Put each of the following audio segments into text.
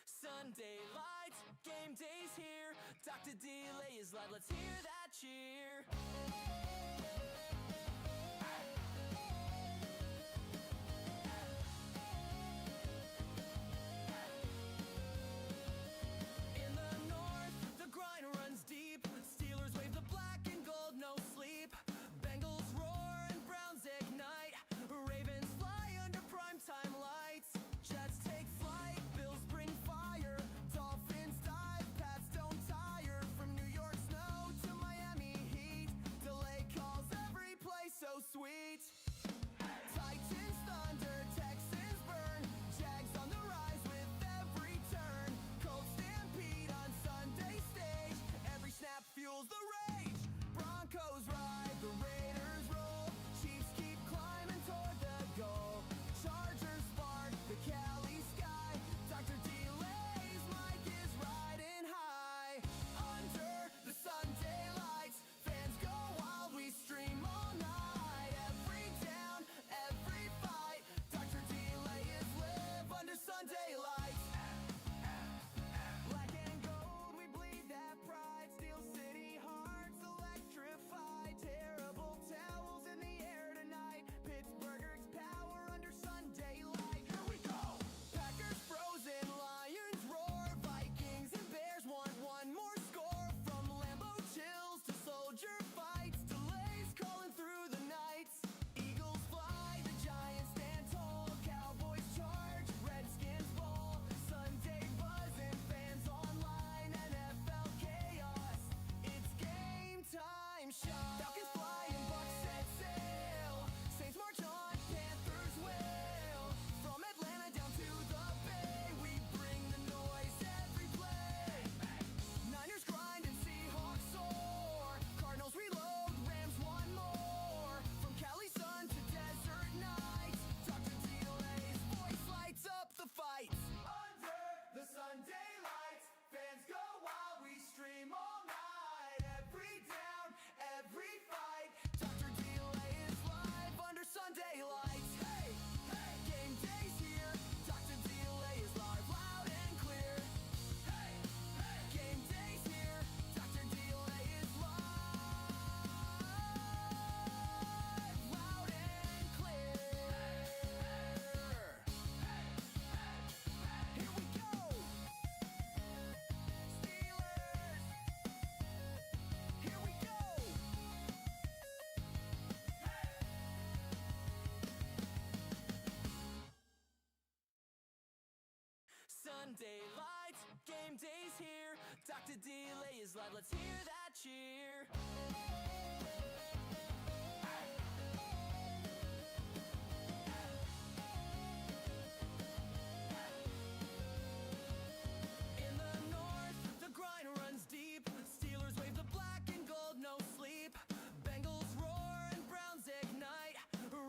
Sunday lights, game day's here. Dr. Delay is live, let's hear that cheer. In the north, the grind runs deep. Steelers wave the black and gold, no sleep. Bengals roar and Browns ignite. Ravens fly under primetime lights. Jets take flight, Bills bring fire. Dolphins dive, Pats don't tire. From New York snow to Miami heat. Delay calls every play so sweet. Titans thunder, Texans burn. Jags on the rise with every turn. Colts stampede on Sunday stage. Every snap fuels the rage. Broncos ride, the Raiders roll. Chiefs keep climbing toward the goal. Chargers spark the Cali sky. Dr. Delay's mic is riding high. Under the Sunday lights, fans go wild, we stream all night. Every down, every fight. Dr. Delay is live under Sunday lights. Black and gold, we bleed that pride. Steel City hearts electrified. Terrible towels in the air tonight. Pittsburgh's power under Sunday light. Here we go! Packers frozen, Lions roar. Vikings and Bears want one more score. From Lambeau chills to soldier fights. Delays calling through the nights. Eagles fly, the Giants stand tall. Cowboys charge, Redskins ball. Sunday buzzing, fans online. NFL chaos, it's game time. Shot. Falcons fly and Bucks set sail. Saints march on, Panthers wail. From Atlanta down to the Bay, we bring the noise every play. Niners grind and Seahawks soar. Cardinals reload, Rams one more. From Cali sun to desert nights, Dr. Delay's voice lights up the fights. Under the Sunday lights, fans go wild, we stream all night. Every down, every fight. Dr. Delay is live under Sunday lights. Hey, hey, game day's here. Dr. Delay is live, loud and clear. Hey, hey, game day's here. Dr. Delay is live, loud and clear. Here we go. Steelers. Here we go. Sunday lights, game day's here. Dr. Delay is live, let's hear that cheer. In the north, the grind runs deep. Steelers wave the black and gold, no sleep. Bengals roar and Browns ignite.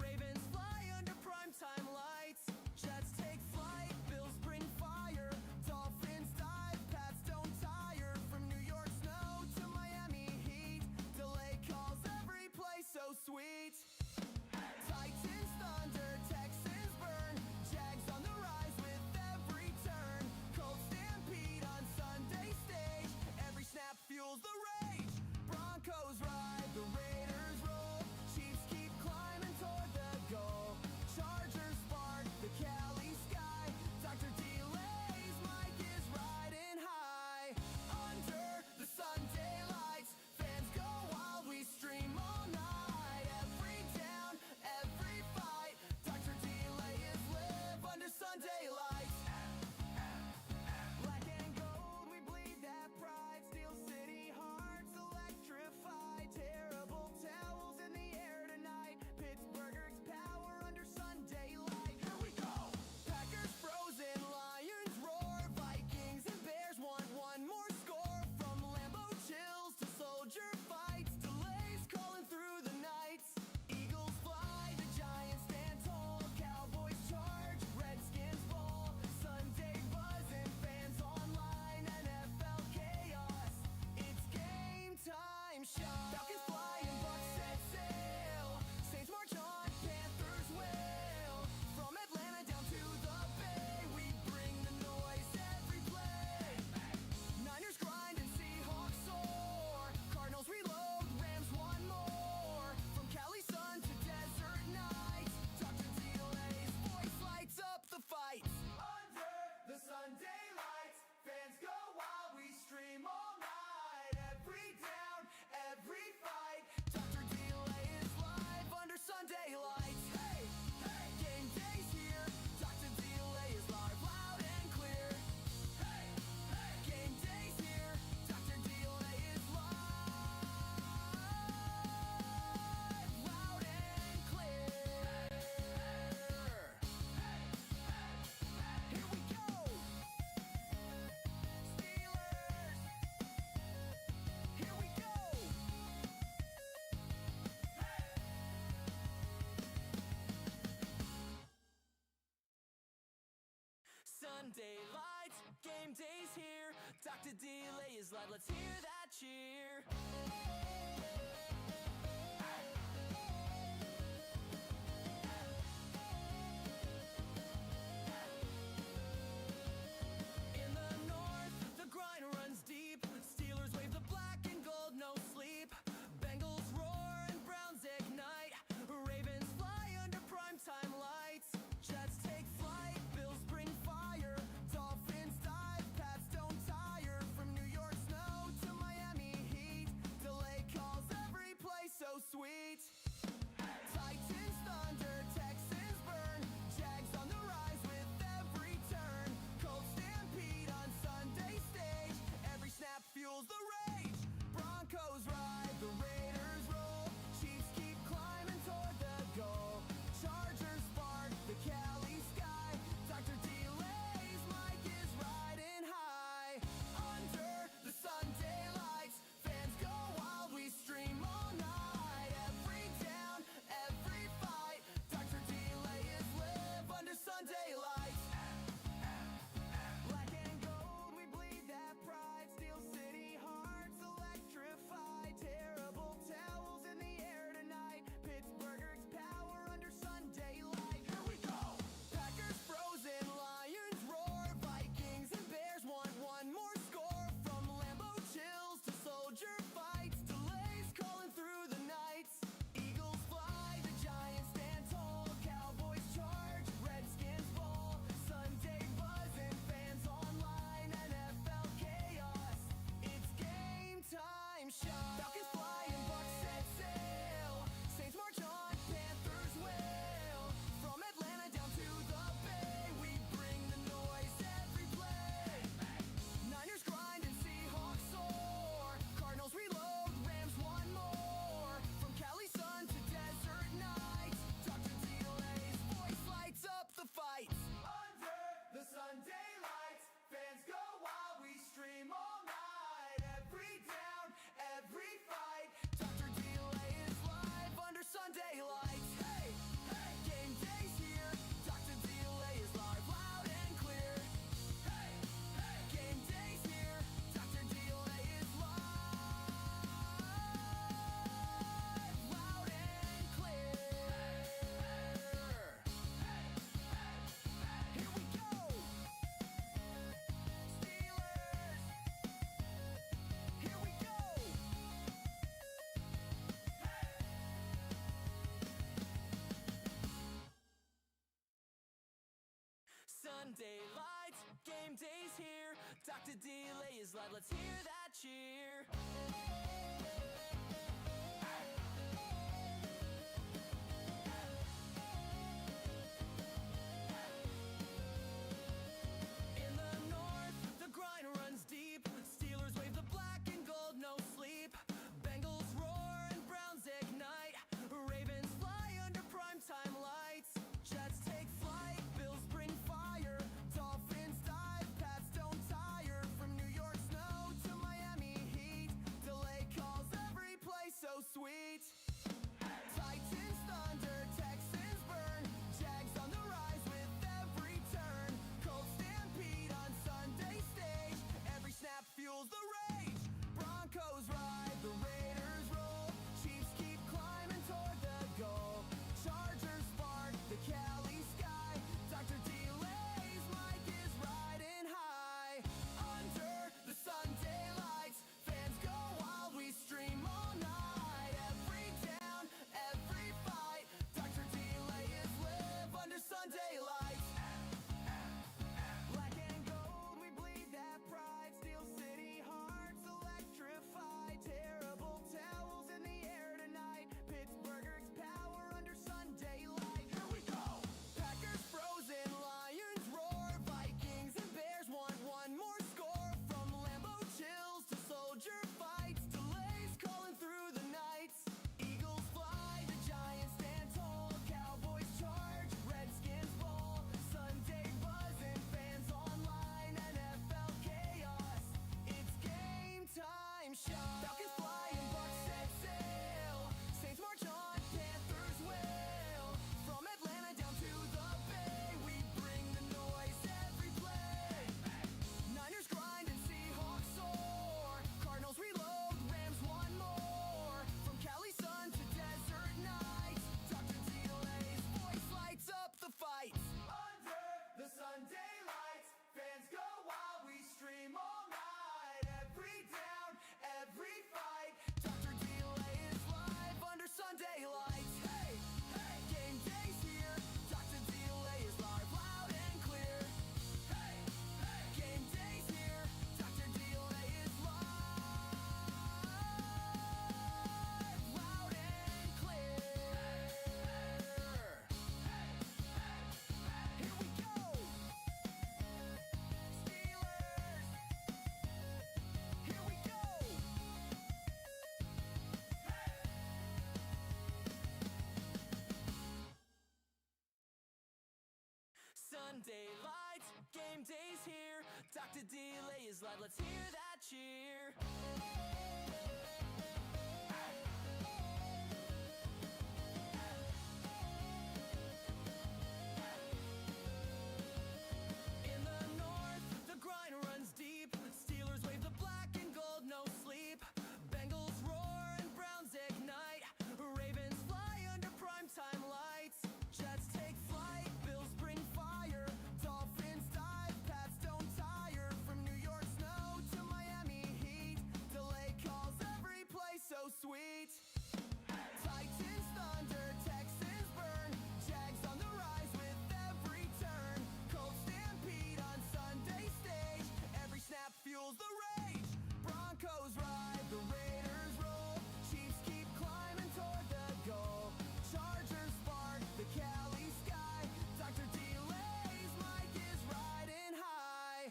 Ravens fly under primetime lights. Jets take flight, Bills bring fire. Dolphins dive, Pats don't tire. From New York snow to Miami heat. Delay calls every Sunday lights, game day's here. Dr. Delay is live, let's hear that cheer. In the north, the grind runs deep. Steelers wave the black and gold, no sleep. Bengals roar and Browns ignite. Ravens fly under primetime lights. Jets take flight, Bills bring fire. Dolphins dive, Pats don't tire. From New York snow to Miami heat, delay calls every play so sweet. Titans thunder, Texans burn. Jags on the rise with every turn. Colts stampede on Sunday stage. Every snap fuels the rage. Broncos ride, the Raiders roll. Chiefs keep climbing toward the goal. Chargers spark the Cali sky. Dr. Delay's mic is riding high. Under the Sunday lights, fans go wild, we stream all night. Every down, every fight, Dr. Delay is live under Sunday lights. Black and gold, we bleed that pride. Steel City hearts electrified. Terrible towels in the air tonight. Pittsburghers power under Sunday light. Here we go. Packers frozen, Lions roar. Vikings and Bears want one more score. From Lambeau chills to soldier fights. Delays calling through the nights. Eagles fly, the Giants stand tall. Cowboys charge, Redskins fall. Sunday buzzing, fans online. NFL chaos, it's game time. Shot. Falcons fly and Bucks set sail. Saints march on, Panthers wail. From Atlanta down to the Bay, we bring the noise every play. Niners grind and Seahawks soar. Cardinals reload, Rams one more. From Cali sun to desert nights, Dr. Delay's voice lights up the fights. Under the Sunday lights, fans go wild, we stream all night. Every down, every fight, Dr. Delay is live under Sunday lights. Hey, hey, game day's here. Dr. Delay is live, loud and clear. Hey, hey, game day's here. Dr. Delay is live, loud and clear. Here we go. Steelers. Here we go. Sunday lights, game day's here. Dr. Delay is live, let's hear that cheer. In the north, the grind runs deep. Steelers wave the black and gold, no sleep. Bengals roar and Browns ignite. Ravens fly under primetime lights. Jets take flight, Bills bring fire. Dolphins dive, Pats don't tire. From New York snow to Miami heat, delay calls every Sunday lights, game day's here. Dr. Delay is live, let's hear that cheer. In the north, the grind runs deep. Steelers wave the black and gold, no sleep. Bengals roar and Browns ignite. Ravens fly under primetime lights. Jets take flight, Bills bring fire. Dolphins dive, Pats don't tire. From New York snow to Miami heat, delay calls every play so sweet. Titans thunder, Texans burn. Jags on the rise with every turn. Colts stampede on Sunday stage. Every snap fuels the rage. Broncos ride, the Raiders roll. Chiefs keep climbing toward the goal. Chargers spark the Cali sky. Dr. Delay's mic is riding high.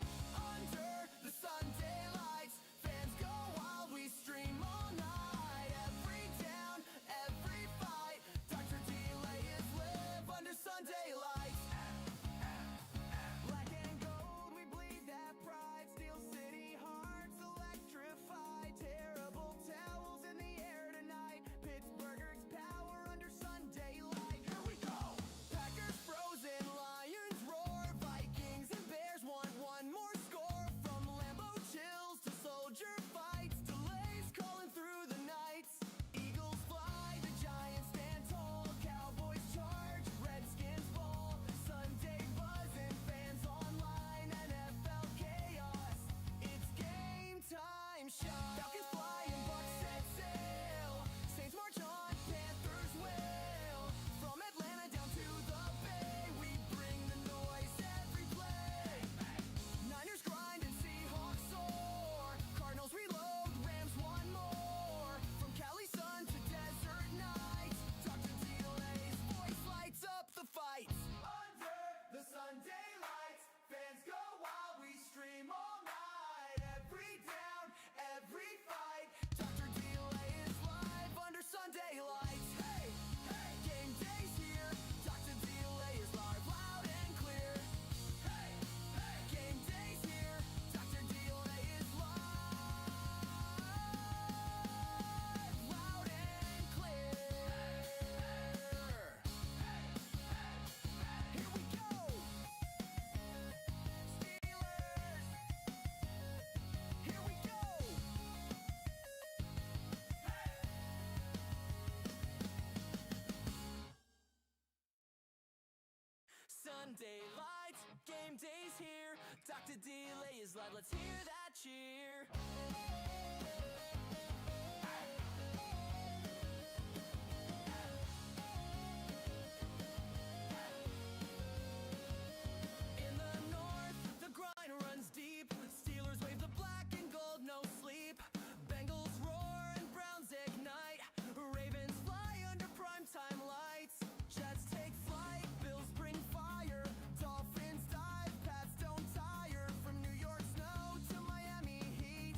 Under the Sunday lights, fans go wild, we stream all night. Every down, every fight, Dr. Delay is live under Sunday lights. Black and gold, we bleed that pride. Steel City hearts electrified. Terrible towels in the air tonight. Pittsburghers power under Sunday light. Here we go. Packers frozen, Lions roar. Vikings and Bears want one more score. From Lambeau chills to soldier fights. Delays calling through the nights. Eagles fly, the Giants stand tall. Cowboys charge, Redskins fall. Sunday buzzing, fans online. NFL chaos, it's game time. Falcons fly and Bucks set sail. Saints march on, Panthers wail. From Atlanta down to the Bay, we bring the noise every play. Niners grind and Seahawks soar. Cardinals reload, Rams one more. From Cali sun to desert nights, Dr. Delay's voice lights up the fights. Under the Sunday lights, fans go wild, we stream all night. Every down, every fight, Dr. Delay is live under Sunday lights. Hey, hey, game day's here. Dr. Delay is live, loud and clear. Hey, hey, game day's here. Dr. Delay is live, loud and clear. Here we go. Steelers. Here we go. Sunday lights, game day's here. Dr. Delay is live, let's hear that cheer. In the north, the grind runs deep. Steelers wave the black and gold, no sleep. Bengals roar and Browns ignite. Ravens fly under primetime lights. Jets take flight, Bills bring fire. Dolphins dive, Pats don't tire. From New York snow to Miami heat,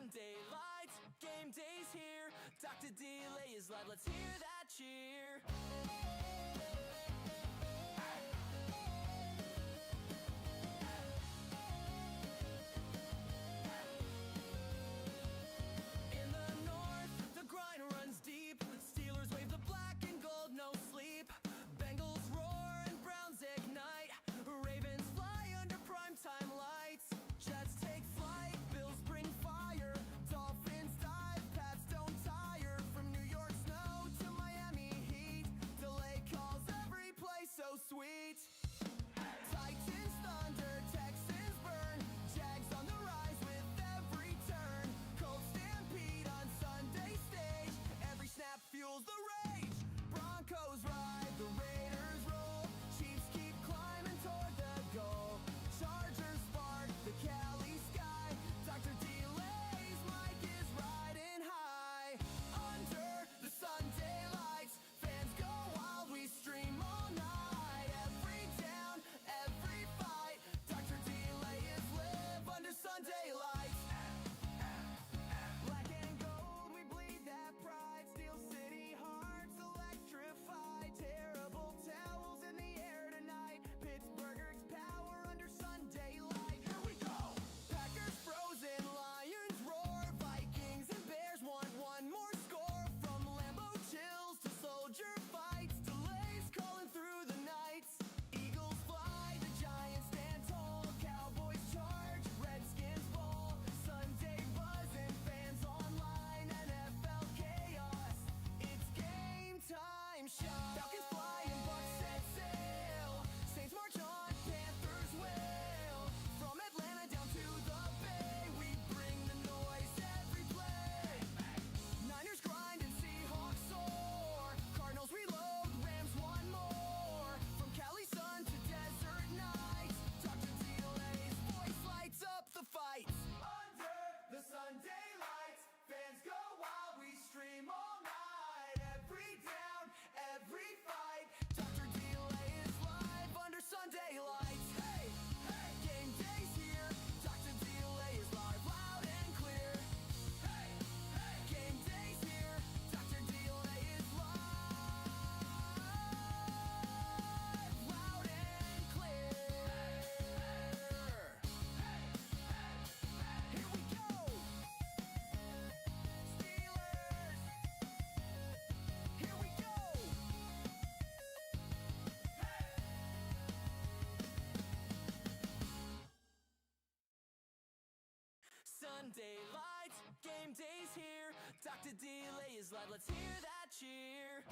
Sunday lights, game day's here. Dr. Delay is live, let's hear that cheer. In the north, the grind runs deep. Steelers wave the black and gold, no sleep. Bengals roar and Browns ignite. Ravens fly under primetime lights. Jets take flight, Bills bring fire. Dolphins dive, Pats don't tire. From New York snow to Miami heat, delay calls every place so sweet. Titans thunder, Texans burn. Jags on the rise with every turn. Colts stampede on Sunday stage. Every snap fuels the rage. Broncos ride, the Raiders roll. Chiefs keep climbing toward the goal. Chargers spark the Cali sky. Dr. Delay's mic is riding high. Under the Sunday lights, fans go wild, we stream all night. Every down, every fight, Dr. Delay is live under Sunday lights. Black and gold, we bleed that pride. Steel City hearts electrified. Terrible towels in the air tonight. Pittsburgh's power under Sunday light. Here we go! Packers frozen, Lions roar. Vikings and Bears want one more score. From Lambeau chills to soldier fights. Delays calling through the nights. Eagles fly, the Giants stand tall. Cowboys charge, Redskins ball. Sunday buzzing, fans online. NFL chaos, it's game time shot. Falcons fly and Bucks set sail. Saints march on, Panthers wail. From Atlanta down to the Bay, we bring the noise every play. Niners grind and Seahawks soar. Cardinals reload, Rams one more. From Cali sun to desert nights, Dr. Delay's voice lights up the fights. Under the Sunday lights, fans go wild, we stream all night. Every down, every fight, Dr. Delay is live under Sunday lights. Hey, hey, game day's here. Dr. Delay is live, loud and clear. Hey, hey, game day's here. Dr. Delay is live, loud and clear. Here we go. Steelers. Here we go. Sunday lights, game day's here. Dr. Delay is live, let's hear that cheer.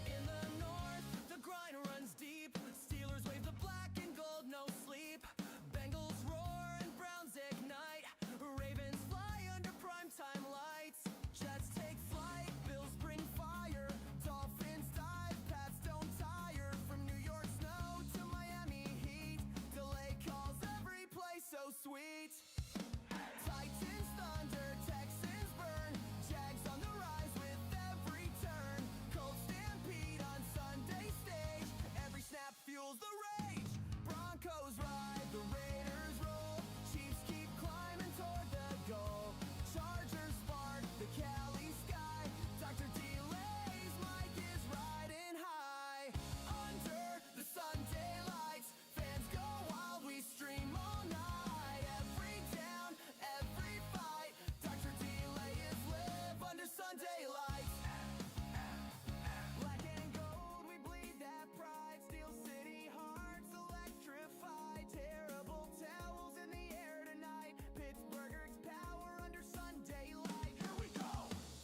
In the north, the grind runs deep. Steelers wave the black and gold, no sleep. Bengals roar and Browns ignite. Ravens fly under primetime lights. Jets take flight, Bills bring fire. Dolphins dive, Pats don't tire. From New York snow to Miami heat, delay calls every place so sweet. Titans thunder, Texans burn. Jags on the rise with every turn. Colts stampede on Sunday stage. Every snap fuels the rage. Broncos ride, the Raiders roll. Chiefs keep climbing toward the goal. Chargers spark the Cali sky. Dr. Delay's mic is riding high. Under the Sunday lights, fans go wild, we stream all night. Every down, every fight, Dr. Delay is live under Sunday lights. Black and gold, we bleed that pride. Steel City hearts electrified. Terrible towels in the air tonight. Pittsburgh's power under Sunday light. Here we go.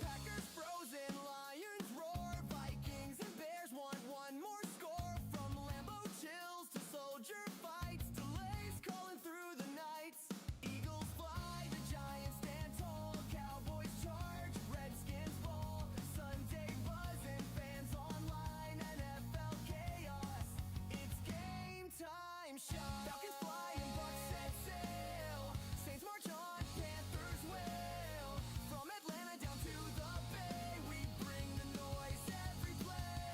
Packers frozen, Lions roar. Vikings and Bears want one more score. From Lambeau chills to soldier fights. Delays calling through the nights. Eagles fly, the Giants stand tall. Cowboys charge, Redskins ball. Sunday buzzing, fans online. NFL chaos, it's game time shot. Falcons fly and Bucks set sail. Saints march on, Panthers wail. From Atlanta down to the Bay, we bring the noise every play.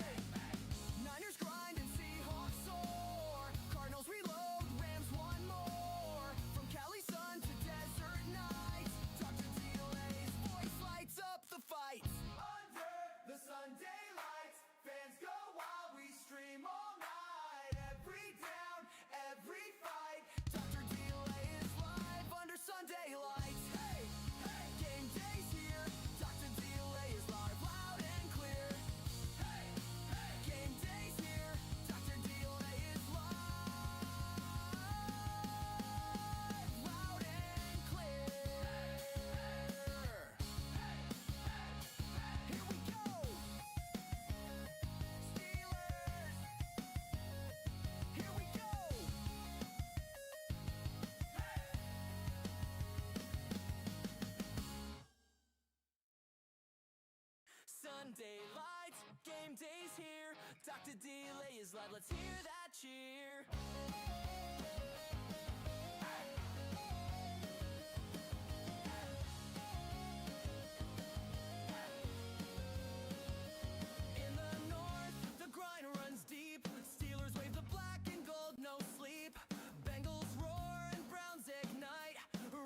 Sunday lights, game day's here. Dr. Delay is live, let's hear that cheer. In the north, the grind runs deep. Steelers wave the black and gold, no sleep. Bengals roar and Browns ignite.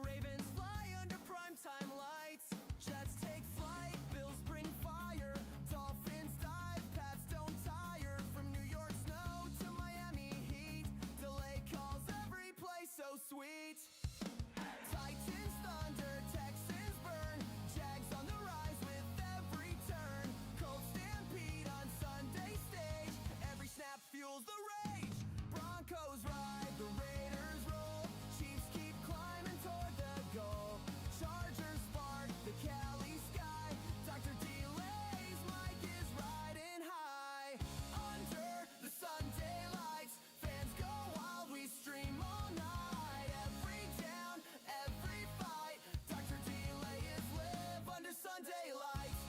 Ravens fly under primetime lights. Jets take flight, Bills bring fire. Dolphins dive, Pats don't tire. From New York snow to Miami heat, delay calls every play so sweet. Titans thunder, Texans burn. Jags on the rise with every turn. Colts stampede on Sunday stage. Every snap fuels the rage. Broncos ride, the Raiders roll. Chiefs keep climbing toward the goal. Chargers spark the Cali sky. Dr. Delay's mic is riding high. Under the Sunday lights, fans go wild, we stream all night. Every down, every fight, Dr. Delay is live under Sunday lights.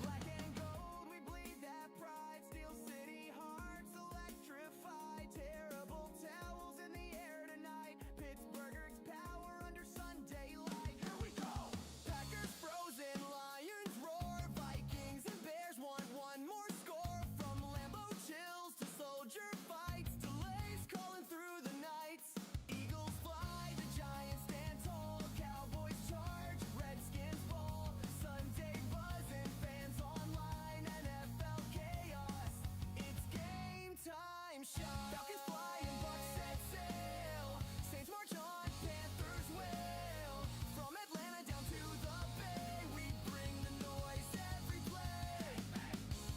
Black and gold, we bleed that pride. Steel City hearts electrified. Terrible towels in the air tonight. Pittsburgh's power under Sunday light. Here we go. Packers frozen, Lions roar. Vikings and Bears want one more score. From Lambeau chills to soldier fights. Delays calling through the nights. Eagles fly, the Giants stand tall. Cowboys charge, Redskins fall. Sunday buzzing, fans online. NFL chaos, it's game time. Falcons fly and Bucks set sail. Saints march on, Panthers wail. From Atlanta down to the Bay, we bring the noise every play.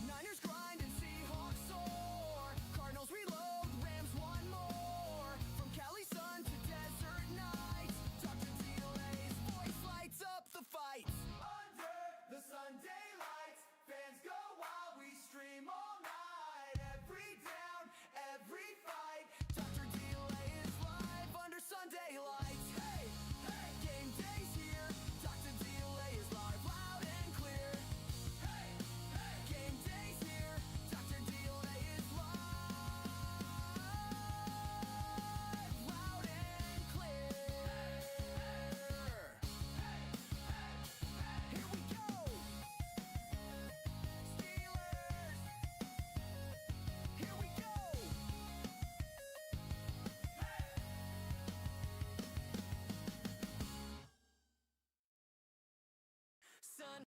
Niners grind and Seahawks soar. Cardinals reload, Rams one more. From Cali sun to desert nights, Dr. Delay's voice lights up the fights. Under the Sunday lights, fans go wild, we stream all night. Every down, every fight, Dr. Delay is live under Sunday lights. Hey, hey, game day's here. Dr. Delay is live, loud and clear. Hey, hey, game day's here. Dr. Delay is live, loud and clear. Here we go. Steelers. Here we go. Sun.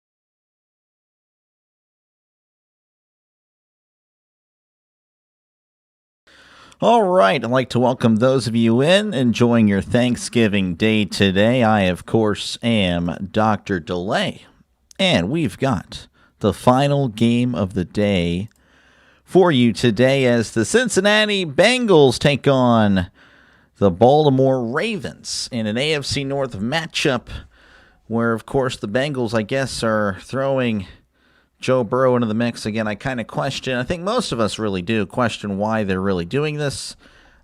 All right, I'd like to welcome those of you enjoying your Thanksgiving day today. I, of course, am Dr. Delay, and we've got the final game of the day for you today as the Cincinnati Bengals take on the Baltimore Ravens in an AFC North matchup where, of course, the Bengals, I guess, are throwing Joe Burrow into the mix. Again, I kind of question, I think most of us really do, question why they're really doing this.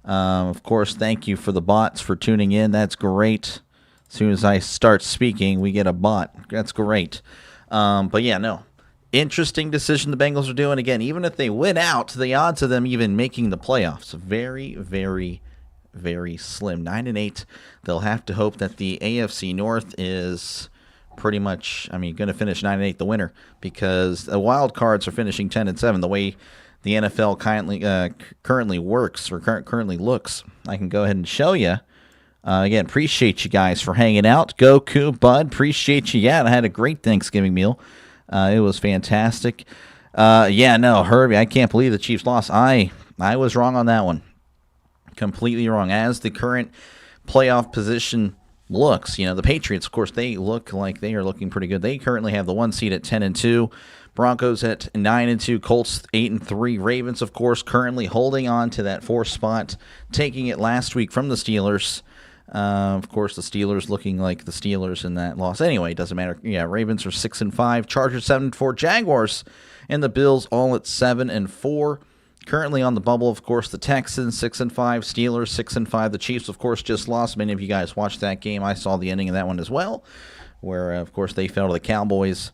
Of course, thank you for the bots for tuning in. That's great. As soon as I start speaking, we get a bot. That's great. But yeah, no. Interesting decision the Bengals are doing. Again, even if they win out, the odds of them even making the playoffs, very, very, very slim. 9-8. They'll have to hope that the AFC North is pretty much, going to finish 9-8 the winner, because the wild cards are finishing 10-7. The way the NFL currently works, or currently looks, I can go ahead and show you. Again, appreciate you guys for hanging out. Goku, Bud, appreciate you. Yeah, I had a great Thanksgiving meal. It was fantastic. Herbie, I can't believe the Chiefs lost. I was wrong on that one. Completely wrong. As the current playoff position looks, the Patriots, of course, they look like they are looking pretty good. They currently have the 1 seed at 10-2. Broncos at 9-2. Colts 8-3. Ravens, of course, currently holding on to that 4th spot, taking it last week from the Steelers. Of course, the Steelers looking like the Steelers in that loss. Anyway, it doesn't matter. Yeah, Ravens are 6-5. Chargers 7-4. Jaguars and the Bills all at 7-4. Currently on the bubble, of course, the Texans 6-5, Steelers 6-5. The Chiefs, of course, just lost. Many of you guys watched that game. I saw the ending of that one as well, where, of course, they fell to the Cowboys.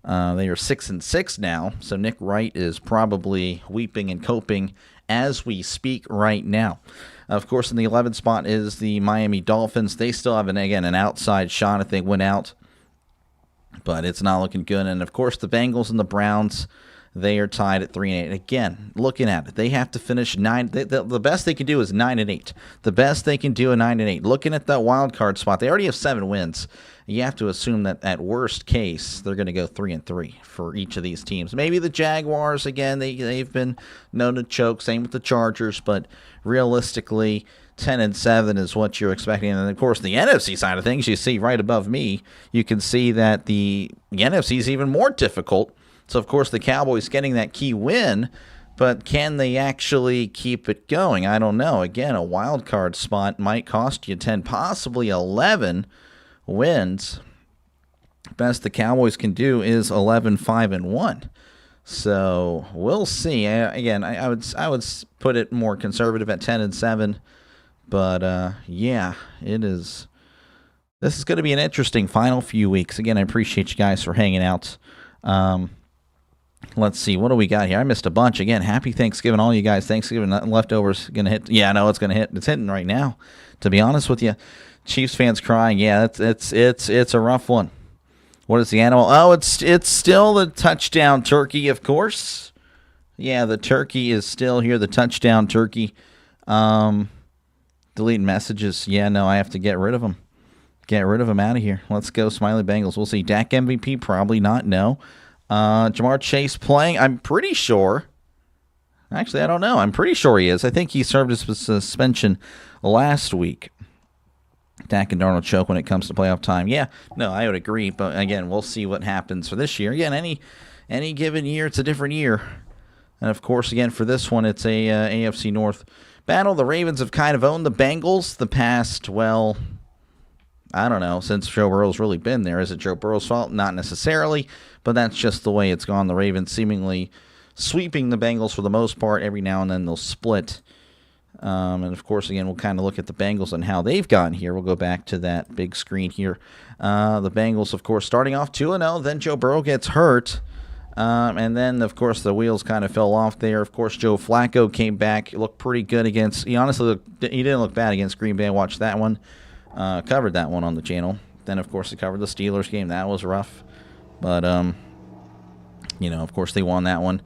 They are 6-6 now, so Nick Wright is probably weeping and coping as we speak right now. Of course, in the 11th spot is the Miami Dolphins. They still have, an outside shot if they win out, but it's not looking good. And, of course, the Bengals and the Browns, they are tied at 3-8. Again, looking at it, they have to finish 9. The best they can do is 9-8. The best they can do is 9-8. Looking at that wild card spot, they already have 7 wins. You have to assume that at worst case, they're going to go 3-3 for each of these teams. Maybe the Jaguars, again, they've been known to choke. Same with the Chargers, but realistically, 10-7 is what you're expecting. And, of course, the NFC side of things, you see right above me, you can see that the NFC is even more difficult. So, of course, the Cowboys getting that key win, but can they actually keep it going? I don't know. Again, a wild card spot might cost you 10, possibly 11 wins. Best the Cowboys can do is 11-5-1. So we'll see. Again, I would put it more conservative at 10-7, but yeah, it is. This is going to be an interesting final few weeks. Again, I appreciate you guys for hanging out. Let's see. What do we got here? I missed a bunch. Again, happy Thanksgiving, all you guys. Thanksgiving leftovers going to hit. Yeah, I know it's going to hit. It's hitting right now, to be honest with you. Chiefs fans crying. Yeah, it's a rough one. What is the animal? Oh, it's still the touchdown turkey, of course. Yeah, the turkey is still here, the touchdown turkey. Deleting messages. Yeah, no, I have to get rid of them. Get rid of them out of here. Let's go, Smiley Bengals. We'll see. Dak MVP, probably not, no. Jamar Chase playing, I'm pretty sure. Actually, I don't know. I'm pretty sure he is. I think he served his suspension last week. Dak and Darnold choke when it comes to playoff time. Yeah, no, I would agree. But, again, we'll see what happens for this year. Again, any given year, it's a different year. And, of course, again, for this one, it's a AFC North battle. The Ravens have kind of owned the Bengals the past, well, I don't know, since Joe Burrow's really been there. Is it Joe Burrow's fault? Not necessarily, but that's just the way it's gone. The Ravens seemingly sweeping the Bengals for the most part. Every now and then they'll split. And, of course, again, we'll kind of look at the Bengals and how they've gotten here. We'll go back to that big screen here. The Bengals, of course, starting off 2-0. Then Joe Burrow gets hurt. And then, of course, the wheels kind of fell off there. Of course, Joe Flacco came back. He looked pretty good against – he didn't look bad against Green Bay. I watched that one. Covered that one on the channel. Then, of course, he covered the Steelers game. That was rough. But, of course, they won that one.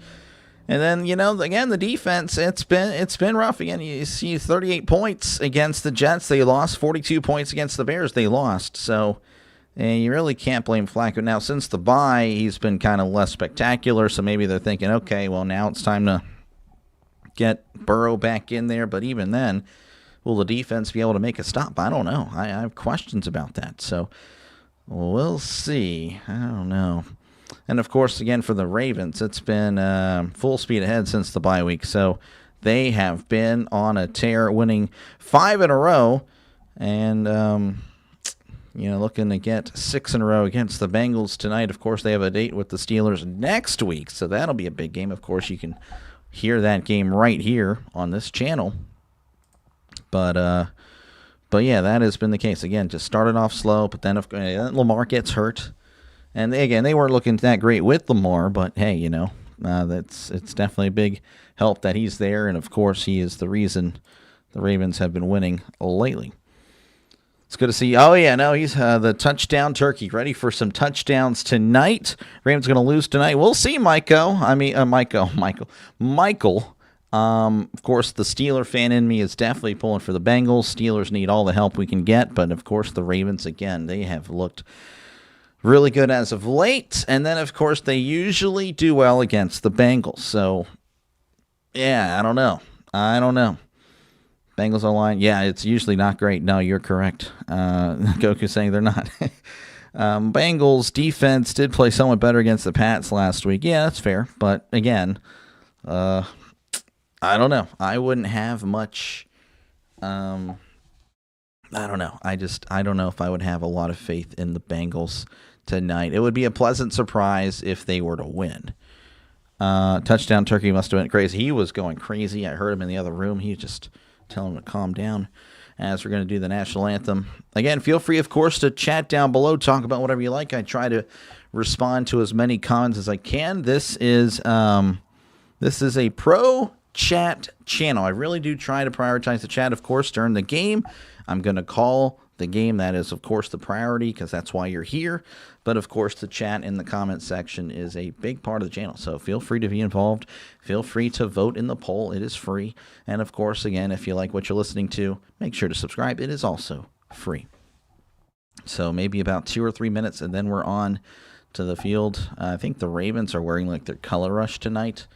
And then, again, the defense, it's been rough. Again, you see 38 points against the Jets. They lost. 42 points against the Bears. They lost. So, you really can't blame Flacco. Now, since the bye, he's been kind of less spectacular. So maybe they're thinking, okay, well, now it's time to get Burrow back in there. But even then, will the defense be able to make a stop? I don't know. I have questions about that. So, we'll see. I don't know. And, of course, again, for the Ravens, it's been full speed ahead since the bye week. So they have been on a tear, winning 5 in a row. And, looking to get 6 in a row against the Bengals tonight. Of course, they have a date with the Steelers next week. So that'll be a big game. Of course, you can hear that game right here on this channel. But yeah, that has been the case. Again, just started off slow, but then Lamar gets hurt. And they weren't looking that great with Lamar, but hey, it's definitely a big help that he's there. And of course, he is the reason the Ravens have been winning lately. It's good to see. Oh yeah, no, he's the touchdown turkey, ready for some touchdowns tonight. Ravens going to lose tonight. We'll see, Michael. Of course, the Steeler fan in me is definitely pulling for the Bengals. Steelers need all the help we can get, but of course, the Ravens again, they have looked really good as of late, and then, of course, they usually do well against the Bengals. So, yeah, I don't know. Bengals O-line, yeah, it's usually not great. No, you're correct. Goku's saying they're not. Bengals defense did play somewhat better against the Pats last week. Yeah, that's fair. But, again, I don't know. I wouldn't have much I don't know. I don't know if I would have a lot of faith in the Bengals tonight. It would be a pleasant surprise if they were to win. Touchdown turkey must have went crazy. He was going crazy. I heard him in the other room. He just Tell him to calm down as we're going to do the national anthem. Again, feel free, of course, to chat down below. Talk about whatever you like. I try to respond to as many comments as I can. This is a pro chat channel. I really do try to prioritize the chat, of course, during the game. I'm going to call the game. That is, of course, the priority because that's why you're here. But, of course, the chat in the comment section is a big part of the channel. So feel free to be involved. Feel free to vote in the poll. It is free. And, of course, again, if you like what you're listening to, make sure to subscribe. It is also free. So maybe about 2 or 3 minutes, and then we're on to the field. I think the Ravens are wearing like their color rush tonight.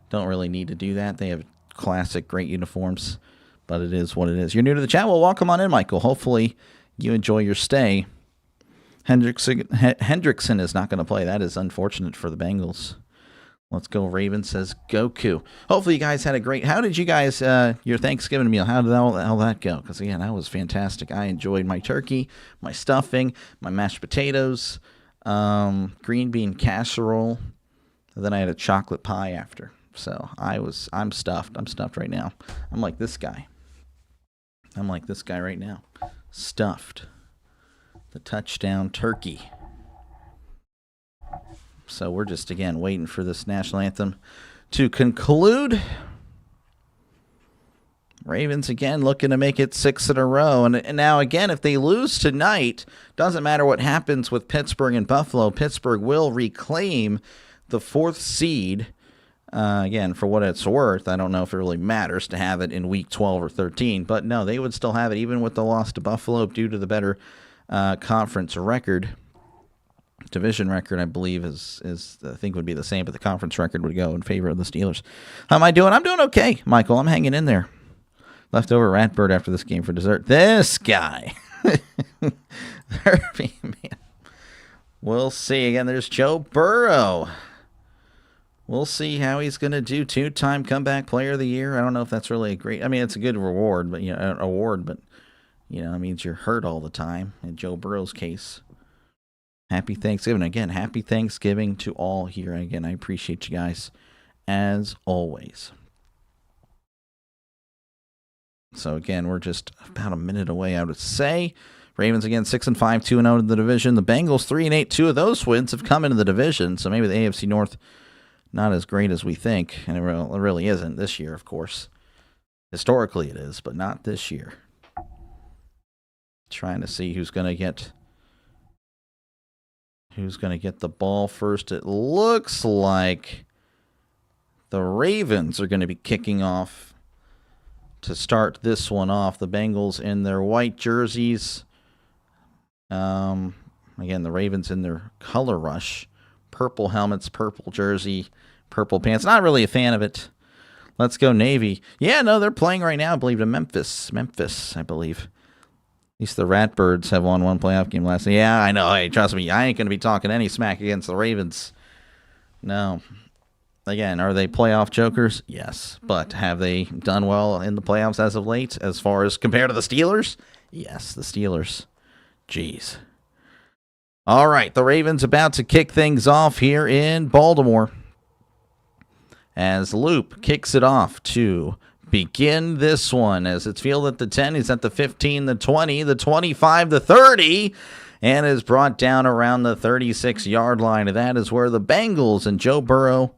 Don't really need to do that. They have classic, great uniforms. But it is what it is. You're new to the chat? Well, welcome on in, Michael. Hopefully you enjoy your stay. Hendrickson is not going to play. That is unfortunate for the Bengals. Let's go, Ravens, says Goku. Hopefully you guys had a great... How did you guys... your Thanksgiving meal, how did all that go? Because, again, that was fantastic. I enjoyed my turkey, my stuffing, my mashed potatoes, green bean casserole, and then I had a chocolate pie after. So I'm stuffed. I'm stuffed right now. I'm like this guy. Right now. Stuffed. The touchdown turkey. So we're just, again, waiting for this national anthem to conclude. Ravens, again, looking to make it 6 in a row. And now, again, if they lose tonight, doesn't matter what happens with Pittsburgh and Buffalo, Pittsburgh will reclaim the 4th seed. Again, for what it's worth, I don't know if it really matters to have it in week 12 or 13, but no, they would still have it even with the loss to Buffalo due to the better conference record. Division record, I believe, is I think would be the same, but the conference record would go in favor of the Steelers. How am I doing? I'm doing okay, Michael. I'm hanging in there. Leftover Ratbird after this game for dessert. This guy. Man. We'll see. Again, there's Joe Burrow. We'll see how he's going to do. 2-time comeback player of the year. I don't know if that's really a great... I mean, it's a good reward, but award, but it means you're hurt all the time in Joe Burrow's case. Happy Thanksgiving. Again, happy Thanksgiving to all here. Again, I appreciate you guys as always. So, again, we're just about a minute away, I would say. Ravens, again, 6-5, 2-0 in the division. The Bengals, 3-8. 2 of those wins have come into the division, so maybe the AFC North... not as great as we think, and it really isn't this year, of course. Historically it is, but not this year. Trying to see who's going to get the ball first. It looks like the Ravens are going to be kicking off to start this one off. The Bengals in their white jerseys. Again, the Ravens in their color rush. Purple helmets, purple jersey, purple pants. Not really a fan of it. Let's go Navy. Yeah, no, they're playing right now, I believe, to Memphis, I believe. At least the Ratbirds have won one playoff game last night. Yeah, I know. Hey, trust me, I ain't going to be talking any smack against the Ravens. No. Again, are they playoff jokers? Yes. But have they done well in the playoffs as of late, as far as compared to the Steelers? Yes, the Steelers. Jeez. All right, the Ravens about to kick things off here in Baltimore as Loop kicks it off to begin this one as it's fielded at the 10. He's at the 15, the 20, the 25, the 30, and is brought down around the 36-yard line. And that is where the Bengals and Joe Burrow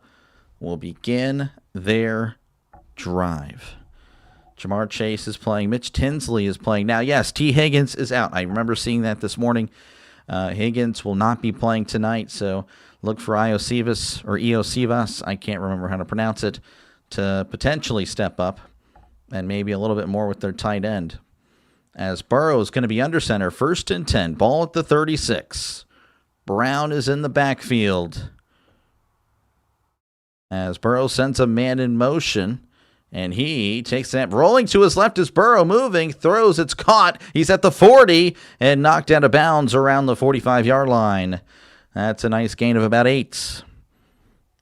will begin their drive. Jamar Chase is playing. Mitch Tinsley is playing. Now, yes, T. Higgins is out. I remember seeing that this morning. Higgins will not be playing tonight, so look for Iosivas, I can't remember how to pronounce it, to potentially step up and maybe a little bit more with their tight end. As Burrow is going to be under center, 1st and 10, ball at the 36. Brown is in the backfield. As Burrow sends a man in motion, and he takes that, rolling to his left as Burrow moving, throws, it's caught. He's at the 40 and knocked out of bounds around the 45-yard line. That's a nice gain of about 8.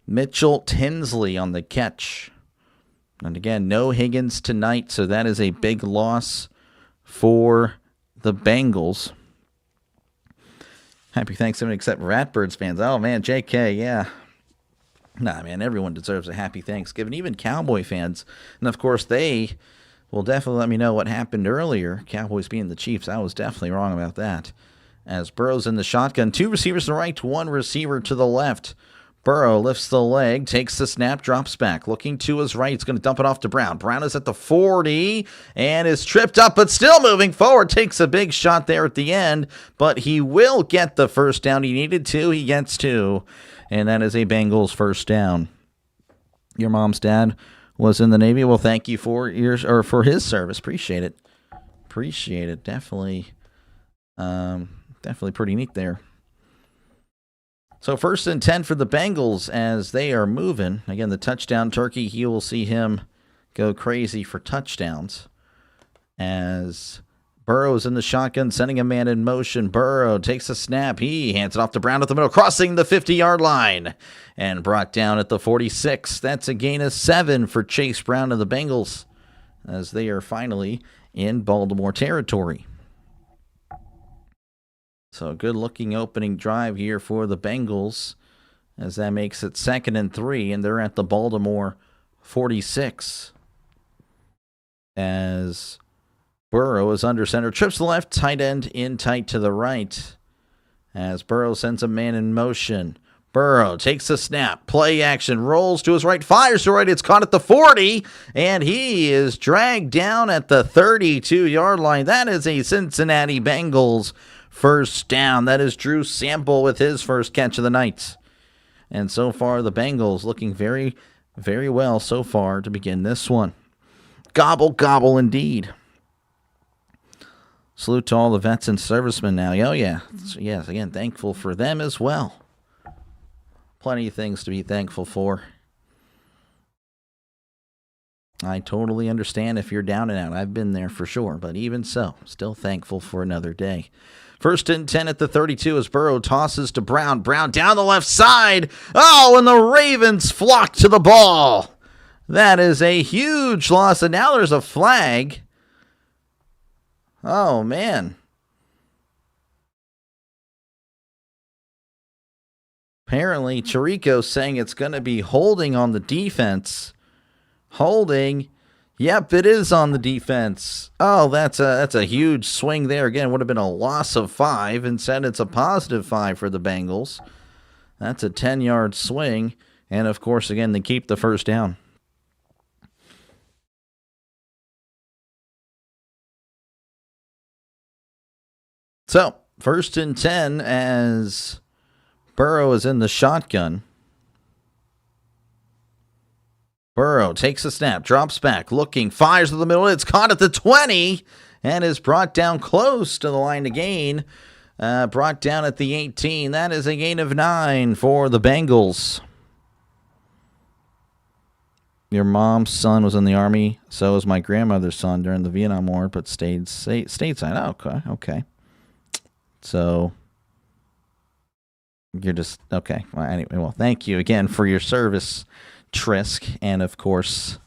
Mitchell Tinsley on the catch. And again, no Higgins tonight, so that is a big loss for the Bengals. Happy Thanksgiving, except Ratbirds fans. Oh, man, JK, yeah. Nah, man, everyone deserves a happy Thanksgiving, even Cowboy fans. And, of course, they will definitely let me know what happened earlier. Cowboys being the Chiefs, I was definitely wrong about that. As Burrow's in the shotgun, 2 receivers to the right, 1 receiver to the left. Burrow lifts the leg, takes the snap, drops back. Looking to his right, he's going to dump it off to Brown. Brown is at the 40 and is tripped up, but still moving forward. Takes a big shot there at the end, but he will get the first down he needed to. He gets 2, and that is a Bengals first down. Your mom's dad was in the Navy. Well, thank you for his service. Appreciate it. Definitely pretty neat there. So 1st and 10 for the Bengals as they are moving. Again, the touchdown turkey, you will see him go crazy for touchdowns. As Burrow is in the shotgun, sending a man in motion. Burrow takes a snap. He hands it off to Brown at the middle, crossing the 50-yard line. And brought down at the 46. That's a gain of 7 for Chase Brown and the Bengals as they are finally in Baltimore territory. So good-looking opening drive here for the Bengals as that makes it 2nd and 3, and they're at the Baltimore 46. As Burrow is under center, trips to the left, tight end in tight to the right. As Burrow sends a man in motion. Burrow takes a snap, play action, rolls to his right, fires to right, it's caught at the 40, and he is dragged down at the 32-yard line. That is a Cincinnati Bengals first down. That is Drew Sample with his first catch of the night. And so far, the Bengals looking very, very well so far to begin this one. Gobble, gobble indeed. Salute to all the vets and servicemen now. Oh, yeah. Yes, again, thankful for them as well. Plenty of things to be thankful for. I totally understand if you're down and out. I've been there for sure. But even so, still thankful for another day. 1st and 10 at the 32 as Burrow tosses to Brown. Brown down the left side. Oh, and the Ravens flock to the ball. That is a huge loss. And now there's a flag. Oh, man. Apparently, Chirico's saying it's going to be holding on the defense. Holding. Yep, it is on the defense. Oh, that's a huge swing there. Again, would have been a loss of 5. Instead, it's a positive 5 for the Bengals. That's a 10-yard swing. And, of course, again, they keep the first down. So, 1st and 10 as Burrow is in the shotgun. Burrow takes a snap, drops back, looking, fires to the middle. It's caught at the 20 and is brought down close to the line to gain. Brought down at the 18. That is a gain of 9 for the Bengals. Your mom's son was in the Army. So was my grandmother's son during the Vietnam War, but stayed stateside. Oh, okay. So you're just, okay. Well, anyway, well, thank you again for your service, Trisk, and of course,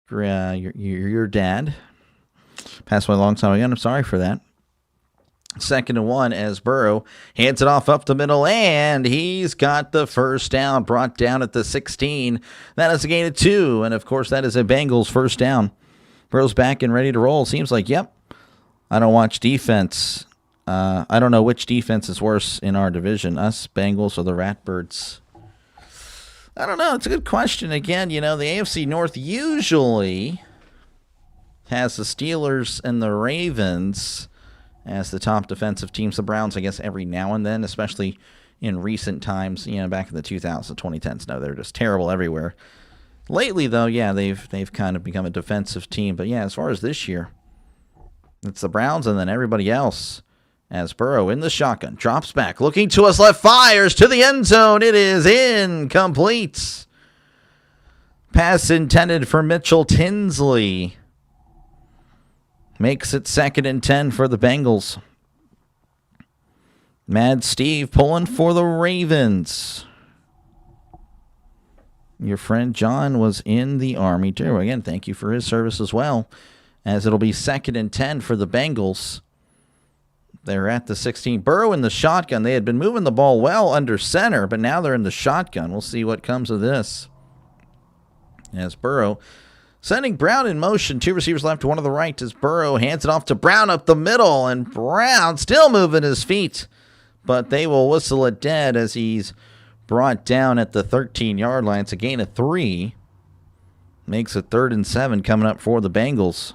your dad passed away a long time ago. I'm sorry for that. 2nd and 1 as Burrow hands it off up the middle, and he's got the first down, brought down at the 16. That is a gain of 2, and of course, that is a Bengals first down. Burrow's back and ready to roll. Seems like, yep. I don't watch defense. I don't know which defense is worse in our division, us, Bengals, or the Ratbirds. I don't know. It's a good question. Again, the AFC North usually has the Steelers and the Ravens as the top defensive teams. The Browns, I guess, every now and then, especially in recent times, back in the 2010s. No, they're just terrible everywhere. Lately, though, yeah, they've kind of become a defensive team. But, yeah, as far as this year, it's the Browns and then everybody else. As Burrow in the shotgun, drops back, looking to his left, fires to the end zone. It is incomplete. Pass intended for Mitchell Tinsley. Makes it 2nd and 10 for the Bengals. Mad Steve pulling for the Ravens. Your friend John was in the Army too. Again, thank you for his service as well. As it'll be 2nd and 10 for the Bengals. They're at the 16. Burrow in the shotgun. They had been moving the ball well under center, but now they're in the shotgun. We'll see what comes of this. As Burrow Sending Brown in motion. 2 receivers left, 1 to the right as Burrow hands it off to Brown up the middle. And Brown still moving his feet. But they will whistle it dead as he's brought down at the 13-yard line. It's a gain of 3. Makes it 3rd and 7 coming up for the Bengals.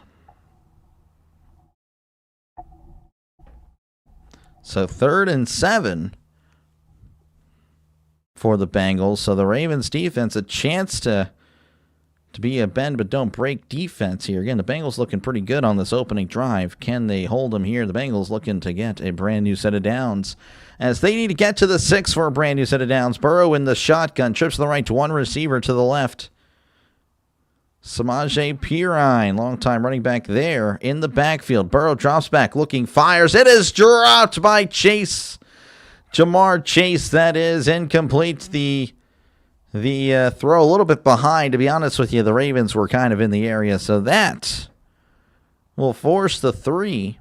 So 3rd and 7 for the Bengals. So the Ravens defense, a chance to be a bend but don't break defense here. Again, the Bengals looking pretty good on this opening drive. Can they hold them here? The Bengals looking to get a brand new set of downs as they need to get to the 6 for a brand new set of downs. Burrow in the shotgun, trips to the right to 1 receiver to the left. Samaje Perine, longtime running back there in the backfield. Burrow drops back, looking, fires. It is dropped by Chase. Jamar Chase, that is incomplete. The throw a little bit behind. To be honest with you, the Ravens were kind of in the area, so that will force the 3.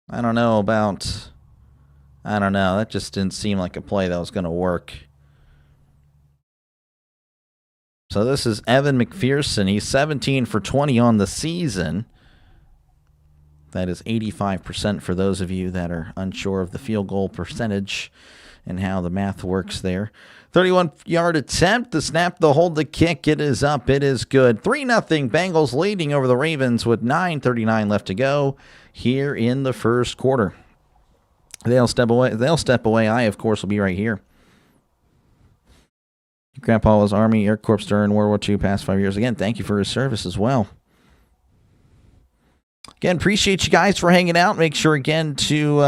I don't know. That just didn't seem like a play that was going to work. So this is Evan McPherson. He's 17 for 20 on the season. That is 85% for those of you that are unsure of the field goal percentage and how the math works there. 31-yard attempt. The snap, the hold, the kick. It is up. It is good. 3-0 Bengals leading over the Ravens with 9:39 left to go here in the first quarter. They'll step away. I, of course, will be right here. Grandpa was Army, Air Corps during World War II, past 5 years. Again, thank you for his service as well. Again, appreciate you guys for hanging out. Make sure, again, to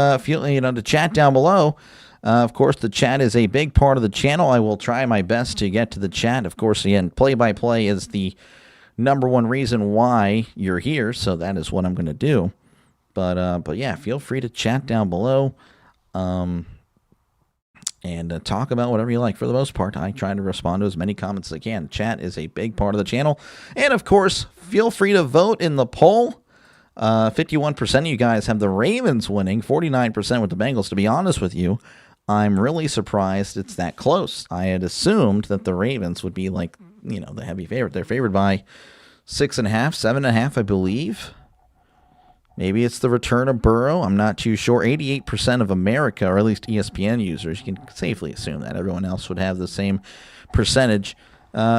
chat down below. Of course, the chat is a big part of the channel. I will try my best to get to the chat. Of course, again, play-by-play is the number one reason why you're here, so that is what I'm going to do. But yeah, feel free to chat down below. And talk about whatever you like. For the most part, I try to respond to as many comments as I can. Chat is a big part of the channel. And, of course, feel free to vote in the poll. 51% of you guys have the Ravens winning, 49% with the Bengals. To be honest with you, I'm really surprised it's that close. I had assumed that the Ravens would be like, the heavy favorite. They're favored by 6.5, 7.5, I believe. Maybe it's the return of Burrow. I'm not too sure. 88% of America, or at least ESPN users, you can safely assume that everyone else would have the same percentage,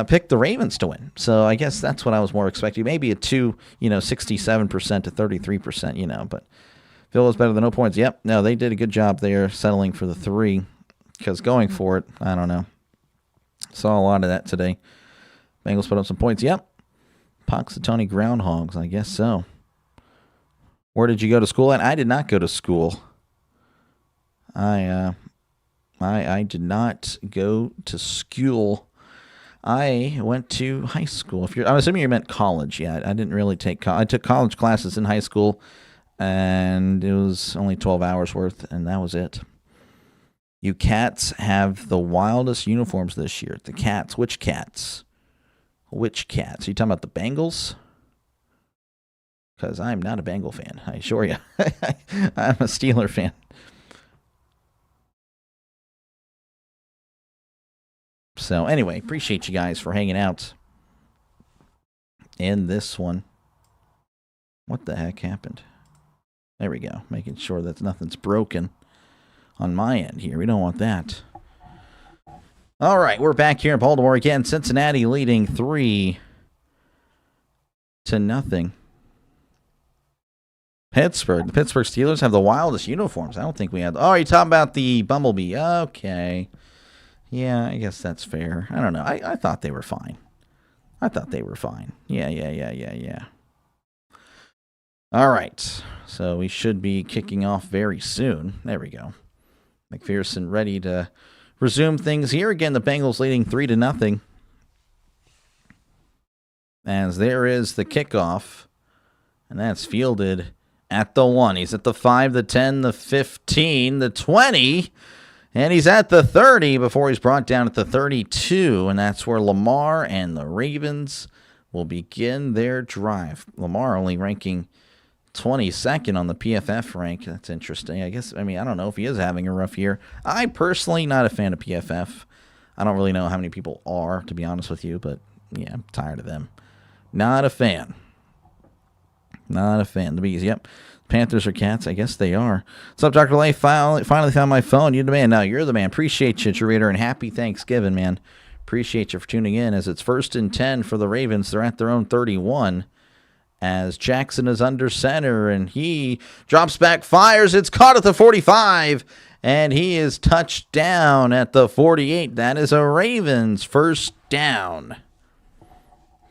pick the Ravens to win. So I guess that's what I was more expecting. Maybe a 67% to 33%, but Phil is better than no points. Yep. No, they did a good job there settling for the 3 because going for it, I don't know. Saw a lot of that today. Bengals put up some points. Yep. Punxsutawney Groundhogs, I guess so. Where did you go to school at? I did not go to school. I did not go to school. I went to high school. I'm assuming you meant college. Yeah, I didn't really I took college classes in high school, and it was only 12 hours worth, and that was it. You cats have the wildest uniforms this year. The cats. Which cats? Which cats? Are you talking about the Bengals? Because I'm not a Bengal fan, I assure you. I'm a Steeler fan. So anyway, appreciate you guys for hanging out in this one. What the heck happened? There we go. Making sure that nothing's broken on my end here. We don't want that. All right, we're back here in Baltimore again. Cincinnati leading 3-0. Pittsburgh. The Pittsburgh Steelers have the wildest uniforms. I don't think we had. Oh, you're talking about the Bumblebee. Okay. Yeah, I guess that's fair. I don't know. I thought they were fine. Yeah. All right. So we should be kicking off very soon. There we go. McPherson ready to resume things here. Again, the Bengals leading 3-0. As there is the kickoff. And that's fielded at the 1. He's at the 5, the 10, the 15, the 20, and he's at the 30 before he's brought down at the 32, and that's where Lamar and the Ravens will begin their drive. Lamar only ranking 22nd on the PFF rank. That's interesting. I don't know if he is having a rough year. I personally not a fan of PFF. I don't really know how many people are, to be honest with you, but yeah, I'm tired of them. Not a fan. Not a fan. The Bees, yep. Panthers are cats. I guess they are. What's up, Dr. Lay? Finally found my phone. You're the man. Now, you're the man. Appreciate you, Reader, and happy Thanksgiving, man. Appreciate you for tuning in. As it's 1st and 10 for the Ravens. They're at their own 31. As Jackson is under center, and he drops back, fires. It's caught at the 45, and he is touched down at the 48. That is a Ravens first down.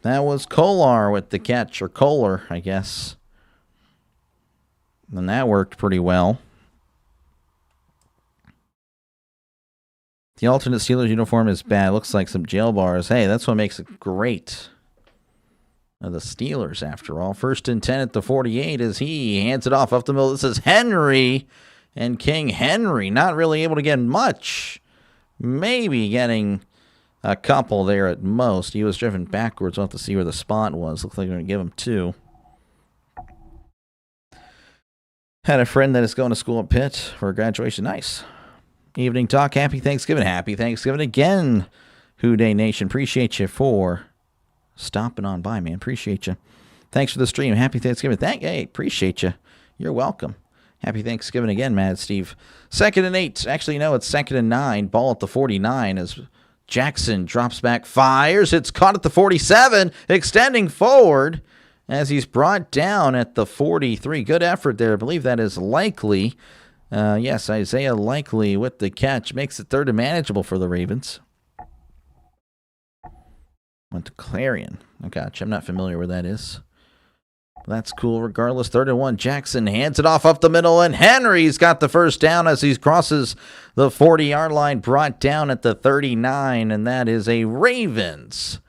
That was Kolar with the catch, or Kohler, I guess. And that worked pretty well. The alternate Steelers uniform is bad. Looks like some jail bars. Hey, that's what makes it great. The Steelers, after all. 1st and 10 at the 48 as he hands it off up the middle. This is Henry. And King Henry not really able to get much. Maybe getting a couple there at most. He was driven backwards. We'll have to see where the spot was. Looks like we're going to give him 2. Had a friend that is going to school at Pitt for graduation. Nice. Evening talk. Happy Thanksgiving. Happy Thanksgiving again, Who Day Nation. Appreciate you for stopping on by, man. Appreciate you. Thanks for the stream. Happy Thanksgiving. Hey, appreciate you. You're welcome. Happy Thanksgiving again, Mad Steve. 2nd and 8. Actually, no, it's 2nd and 9. Ball at the 49 as Jackson drops back, fires. It's caught at the 47, extending forward as he's brought down at the 43. Good effort there. I believe that is Likely. Yes, Isaiah Likely with the catch. Makes it 3rd and manageable for the Ravens. Went to Clarion. I gotcha. I'm not familiar where that is. That's cool. Regardless, 3rd and 1. Jackson hands it off up the middle, and Henry's got the first down as he crosses the 40-yard line, brought down at the 39, and that is a Ravens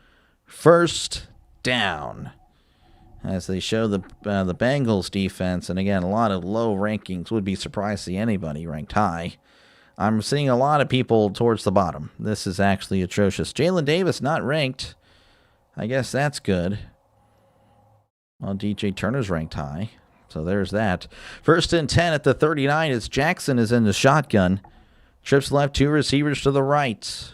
first down. As they show the Bengals defense, and again, a lot of low rankings. Would be surprised to see anybody ranked high. I'm seeing a lot of people towards the bottom. This is actually atrocious. Jalen Davis not ranked. I guess that's good. Well, DJ Turner's ranked high, so there's that. 1st and 10 at the 39 as Jackson is in the shotgun. Trips left, 2 receivers to the right.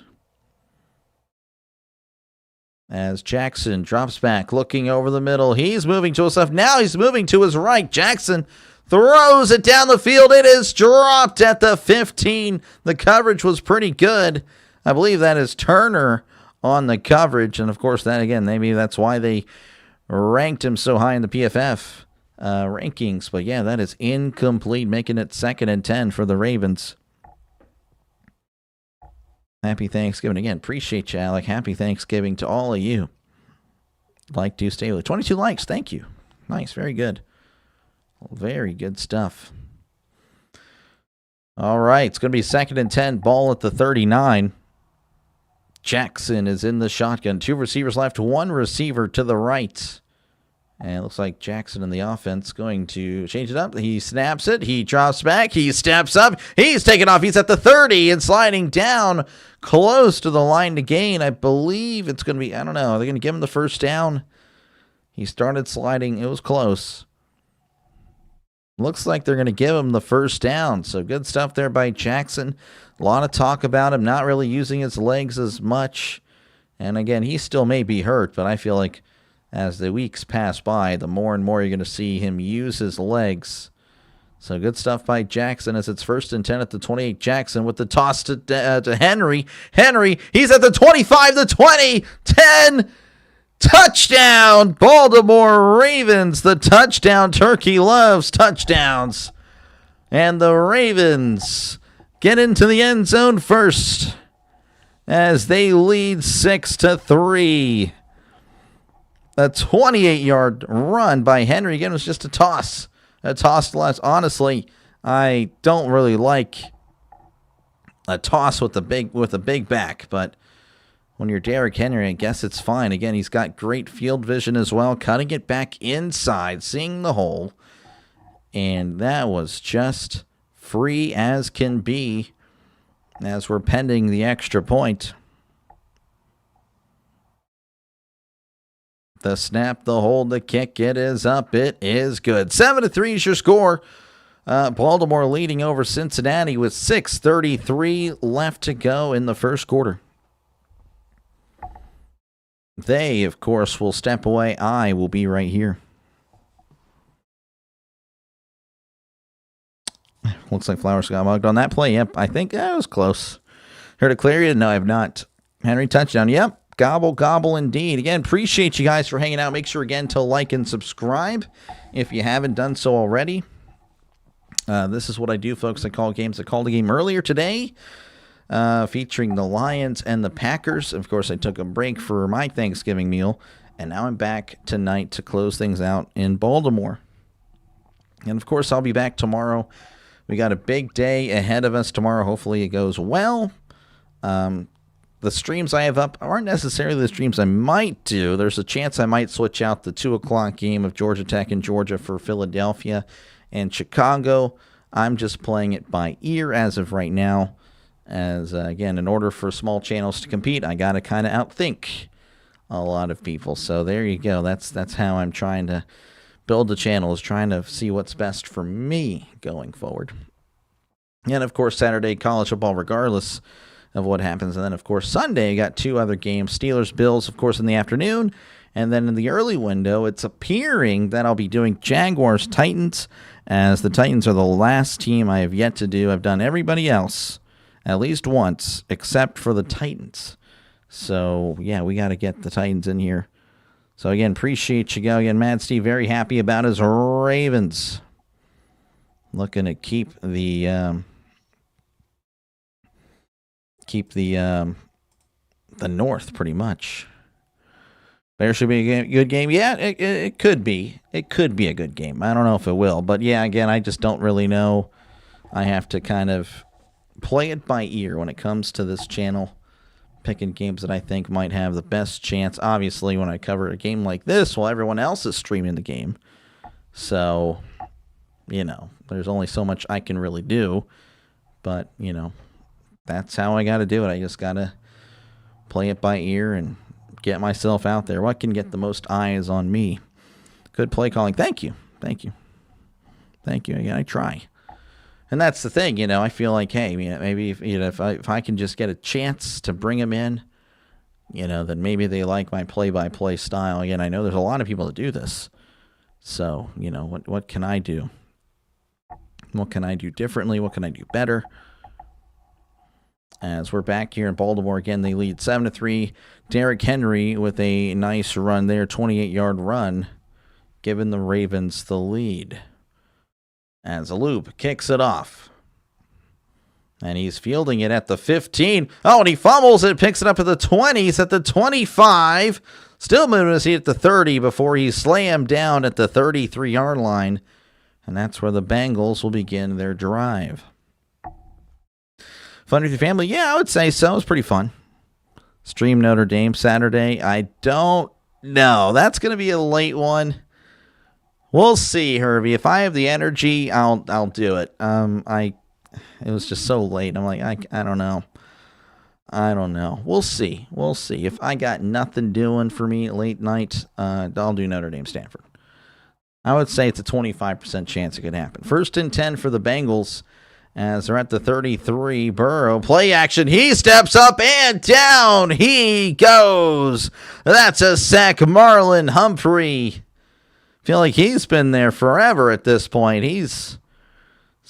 As Jackson drops back, looking over the middle. He's moving to his left. Now he's moving to his right. Jackson throws it down the field. It is dropped at the 15. The coverage was pretty good. I believe that is Turner on the coverage. And, of course, that again, maybe that's why they ranked him so high in the PFF rankings. But, yeah, that is incomplete, making it 2nd and 10 for the Ravens. Happy Thanksgiving. Again, appreciate you, Alec. Happy Thanksgiving to all of you. Like Deuce Daily. 22 likes. Thank you. Nice. Very good. Very good stuff. All right. It's going to be 2nd and 10. Ball at the 39. Jackson is in the shotgun. 2 receivers left. 1 receiver to the right. And it looks like Jackson in the offense going to change it up. He snaps it. He drops back. He steps up. He's taken off. He's at the 30 and sliding down close to the line to gain. I believe it's going to be, I don't know. Are they going to give him the first down? He started sliding. It was close. Looks like they're going to give him the first down. So good stuff there by Jackson. A lot of talk about him not really using his legs as much. And again, he still may be hurt, but I feel like as the weeks pass by, the more and more you're going to see him use his legs. So good stuff by Jackson as it's 1st and 10 at the 28. Jackson with the toss to Henry. Henry, he's at the 25, the 20, 10. Touchdown, Baltimore Ravens. The touchdown turkey loves touchdowns. And the Ravens get into the end zone first as they lead 6-3. A 28-yard run by Henry. Again, it was just a toss. A toss less. Honestly, I don't really like a toss with a big back, but when you're Derrick Henry, I guess it's fine. Again, he's got great field vision as well, cutting it back inside, seeing the hole, and that was just free as can be as we're pending the extra point. The snap, the hold, the kick, it is up. It is good. 7-3 is your score. Baltimore leading over Cincinnati with 6:33 left to go in the first quarter. They, of course, will step away. I will be right here. Looks like Flowers got mugged on that play. Yep, I think that was close. Heard it clear? No, I have not. Henry touchdown. Yep. Gobble, gobble indeed. Again, appreciate you guys for hanging out. Make sure, again, to like and subscribe if you haven't done so already. This is what I do, folks. I call games. I called a game earlier today featuring the Lions and the Packers. Of course, I took a break for my Thanksgiving meal, and now I'm back tonight to close things out in Baltimore. And, of course, I'll be back tomorrow. We got a big day ahead of us tomorrow. Hopefully it goes well. The streams I have up aren't necessarily the streams I might do. There's a chance I might switch out the 2 o'clock game of Georgia Tech and Georgia for Philadelphia and Chicago. I'm just playing it by ear as of right now. As, again, in order for small channels to compete, I got to kind of outthink a lot of people. So there you go. That's how I'm trying to build the channel, is trying to see what's best for me going forward. And, of course, Saturday, college football, regardless of what happens. And then, of course, Sunday, you got 2 other games. Steelers, Bills, of course, in the afternoon. And then in the early window, it's appearing that I'll be doing Jaguars, Titans, as the Titans are the last team I have yet to do. I've done everybody else at least once, except for the Titans. So, yeah, we got to get the Titans in here. So, again, appreciate you. Again, Mad Steve, very happy about his Ravens. Looking to keep the North pretty much. There should be a good game. Yeah, it could be. It could be a good game. I don't know if it will. But, yeah, again, I just don't really know. I have to kind of play it by ear when it comes to this channel, picking games that I think might have the best chance. Obviously, when I cover a game like this, well, everyone else is streaming the game. So, you know, there's only so much I can really do. But, you know, that's how I got to do it. I just got to play it by ear and get myself out there. What can get the most eyes on me? Good play calling. Thank you. Thank you. Thank you. Again, I try. And that's the thing, you know, I feel like, hey, you know, maybe if I can just get a chance to bring them in, you know, then maybe they like my play-by-play style. Again, I know there's a lot of people that do this. So, you know, what can I do? What can I do differently? What can I do better? As we're back here in Baltimore again, they lead 7-3. Derrick Henry with a nice run there, 28-yard run, giving the Ravens the lead. As Alub kicks it off. And he's fielding it at the 15. Oh, and he fumbles it, picks it up at the 20s, at the 25. Still moving his feet at the 30 before he's slammed down at the 33-yard line. And that's where the Bengals will begin their drive. Fun with your family? Yeah, I would say so. It was pretty fun. Stream Notre Dame Saturday. I don't know. That's going to be a late one. We'll see, Herbie. If I have the energy, I'll do it. It was just so late. I'm like, I don't know. I don't know. We'll see. We'll see. If I got nothing doing for me late night, I'll do Notre Dame Stanford. I would say it's a 25% chance it could happen. 1st and 10 for the Bengals as they're at the 33. Burrow, play action. He steps up and down he goes. That's a sack. Marlon Humphrey. Feel like he's been there forever at this point. He's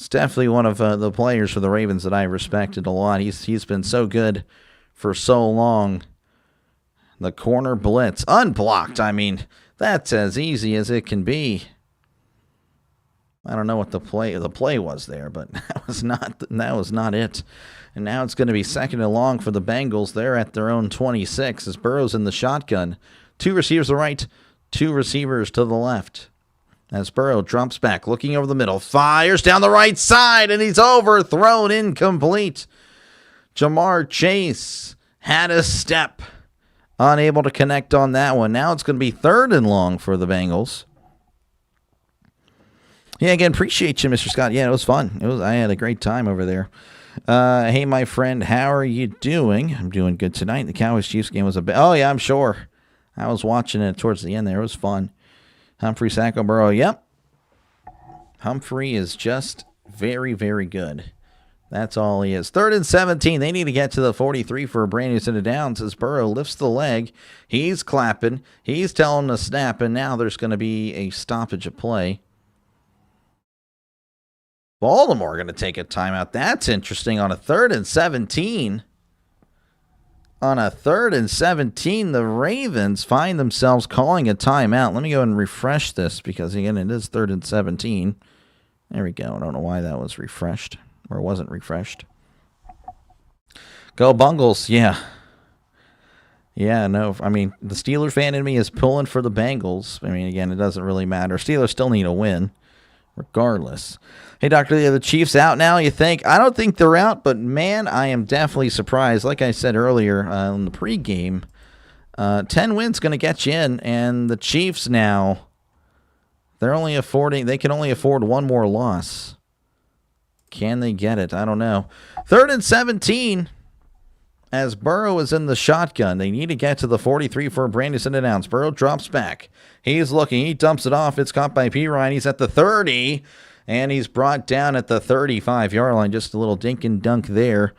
definitely one of the players for the Ravens that I respected a lot. He's been so good for so long. The corner blitz. Unblocked. I mean, that's as easy as it can be. I don't know what the play was there, but that was not it. And now it's going to be 2nd and long for the Bengals. They're at their own 26 as Burrow's in the shotgun. 2 receivers to the right, 2 receivers to the left. As Burrow drops back, looking over the middle, fires down the right side, and he's overthrown, incomplete. Jamar Chase had a step, unable to connect on that one. Now it's going to be 3rd and long for the Bengals. Yeah, again, appreciate you, Mr. Scott. Yeah, it was fun. I had a great time over there. Hey, my friend, how are you doing? I'm doing good tonight. The Cowboys-Chiefs game was oh, yeah, I'm sure. I was watching it towards the end there. It was fun. Humphrey, Sacco, Burrow. Yep. Humphrey is just very, very good. That's all he is. 3rd and 17. They need to get to the 43 for a brand new set of downs as Burrow lifts the leg. He's clapping. He's telling the snap, and now there's going to be a stoppage of play. Baltimore going to take a timeout. That's interesting on a 3rd and 17. On a 3rd and 17, the Ravens find themselves calling a timeout. Let me go and refresh this because, again, it is 3rd and 17. There we go. I don't know why that was refreshed or wasn't refreshed. Go Bengals. Yeah. Yeah, no. I mean, the Steelers fan in me is pulling for the Bengals. I mean, again, it doesn't really matter. Steelers still need a win regardless. Hey, Dr. Lee, are the Chiefs out now, you think? I don't think they're out, but, man, I am definitely surprised. Like I said earlier in the pregame, 10 wins going to get you in, and the Chiefs now, they can only afford one more loss. Can they get it? I don't know. 3rd and 17, as Burrow is in the shotgun. They need to get to the 43 for a brand new set of downs. Burrow drops back. He's looking. He dumps it off. It's caught by P. Ryan. He's at the 30. And he's brought down at the 35-yard line. Just a little dink and dunk there.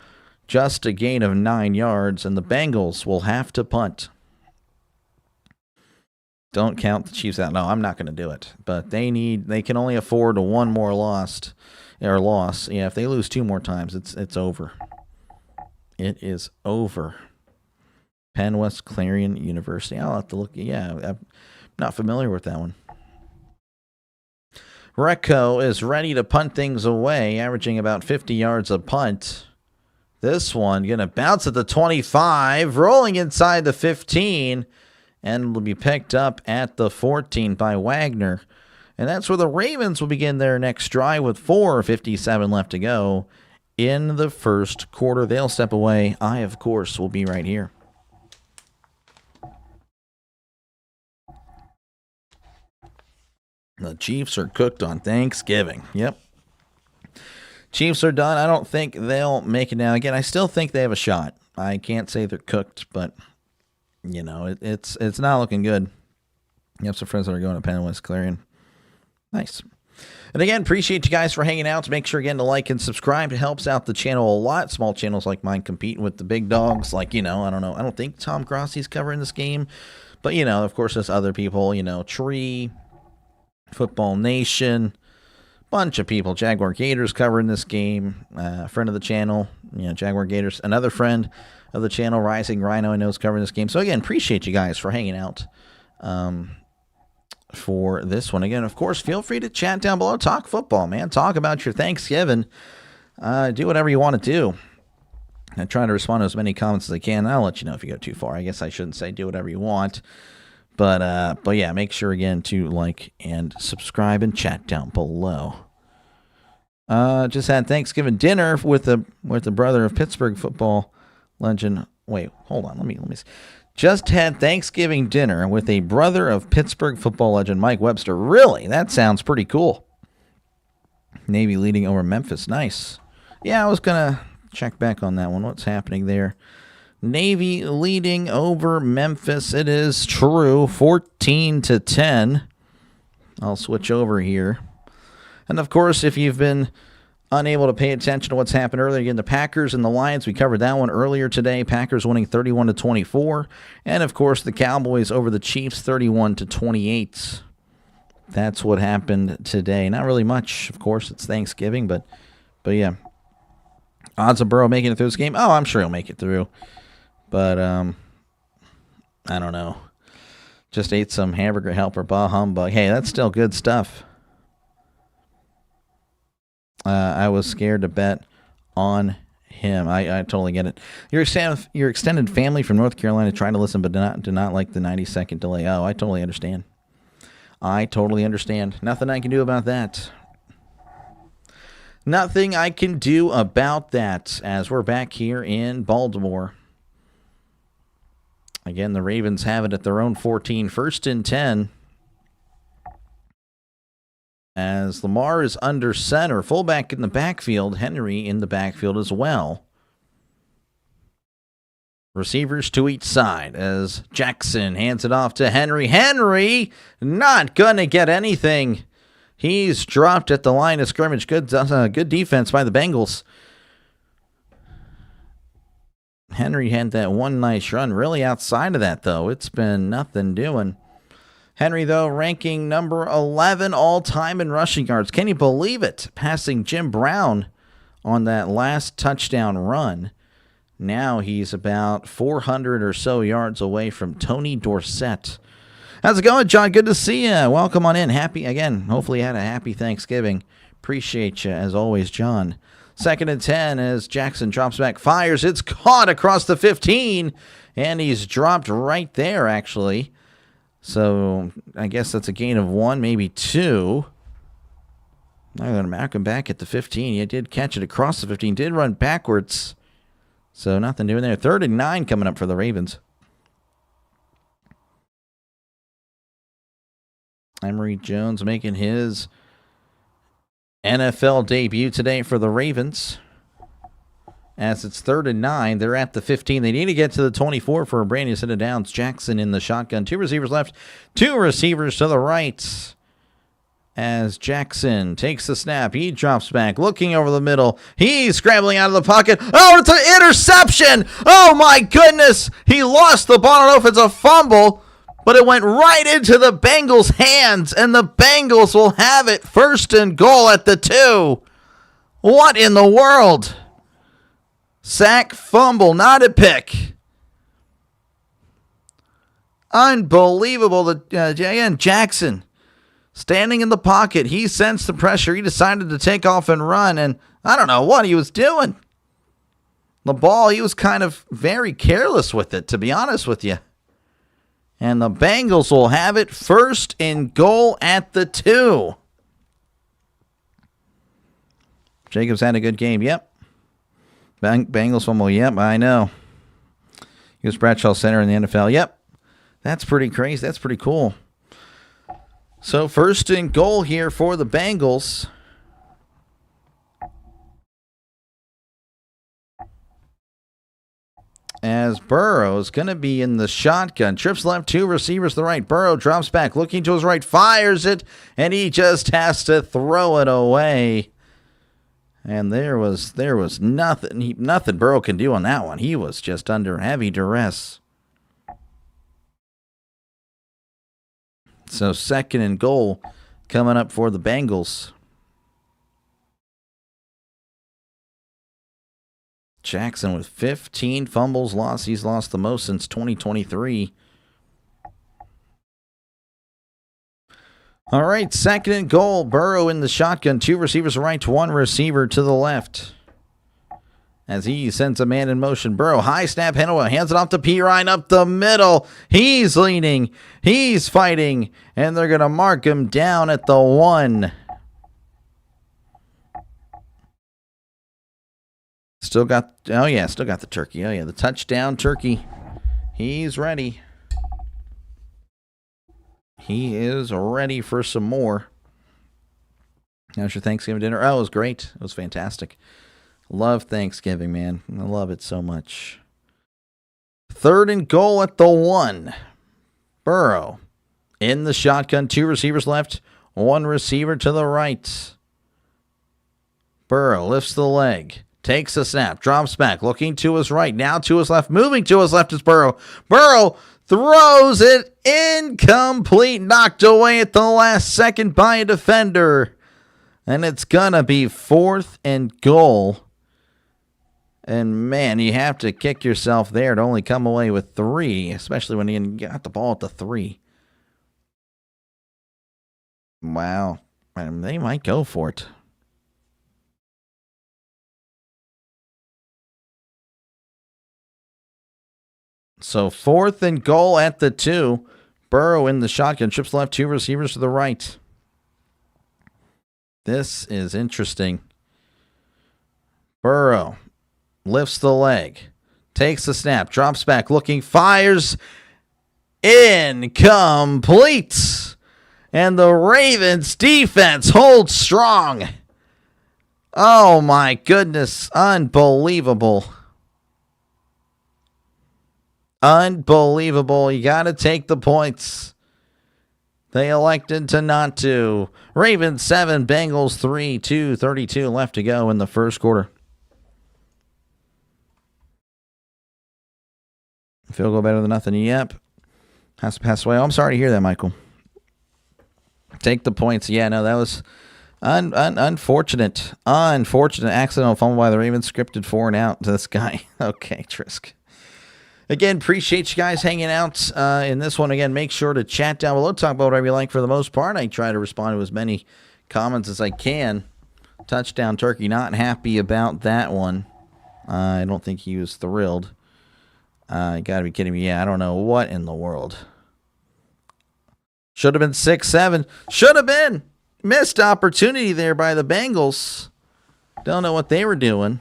Just a gain of 9 yards. And the Bengals will have to punt. Don't count the Chiefs out. No, I'm not going to do it. But they can only afford one more loss. Yeah, if they lose 2 more times, it's over. It is over. Penn West Clarion University. I'll have to look. Yeah, I'm not familiar with that one. Recco is ready to punt things away, averaging about 50 yards a punt. This one going to bounce at the 25, rolling inside the 15, and will be picked up at the 14 by Wagner. And that's where the Ravens will begin their next drive with 4:57 left to go in the first quarter. They'll step away. I, of course, will be right here. The Chiefs are cooked on Thanksgiving. Yep. Chiefs are done. I don't think they'll make it now. Again, I still think they have a shot. I can't say they're cooked, but, you know, it's not looking good. You have some friends that are going to Penn West Clarion. Nice. And again, appreciate you guys for hanging out. Make sure, again, to like and subscribe. It helps out the channel a lot. Small channels like mine competing with the big dogs. Like, you know, I don't know. I don't think Tom Grossi's covering this game. But, you know, of course, there's other people, you know, Tree, Football Nation, bunch of people. Jaguar Gators covering this game. Friend of the channel, you know, Jaguar Gators. Another friend of the channel, Rising Rhino, I know is covering this game. So, again, appreciate you guys for hanging out for this one. Again, of course, feel free to chat down below. Talk football, man. Talk about your Thanksgiving. Do whatever you want to do. I try to respond to as many comments as I can. I'll let you know if you go too far. I guess I shouldn't say do whatever you want. But yeah, make sure, again, to like and subscribe and chat down below. Just had Thanksgiving dinner with the brother of Pittsburgh football legend. Wait, hold on. Let me see. Just had Thanksgiving dinner with a brother of Pittsburgh football legend Mike Webster. Really? That sounds pretty cool. Navy leading over Memphis. Nice. Yeah, I was going to check back on that one. What's happening there? Navy leading over Memphis. It is true. 14-10. I'll switch over here. And, of course, if you've been unable to pay attention to what's happened earlier, again, the Packers and the Lions, we covered that one earlier today. Packers winning 31-24. And, of course, the Cowboys over the Chiefs 31-28. That's what happened today. Not really much, of course. It's Thanksgiving, but yeah. Odds of Burrow making it through this game? Oh, I'm sure he'll make it through. But, I don't know. Just ate some hamburger helper, bah humbug. Hey, that's still good stuff. I was scared to bet on him. I totally get it. Your extended family from North Carolina trying to listen, but do not like the 90-second delay. Oh, I totally understand. Nothing I can do about that. Nothing I can do about that as we're back here in Baltimore. Again, the Ravens have it at their own 14, 1st and 10. As Lamar is under center, fullback in the backfield, Henry in the backfield as well. Receivers to each side as Jackson hands it off to Henry. Henry not going to get anything. He's dropped at the line of scrimmage. Good defense by the Bengals. Henry had that one nice run. Really outside of that, though, it's been nothing doing. Henry, though, ranking number 11 all-time in rushing yards. Can you believe it? Passing Jim Brown on that last touchdown run. Now he's about 400 or so yards away from Tony Dorsett. How's it going, John? Good to see you. Welcome on in. Hopefully you had a happy Thanksgiving. Appreciate you, as always, John. 2nd and 10 as Jackson drops back, fires. It's caught across the 15, and he's dropped right there, actually. So I guess that's a gain of 1, maybe 2. I'm going to mark him back at the 15. He did catch it across the 15, did run backwards. So nothing doing there. 3rd and 9 coming up for the Ravens. Emory Jones making his NFL debut today for the Ravens. As it's 3rd and 9, they're at the 15. They need to get to the 24 for a brand new set of downs. Jackson in the shotgun. 2 receivers left, 2 receivers to the right. As Jackson takes the snap, he drops back, looking over the middle. He's scrambling out of the pocket. Oh, it's an interception! Oh, my goodness! He lost the ball. I don't know if it's a fumble, but it went right into the Bengals' hands, and the Bengals will have it 1st and goal at the 2. What in the world? Sack, fumble, not a pick. Unbelievable. Again, Jackson standing in the pocket. He sensed the pressure. He decided to take off and run, and I don't know what he was doing. The ball, he was kind of very careless with it, to be honest with you. And the Bengals will have it 1st and goal at the 2. Jacobs had a good game. Yep. Bengals fumble. Yep, I know. He was Bradshaw Center in the NFL. Yep. That's pretty crazy. That's pretty cool. So 1st and goal here for the Bengals. As Burrow's going to be in the shotgun. Trips left, 2 receivers to the right. Burrow drops back, looking to his right, fires it, and he just has to throw it away. And there was nothing Burrow can do on that one. He was just under heavy duress. So 2nd and goal coming up for the Bengals. Jackson with 15 fumbles lost. He's lost the most since 2023. All right, 2nd and goal. Burrow in the shotgun. 2 receivers to the right, 1 receiver to the left. As he sends a man in motion. Burrow, high snap, hands it off to Pirine up the middle. He's leaning. He's fighting. And they're going to mark him down at the 1. Still got the turkey. Oh, yeah, the touchdown turkey. He's ready. He is ready for some more. How's your Thanksgiving dinner? Oh, it was great. It was fantastic. Love Thanksgiving, man. I love it so much. 3rd and goal at the 1. Burrow in the shotgun. 2 receivers left. 1 receiver to the right. Burrow lifts the leg. Takes a snap. Drops back. Looking to his right. Now to his left. Moving to his left is Burrow. Burrow throws it incomplete. Knocked away at the last second by a defender. And it's going to be 4th and goal. And, man, you have to kick yourself there to only come away with 3, especially when you got the ball at the 3. Wow. They might go for it. So 4th and goal at the 2. Burrow in the shotgun. Trips left, 2 receivers to the right. This is interesting. Burrow lifts the leg. Takes the snap. Drops back. Looking. Fires. Incomplete. And the Ravens defense holds strong. Oh my goodness. Unbelievable. Unbelievable. You got to take the points. They elected to not to. Ravens 7, Bengals 3, 2:32 left to go in the first quarter. Field goal better than nothing. Yep. Has to pass away. Oh, I'm sorry to hear that, Michael. Take the points. Yeah, no, that was unfortunate. Unfortunate accidental fumble by the Ravens. Scripted 4 and out to this guy. Okay, Trisk. Again, appreciate you guys hanging out in this one. Again, make sure to chat down below. Talk about whatever you like for the most part. I try to respond to as many comments as I can. Touchdown Turkey. Not happy about that one. I don't think he was thrilled. You got to be kidding me. Yeah, I don't know what in the world. Should have been 6-7. Should have been. Missed opportunity there by the Bengals. Don't know what they were doing.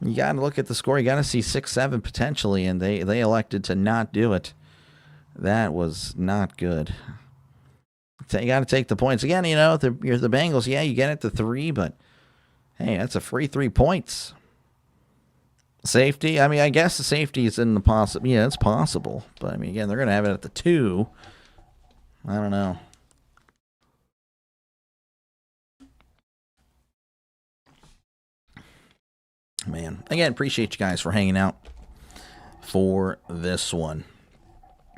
You got to look at the score. You got to see 6-7 potentially, and they elected to not do it. That was not good. You got to take the points. Again, you know, you're the Bengals. Yeah, you get it to 3, but hey, that's a free 3 points. Safety. I mean, I guess the safety is in the possible. Yeah, it's possible. But, I mean, again, they're going to have it at the 2. I don't know. Man, again, appreciate you guys for hanging out for this one.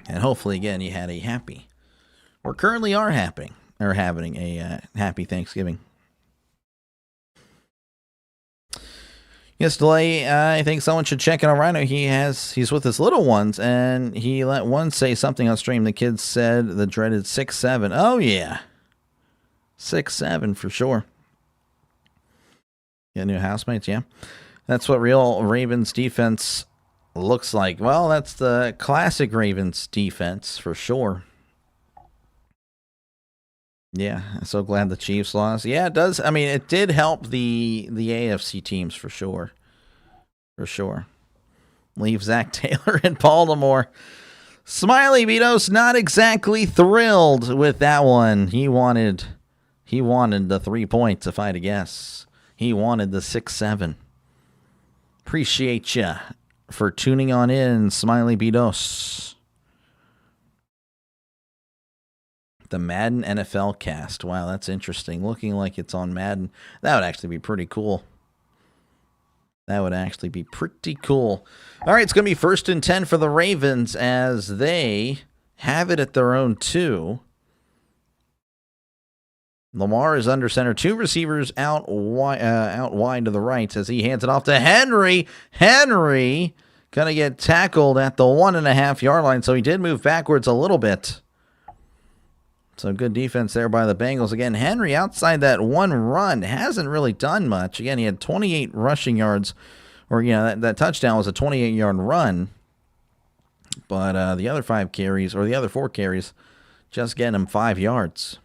And hopefully, again, you had a happy, or currently are having a happy Thanksgiving. Yes, Delay, I think someone should check in on Rhino. He's with his little ones, and he let one say something on stream. The kids said the dreaded 6-7. Oh, yeah. 6-7 for sure. Get new housemates, yeah. That's what real Ravens defense looks like. Well, that's the classic Ravens defense for sure. Yeah, I'm so glad the Chiefs lost. Yeah, it does. I mean, it did help the AFC teams for sure. For sure. Leave Zach Taylor in Baltimore. Smiley Beatos not exactly thrilled with that one. He wanted the 3 points, if I had to guess. He wanted the 6-7. Appreciate you for tuning on in, Smiley Beatos. The Madden NFL cast. Wow, that's interesting. Looking like it's on Madden. That would actually be pretty cool. That would actually be pretty cool. All right, it's going to be 1st and 10 for the Ravens as they have it at their own 2. Lamar is under center. 2 receivers out wide to the right as he hands it off to Henry. Henry going to get tackled at the 1.5-yard line, so he did move backwards a little bit. So good defense there by the Bengals. Again, Henry outside that one run hasn't really done much. Again, he had 28 rushing yards, or that touchdown was a 28-yard run. But the other 5 carries, or the other 4 carries, just getting him 5 yards.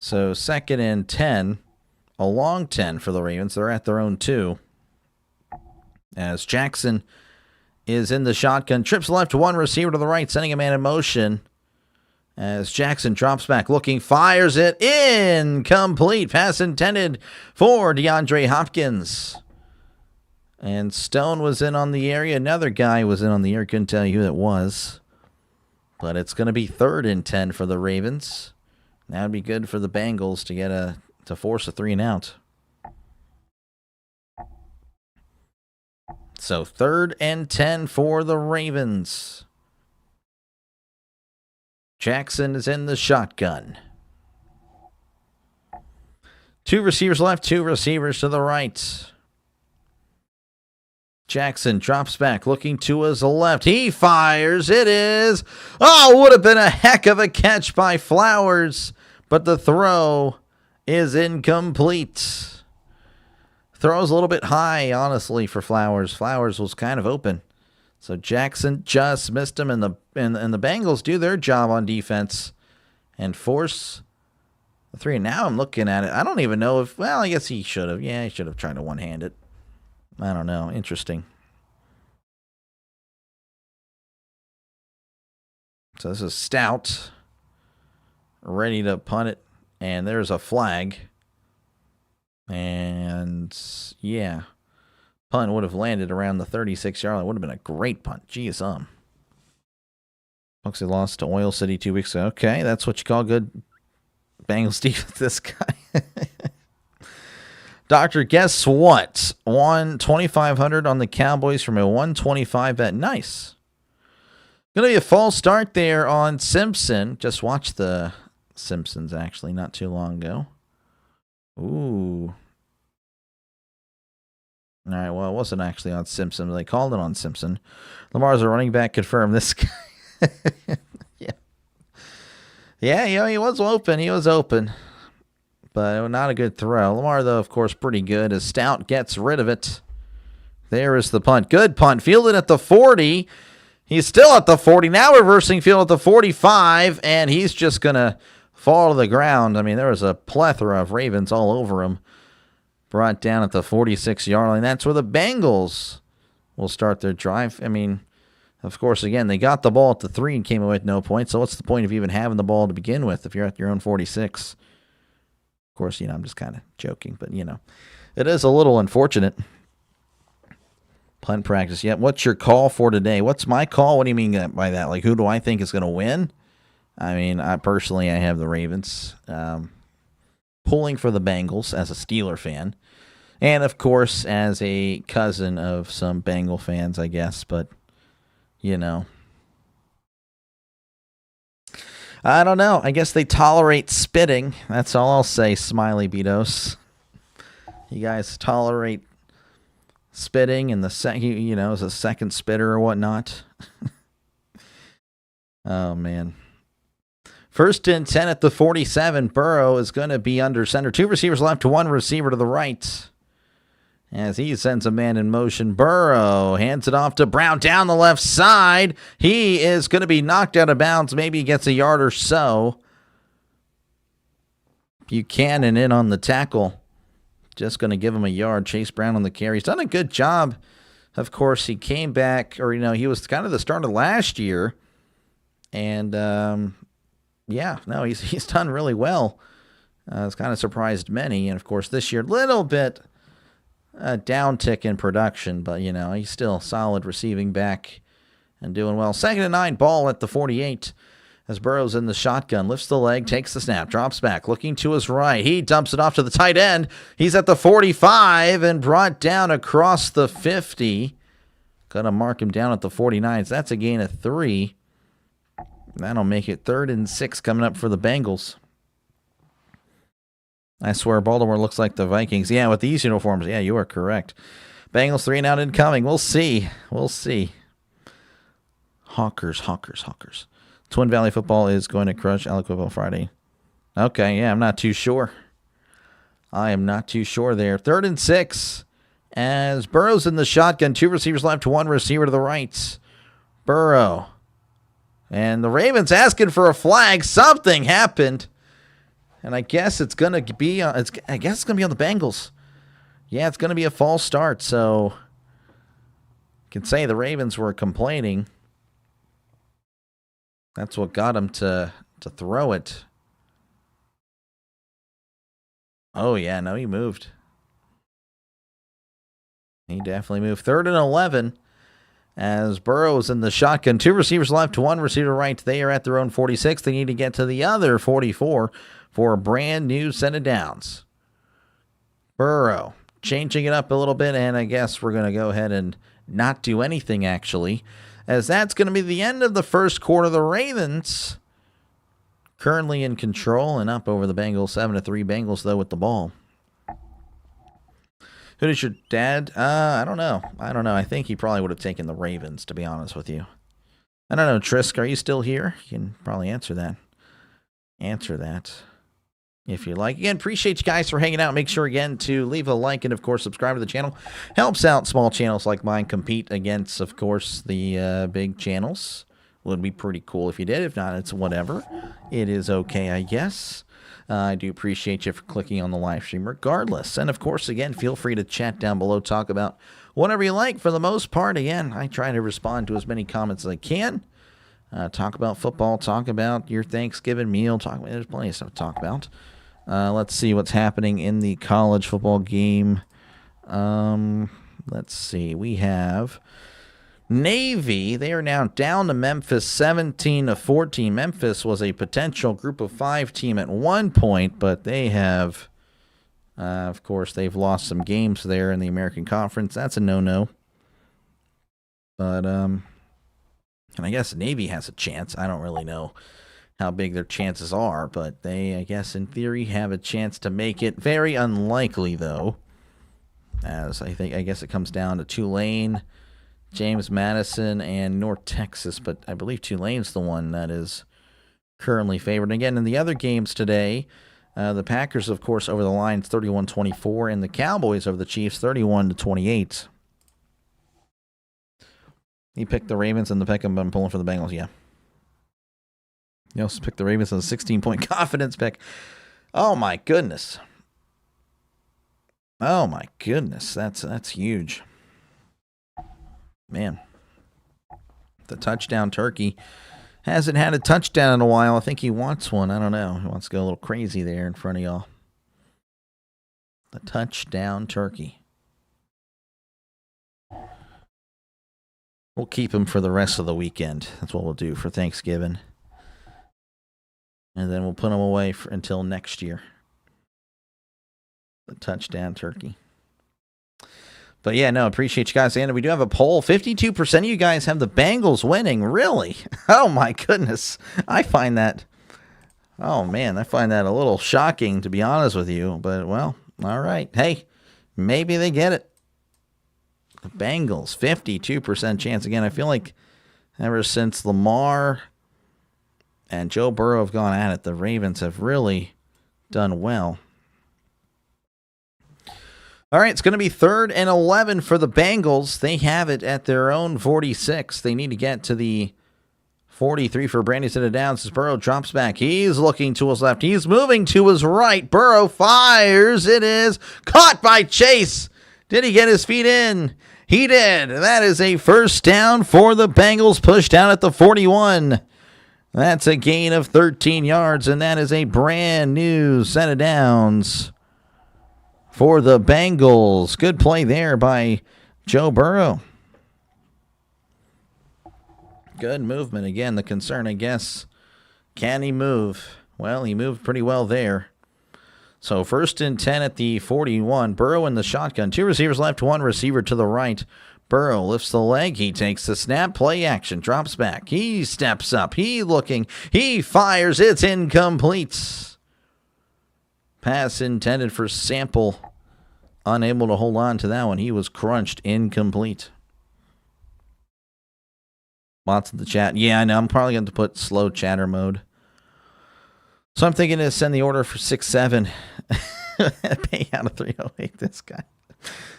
So 2nd and 10, a long 10 for the Ravens. They're at their own 2. As Jackson is in the shotgun, trips left, 1 receiver to the right, sending a man in motion. As Jackson drops back, looking, fires it, incomplete. Pass intended for DeAndre Hopkins. And Stone was in on the area. Another guy was in on the area. Couldn't tell you who that was. But it's going to be 3rd and 10 for the Ravens. That would be good for the Bengals to force a 3 and out. So 3rd and 10 for the Ravens. Jackson is in the shotgun. 2 receivers left, 2 receivers to the right. Jackson drops back, looking to his left. He fires. It is. Oh, would have been a heck of a catch by Flowers, but the throw is incomplete. Throws a little bit high, honestly, for Flowers. Flowers was kind of open. So Jackson just missed him, and the Bengals do their job on defense and force the 3. Now I'm looking at it. I don't even know if, well, I guess he should have. Yeah, he should have tried to one-hand it. I don't know. Interesting. So this is Stout ready to punt it, and there's a flag. And yeah, punt would have landed around the 36-yard line. Would have been a great punt. Geez, Bucks lost to Oil City 2 weeks ago. Okay, that's what you call good Bengals defense. This guy. Doctor, guess what? Won 2,500 on the Cowboys from a 125 bet. Nice. Going to be a false start there on Simpson. Just watched the Simpsons, actually, not too long ago. Ooh. All right, well, it wasn't actually on Simpson. They called it on Simpson. Lamar's a running back, confirmed. This guy. Yeah, he was open. He was open. But not a good throw. Lamar, though, of course, pretty good as Stout gets rid of it. There is the punt. Good punt. Fielded at the 40. He's still at the 40. Now reversing field at the 45. And he's just going to fall to the ground. I mean, there was a plethora of Ravens all over him. Brought down at the 46-yard line. That's where the Bengals will start their drive. I mean, of course, again, they got the ball at the 3 and came away with no points. So what's the point of even having the ball to begin with if you're at your own 46? Of course, I'm just kind of joking, but, it is a little unfortunate. Punt practice. Yeah, what's your call for today? What's my call? What do you mean by that? Like, who do I think is going to win? I mean, I have the Ravens. Pulling for the Bengals as a Steeler fan. And, of course, as a cousin of some Bengal fans, I guess. But, I don't know. I guess they tolerate spitting. That's all I'll say, Smiley Beatos. You guys tolerate spitting and as a second spitter or whatnot. Oh, man. First and 10 at the 47. Burrow is going to be under center. 2 receivers left, 1 receiver to the right. As he sends a man in motion, Burrow hands it off to Brown down the left side. He is going to be knocked out of bounds. Maybe he gets a yard or so. Buchanan in on the tackle. Just going to give him a yard. Chase Brown on the carry. He's done a good job. Of course, he came back, he was kind of the starter last year. And, he's done really well. It's kind of surprised many. And, of course, this year, little bit downtick in production, but, he's still solid receiving back and doing well. 2nd and 9, ball at the 48 as Burrow's in the shotgun, lifts the leg, takes the snap, drops back, looking to his right. He dumps it off to the tight end. He's at the 45 and brought down across the 50. Going to mark him down at the 49. So that's a gain of 3. That'll make it 3rd and 6 coming up for the Bengals. I swear Baltimore looks like the Vikings. Yeah, with these uniforms. Yeah, you are correct. Bengals 3 and out incoming. We'll see. Hawkers. Twin Valley football is going to crush Alec Football Friday. Okay, yeah, I'm not too sure. I am not too sure there. 3rd and 6 as Burrow's in the shotgun. 2 receivers left, 1 receiver to the right. Burrow. And the Ravens asking for a flag. Something happened. And I guess it's going to be on the Bengals. Yeah, it's going to be a false start, so you can say the Ravens were complaining. That's what got him to throw it. Oh, yeah, no, he moved. He definitely moved. 3rd and 11 as Burrow's in the shotgun. 2 receivers left, 1 receiver right. They are at their own 46. They need to get to the other 44 for a brand new set of downs. Burrow changing it up a little bit, and I guess we're going to go ahead and not do anything, actually, as that's going to be the end of the first quarter. The Ravens currently in control and up over the Bengals, 7-3 Bengals, though, with the ball. Who does your dad? I don't know. I think he probably would have taken the Ravens, to be honest with you. I don't know, Trisk, are you still here? You can probably answer that. If you like. Again, appreciate you guys for hanging out. Make sure, again, to leave a like and, of course, subscribe to the channel. Helps out small channels like mine compete against, of course, the big channels. Would be pretty cool if you did. If not, it's whatever. It is okay, I guess. I do appreciate you for clicking on the live stream regardless. And, of course, again, feel free to chat down below. Talk about whatever you like. For the most part, again, I try to respond to as many comments as I can. Talk about football. Talk about your Thanksgiving meal. There's plenty of stuff to talk about. Let's see what's happening in the college football game. Let's see. We have Navy. They are now down to Memphis 17-14. Memphis was a potential group of 5 team at one point, but they have Of course, they've lost some games there in the American Conference. That's a no-no. But, and I guess Navy has a chance. I don't really know how big their chances are, but they, I guess, in theory, have a chance to make it. Very unlikely, though, as I guess it comes down to Tulane, James Madison, and North Texas, but I believe Tulane's the one that is currently favored. Again, in the other games today, the Packers, of course, over the Lions 31-24, and the Cowboys over the Chiefs 31-28. You picked the Ravens and the pick. I'm pulling for the Bengals, yeah. You also picked the Ravens on a 16-point confidence pick. Oh, my goodness. Oh, my goodness. That's huge. Man. The touchdown turkey hasn't had a touchdown in a while. I think he wants one. I don't know. He wants to go a little crazy there in front of y'all. The touchdown turkey. We'll keep him for the rest of the weekend. That's what we'll do for Thanksgiving. And then we'll put him away until next year. The touchdown turkey. But yeah, no, appreciate you guys. And we do have a poll. 52% of you guys have the Bengals winning. Really? Oh, my goodness. I find that a little shocking, to be honest with you. But, well, all right. Hey, maybe they get it. The Bengals, 52% chance. Again, I feel like ever since Lamar and Joe Burrow have gone at it, the Ravens have really done well. All right, it's going to be 3rd and 11 for the Bengals. They have it at their own 46. They need to get to the 43 for Brandy to the downs as Burrow drops back. He's looking to his left. He's moving to his right. Burrow fires. It is caught by Chase. Did he get his feet in? He did. That is a first down for the Bengals, pushed down at the 41. That's a gain of 13 yards, and that is a brand new set of downs for the Bengals. Good play there by Joe Burrow. Good movement. Again, the concern, I guess, can he move? Well, he moved pretty well there. So 1st and 10 at the 41. Burrow in the shotgun. 2 receivers left, 1 receiver to the right. Burrow lifts the leg. He takes the snap. Play action. Drops back. He steps up. He looking. He fires. It's incomplete. Pass intended for Sample. Unable to hold on to that one. He was crunched. Incomplete. Lots of the chat. Yeah, I know. I'm probably going to put slow chatter mode. So I'm thinking to send the order for 6-7. Pay out of 308. This guy.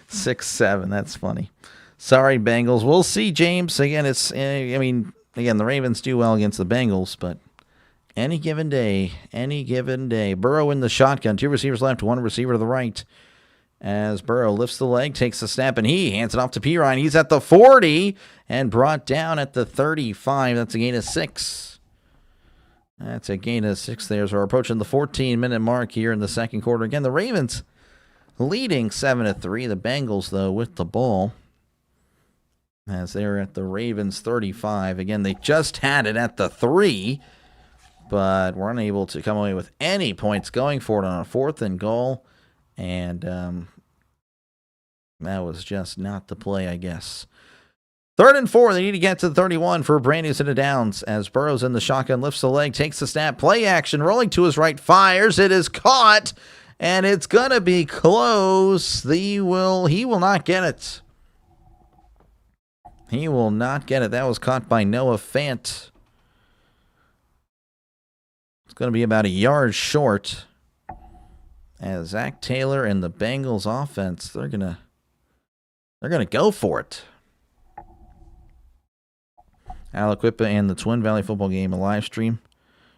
6-7. That's funny. Sorry, Bengals. We'll see, James. Again, the Ravens do well against the Bengals, but any given day. Burrow in the shotgun. 2 receivers left, 1 receiver to the right. As Burrow lifts the leg, takes the snap, and he hands it off to Pirine. He's at the 40 and brought down at the 35. That's a gain of 6. That's a gain of 6 there. So we're approaching the 14-minute mark here in the second quarter. Again, the Ravens leading 7-3. The Bengals, though, with the ball, as they're at the Ravens 35. Again, they just had it at the 3, but were unable to come away with any points going for it on a 4th and goal. And that was just not the play, I guess. 3rd and 4, they need to get to the 31 for Brandy to the downs as Burrow's in the shotgun, lifts the leg, takes the snap, play action, rolling to his right, fires. It is caught, and it's going to be close. He will not get it. He will not get it. That was caught by Noah Fant. It's going to be about a yard short. As Zach Taylor and the Bengals offense, they're gonna go for it. Aliquippa and the Twin Valley football game, a live stream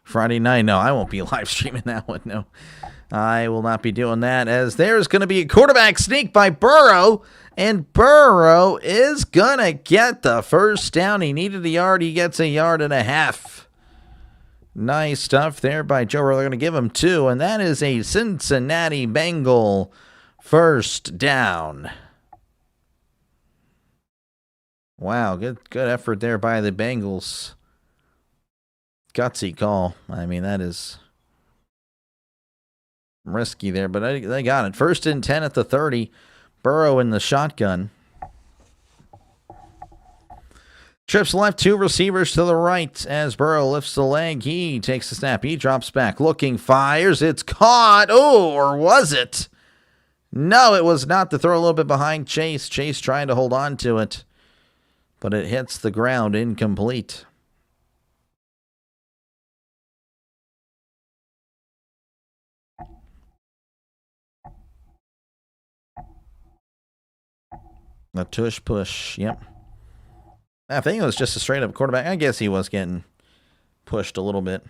Friday night. No, I won't be live streaming that one. No, I will not be doing that, as there's going to be a quarterback sneak by Burrow, and Burrow is going to get the first down. He needed a yard. He gets a yard and a half. Nice stuff there by Joe. We're going to give him 2, and that is a Cincinnati Bengal first down. Wow, good effort there by the Bengals. Gutsy call. I mean, that is Risky there, but they got it. 1st and 10 at the 30. Burrow in the shotgun. Trips left, 2 receivers to the right as Burrow lifts the leg. He takes the snap. He drops back, looking, fires. It's caught. Oh, or was it? No, it was not. The throw a little bit behind Chase. Chase trying to hold on to it, but it hits the ground, incomplete. A tush push, yep. I think it was just a straight-up quarterback. I guess he was getting pushed a little bit.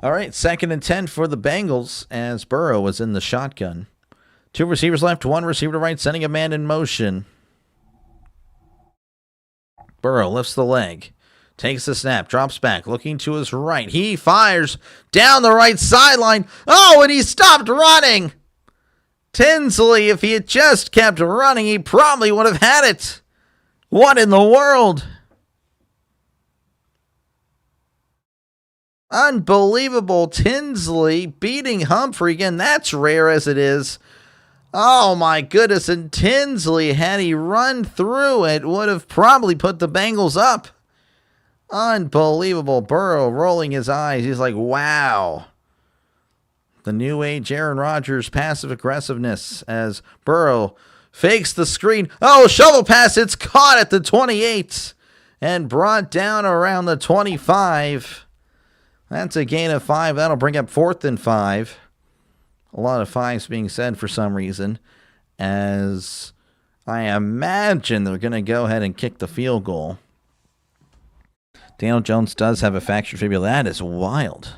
All right, 2nd and 10 for the Bengals as Burrow was in the shotgun. 2 receivers left, 1 receiver to right, sending a man in motion. Burrow lifts the leg, takes the snap, drops back, looking to his right. He fires down the right sideline. Oh, and he stopped running. Tinsley, if he had just kept running, he probably would have had it. What in the world? Unbelievable. Tinsley beating Humphrey again. That's rare as it is. Oh my goodness. And Tinsley, had he run through it, would have probably put the Bengals up. Unbelievable. Burrow rolling his eyes. He's like, wow. The new age Aaron Rodgers passive aggressiveness as Burrow fakes the screen. Oh, shovel pass. It's caught at the 28 and brought down around the 25. That's a gain of 5. That'll bring up 4th and 5. A lot of 5s being said for some reason, as I imagine they're going to go ahead and kick the field goal. Daniel Jones does have a fractured fibula. That is wild.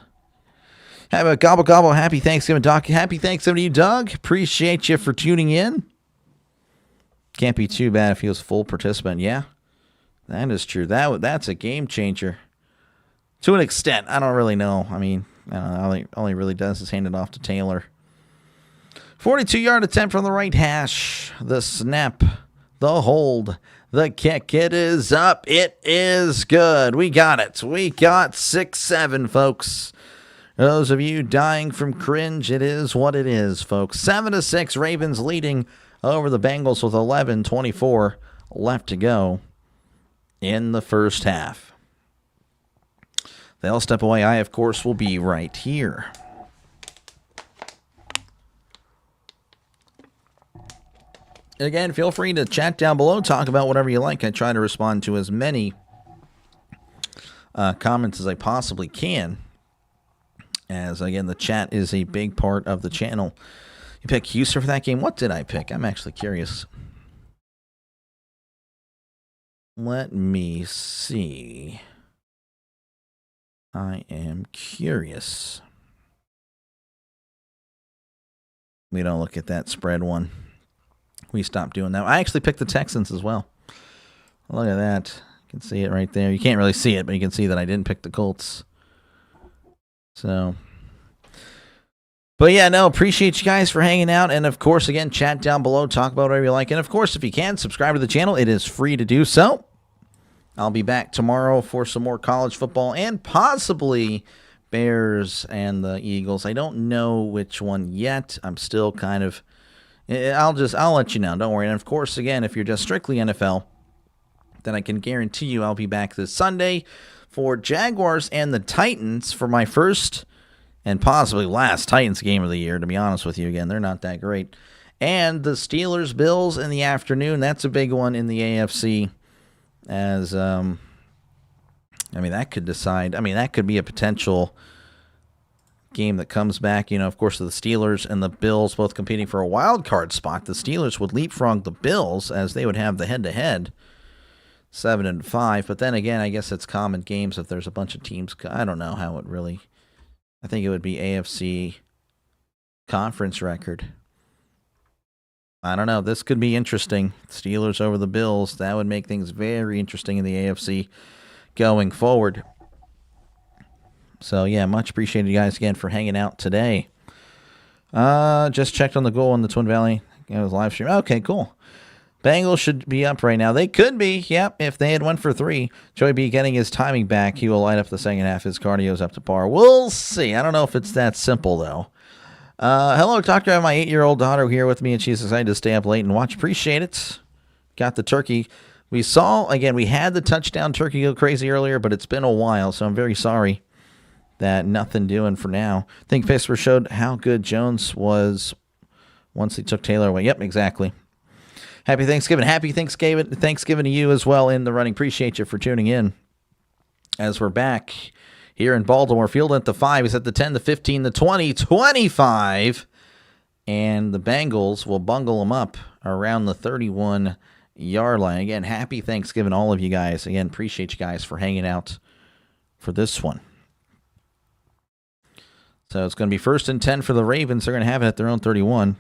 Have a gobble gobble. Happy Thanksgiving, Doc. Happy Thanksgiving to you, Doug. Appreciate you for tuning in. Can't be too bad if he was full participant. Yeah, that is true. That's a game changer. To an extent. I don't really know. I mean, I don't know. All he really does is hand it off to Taylor. 42-yard attempt from the right hash. The snap. The hold. The kick. It is up. It is good. We got it. We got 6-7, folks. Those of you dying from cringe, it is what it is, folks. 7-6, Ravens leading over the Bengals with 11:24 left to go in the first half. They'll step away. I, of course, will be right here. Again, feel free to chat down below. Talk about whatever you like. I try to respond to as many comments as I possibly can. As, again, the chat is a big part of the channel. You pick Houston for that game. What did I pick? I'm actually curious. Let me see. I am curious. We don't look at that spread one. We stopped doing that. I actually picked the Texans as well. Look at that. You can see it right there. You can't really see it, but you can see that I didn't pick the Colts. So, but yeah, no, appreciate you guys for hanging out. And of course, again, chat down below, talk about whatever you like. And of course, if you can, subscribe to the channel. It is free to do so. I'll be back tomorrow for some more college football and possibly Bears and the Eagles. I don't know which one yet. I'm still kind of, I'll let you know. Don't worry. And of course, again, if you're just strictly NFL, then I can guarantee you I'll be back this Sunday for Jaguars and the Titans for my first and possibly last Titans game of the year, to be honest with you. Again, they're not that great. And the Steelers-Bills in the afternoon. That's a big one in the AFC. As, I mean, that could decide. I mean, that could be a potential game that comes back. You know, of course, the Steelers and the Bills both competing for a wild card spot. The Steelers would leapfrog the Bills as they would have the head-to-head 7-5. But then again, I guess it's common games if there's a bunch of teams. I don't know how it really. I think it would be AFC conference record. I don't know. This could be interesting. Steelers over the Bills. That would make things very interesting in the AFC going forward. So, yeah, much appreciated you guys again for hanging out today. Just checked on the goal in the Twin Valley. It was live stream. Okay, cool. Bengals should be up right now. They could be, yep, if they had went for 3. Joey B getting his timing back. He will light up the second half. His cardio's up to par. We'll see. I don't know if it's that simple, though. Hello, Doctor. I have my 8-year-old daughter here with me, and she's excited to stay up late and watch. Appreciate it. Got the turkey. We saw, again, we had the touchdown turkey go crazy earlier, but it's been a while, so I'm very sorry that nothing doing for now. I think Pittsburgh showed how good Jones was once he took Taylor away. Yep, exactly. Happy Thanksgiving. Happy Thanksgiving to you as well in the running. Appreciate you for tuning in. As we're back here in Baltimore, field at the 5. He's at the 10, the 15, the 20, 25. And the Bengals will bungle them up around the 31-yard line. Again, happy Thanksgiving, all of you guys. Again, appreciate you guys for hanging out for this one. So it's going to be 1st and 10 for the Ravens. They're going to have it at their own 31.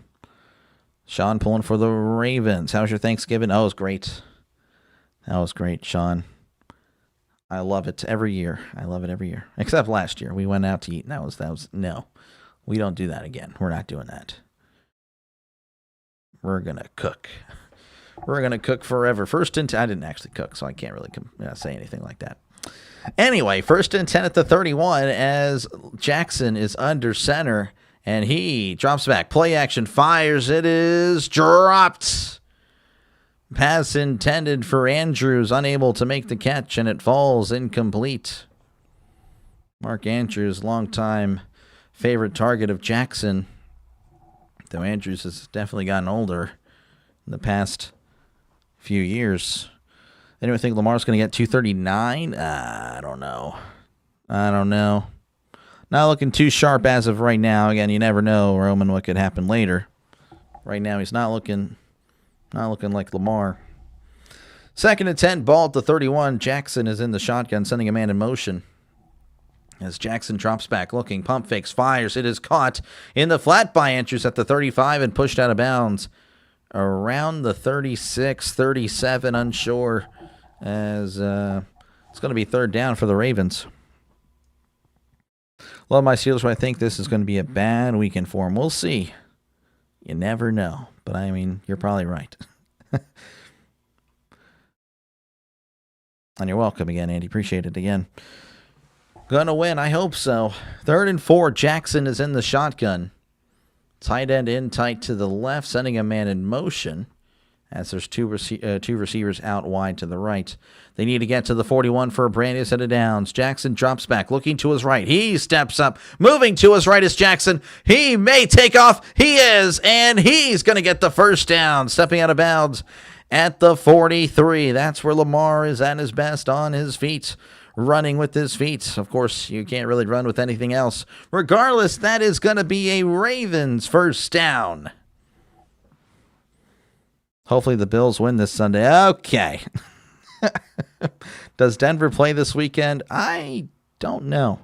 Sean pulling for the Ravens. How was your Thanksgiving? Oh, it was great. That was great, Sean. I love it every year. I love it every year. Except last year. We went out to eat. That was no. We don't do that again. We're not doing that. We're going to cook. We're going to cook forever. 1st and 10. I didn't actually cook, so I can't really say anything like that. Anyway, 1st and 10 at the 31 as Jackson is under center. And he drops back. Play action. Fires. It is dropped. Pass intended for Andrews. Unable to make the catch. And it falls incomplete. Mark Andrews, longtime favorite target of Jackson. Though Andrews has definitely gotten older in the past few years. Anyone think Lamar's going to get 239? I don't know. Not looking too sharp as of right now. Again, you never know, Roman, what could happen later. Right now, he's not looking like Lamar. 2nd and 10, ball at the 31. Jackson is in the shotgun, sending a man in motion. As Jackson drops back, looking, pump fakes, fires. It is caught in the flat by Andrews at the 35 and pushed out of bounds around the 36, 37, unsure, as it's going to be 3rd down for the Ravens. Love my Steelers, but I think this is going to be a bad weekend for them. We'll see. You never know. But, I mean, you're probably right. And you're welcome again, Andy. Appreciate it again. Gonna win. I hope so. 3rd and 4. Jackson is in the shotgun. Tight end in tight to the left, sending a man in motion. As there's two receivers out wide to the right. They need to get to the 41 for a brand new set of downs. Jackson drops back, looking to his right. He steps up, moving to his right is Jackson. He may take off. He is, and he's going to get the 1st down, stepping out of bounds at the 43. That's where Lamar is at his best, on his feet, running with his feet. Of course, you can't really run with anything else. Regardless, that is going to be a Ravens 1st down. Hopefully the Bills win this Sunday. Okay. Does Denver play this weekend? I don't know.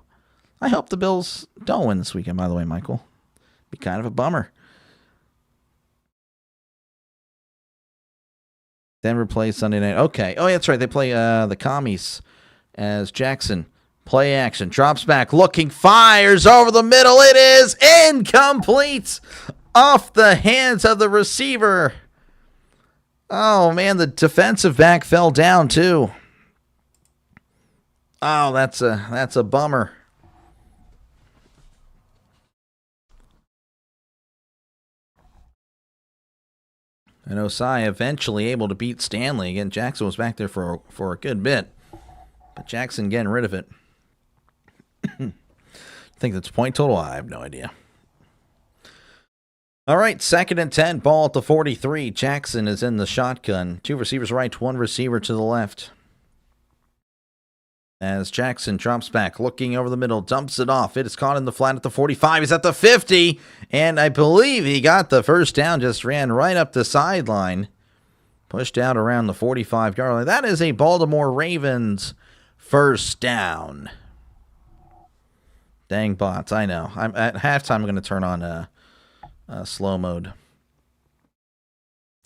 I hope the Bills don't win this weekend, by the way, Michael. Be kind of a bummer. Denver plays Sunday night. Okay. Oh, yeah, that's right. They play the Commies as Jackson. Play action. Drops back. Looking. Fires over the middle. It is incomplete. Off the hands of the receiver. Oh, man, the defensive back fell down, too. Oh, that's a bummer. And Osai eventually able to beat Stanley. Again, Jackson was back there for a good bit. But Jackson getting rid of it. I think that's point total. I have no idea. All right, 2nd and 10, ball at the 43. Jackson is in the shotgun. 2 receivers right, 1 receiver to the left. As Jackson drops back, looking over the middle, dumps it off. It is caught in the flat at the 45. He's at the 50, and I believe he got the 1st down, just ran right up the sideline. Pushed out around the 45-yard line. That is a Baltimore Ravens 1st down. Dang bots, I know. I'm at halftime, I'm going to turn on slow mode.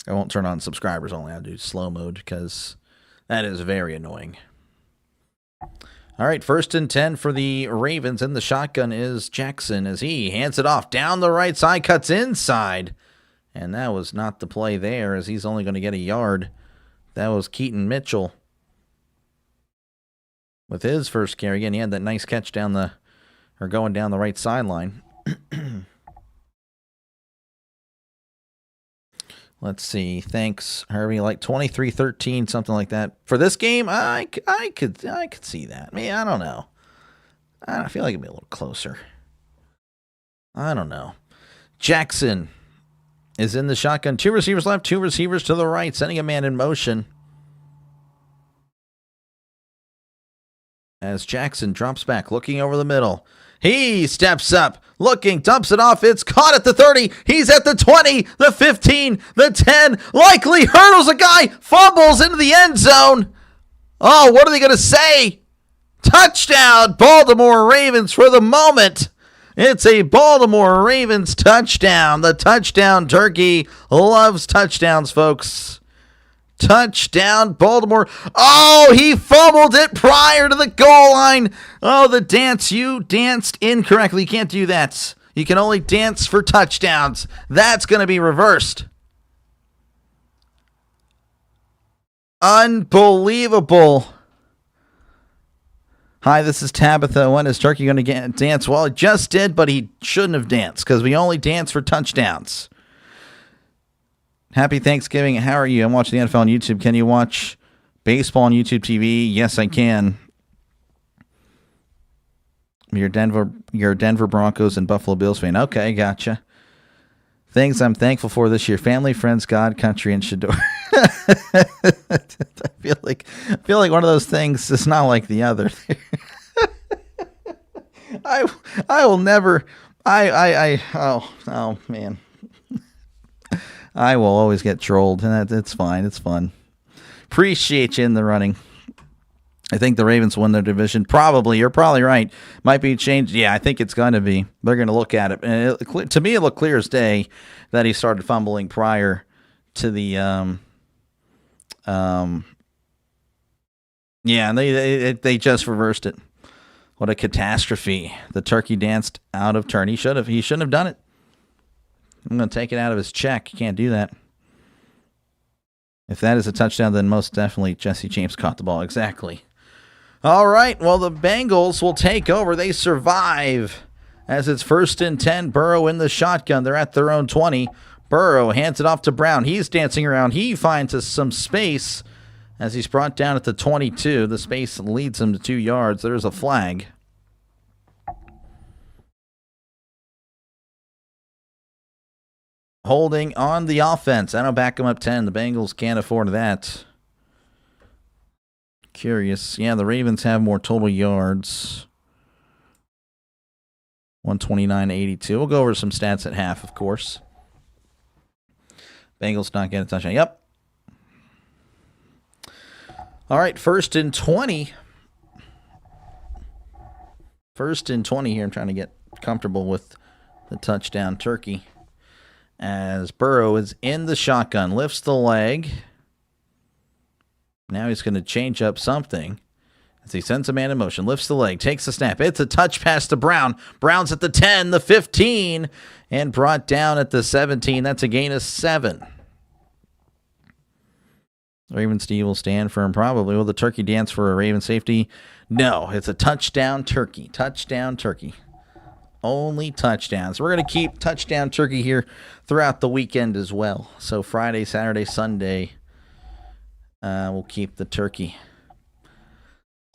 I won't turn on subscribers only. I'll do slow mode because that is very annoying. All right, 1st and 10 for the Ravens. In the shotgun is Jackson as he hands it off down the right side, cuts inside, And that was not the play there, as he's only going to get a yard. That was Keaton Mitchell with his first carry. Again, he had that nice catch going down the right sideline. Let's see. Thanks, Harvey. Like 23-13, something like that. For this game, I could see that. I mean, I don't know. I feel like it'd be a little closer. I don't know. Jackson is in the shotgun. 2 receivers left, 2 receivers to the right, sending a man in motion. As Jackson drops back, looking over the middle. He steps up, looking, dumps it off. It's caught at the 30. He's at the 20, the 15, the 10. Likely hurdles a guy, fumbles into the end zone. Oh, what are they going to say? Touchdown, Baltimore Ravens for the moment. It's a Baltimore Ravens touchdown. The touchdown turkey loves touchdowns, folks. Touchdown, Baltimore. Oh, he fumbled it prior to the goal line. Oh, the dance. You danced incorrectly. You can't do that. You can only dance for touchdowns. That's going to be reversed. Unbelievable. Hi, this is Tabitha. When is Turkey going to dance? Well, it just did, but he shouldn't have danced because we only dance for touchdowns. Happy Thanksgiving. How are you? I'm watching the NFL on YouTube. Can you watch baseball on YouTube TV? Yes, I can. You're Denver Broncos and Buffalo Bills fan. Okay, gotcha. Things I'm thankful for this year: family, friends, God, country, and Shador. I feel like one of those things is not like the other. I will never. Oh man. I will always get trolled, and it's fine. It's fun. Appreciate you in the running. I think the Ravens won their division. Probably. You're probably right. Might be changed. Yeah, I think it's going to be. They're going to look at it. And to me, it looked clear as day that he started fumbling prior to the yeah, and they just reversed it. What a catastrophe. The turkey danced out of turn. He shouldn't have done it. I'm going to take it out of his check. You can't do that. If that is a touchdown, then most definitely Jesse James caught the ball. Exactly. All right. Well, the Bengals will take over. They survive as it's 1st and 10. Burrow in the shotgun. They're at their own 20. Burrow hands it off to Brown. He's dancing around. He finds some space as he's brought down at the 22. The space leads him to 2 yards. There's a flag. Holding on the offense. I don't back them up 10. The Bengals can't afford that. Curious. Yeah, the Ravens have more total yards. 129-82. We'll go over some stats at half, of course. Bengals not getting a touchdown. Yep. All right, 1st and 20. 1st and 20 here. I'm trying to get comfortable with the touchdown turkey. As Burrow is in the shotgun, lifts the leg. Now he's going to change up something as he sends a man in motion, lifts the leg, takes the snap. It's a touch pass to Brown. Brown's at the 10, the 15, and brought down at the 17. That's a gain of 7. Ravens D will stand firm probably. Will the turkey dance for a Raven safety? No, it's a touchdown turkey. Touchdown turkey. Only touchdowns. We're going to keep touchdown turkey here throughout the weekend as well. So Friday, Saturday, Sunday, we'll keep the turkey.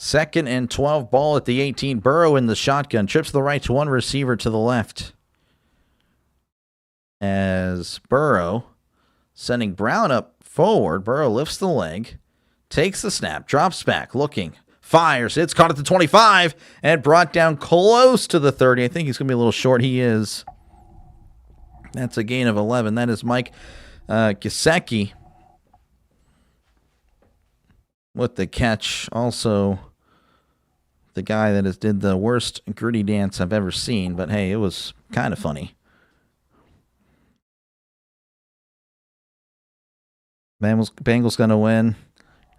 2nd and 12, ball at the 18. Burrow in the shotgun. Trips to the right to one receiver to the left. As Burrow sending Brown up forward. Burrow lifts the leg, takes the snap, drops back, looking. Fires. It's caught at the 25 and brought down close to the 30. I think he's going to be a little short. He is. That's a gain of 11. That is Mike Gesicki with the catch. Also, the guy that did the worst gritty dance I've ever seen. But, hey, it was kind of funny. Bengals going to win.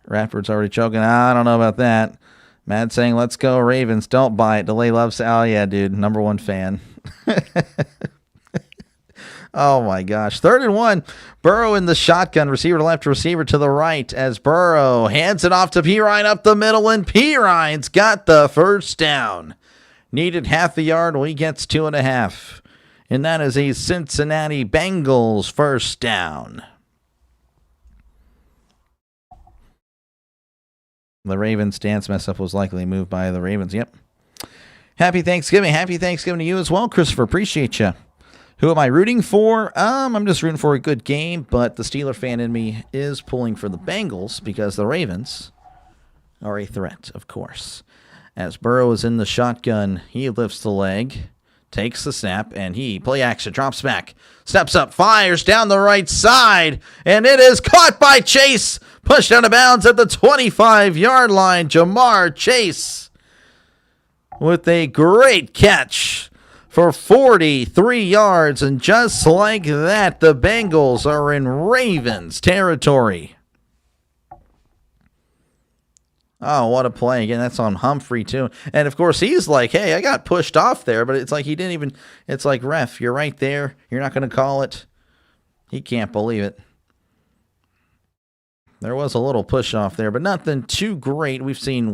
Radford's already choking. I don't know about that. Matt saying, let's go Ravens. Don't buy it. Delay loves. Oh, yeah, dude. Number 1 fan. Oh, my gosh. 3rd and 1. Burrow in the shotgun. Receiver to left, receiver to the right as Burrow hands it off to Pirine up the middle, and Pirine's got the first down. Needed half a yard. Well, he gets 2.5. And that is a Cincinnati Bengals first down. The Ravens dance mess up was likely moved by the Ravens. Yep. Happy Thanksgiving. Happy Thanksgiving to you as well, Christopher. Appreciate you. Who am I rooting for? I'm just rooting for a good game, but the Steeler fan in me is pulling for the Bengals because the Ravens are a threat, of course. As Burrow is in the shotgun, he lifts the leg, takes the snap, and he, play action, drops back, steps up, fires down the right side, and it is caught by Chase, pushed out of bounds at the 25-yard line. Jamar Chase with a great catch for 43 yards, and just like that, the Bengals are in Ravens territory. Oh, what a play. Again, that's on Humphrey, too. And, of course, he's like, hey, I got pushed off there, but it's like he didn't even, it's like, ref, you're right there. You're not going to call it. He can't believe it. There was a little push off there, but nothing too great. We've seen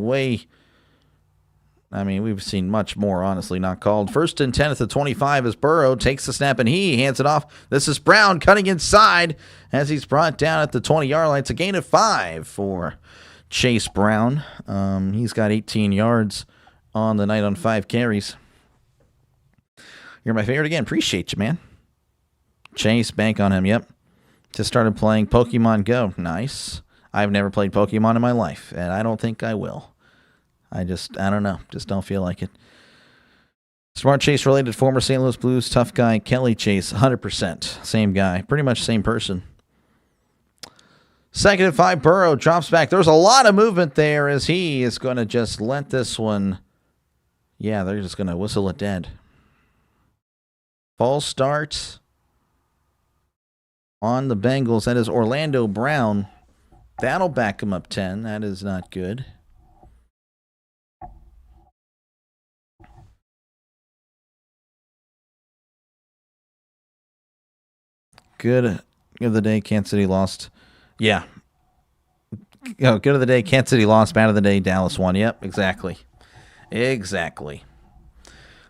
much more, honestly, not called. 1st and 10 at the 25 as Burrow takes the snap and he hands it off. This is Brown cutting inside as he's brought down at the 20-yard line. It's a gain of 5 for Chase Brown. He's got 18 yards on the night on 5 carries. You're my favorite again. Appreciate you, man. Chase, bank on him. Yep. Just started playing Pokemon Go. Nice. I've never played Pokemon in my life, and I don't think I will. I don't know. Just don't feel like it. Smart Chase related former St. Louis Blues tough guy Kelly Chase, 100%. Same guy. Pretty much same person. 2nd and 5, Burrow drops back. There's a lot of movement there as he is going to just let this one. Yeah, they're just going to whistle it dead. False start on the Bengals. That is Orlando Brown. That'll back him up 10. That is not good. Good of the day, Kansas City lost. Yeah. Good of the day, Kansas City lost. Bad of the day, Dallas won. Yep, exactly. Exactly.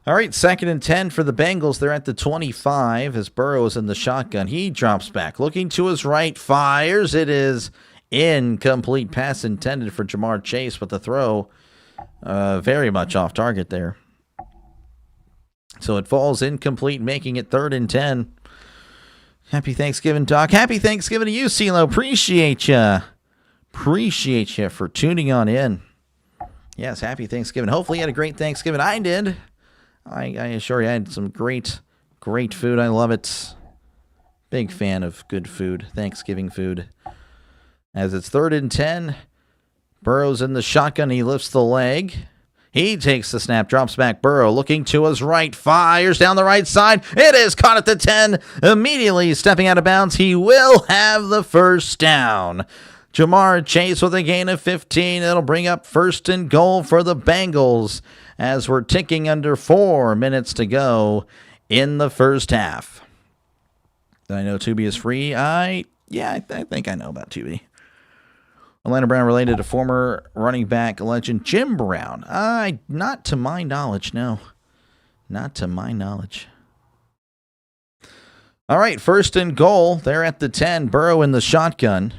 All right, 2nd and 10 for the Bengals. They're at the 25 as Burrow is in the shotgun. He drops back, looking to his right, fires. It is incomplete pass intended for Jamar Chase, but the throw very much off target there. So it falls incomplete, making it 3rd and 10. Happy Thanksgiving, Doc. Happy Thanksgiving to you, CeeLo. Appreciate you. Appreciate you for tuning on in. Yes, happy Thanksgiving. Hopefully you had a great Thanksgiving. I did. I assure you I had some great food. I love it. Big fan of good food, Thanksgiving food. As it's 3rd and 10, Burrow's in the shotgun. He lifts the leg. He takes the snap, drops back. Burrow looking to his right, fires down the right side. It is caught at the 10. Immediately stepping out of bounds. He will have the first down. Jamar Chase with a gain of 15. It'll bring up 1st and goal for the Bengals as we're ticking under 4 minutes to go in the first half. I know Tubi is free. I think I know about Tubi. Atlanta Brown related to former running back legend Jim Brown. Not to my knowledge, no. Not to my knowledge. All right, 1st and goal. They're at the 10. Burrow in the shotgun.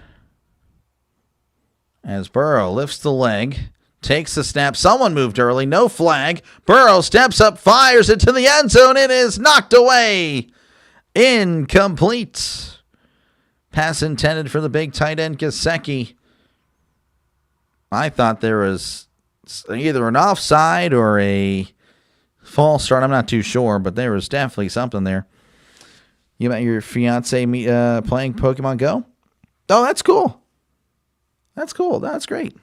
As Burrow lifts the leg, takes the snap. Someone moved early. No flag. Burrow steps up, fires it to the end zone. It is knocked away. Incomplete. Pass intended for the big tight end, Gesicki. I thought there was either an offside or a false start. I'm not too sure, but there was definitely something there. You met your fiance playing Pokemon Go? Oh, that's cool. That's cool. That's great.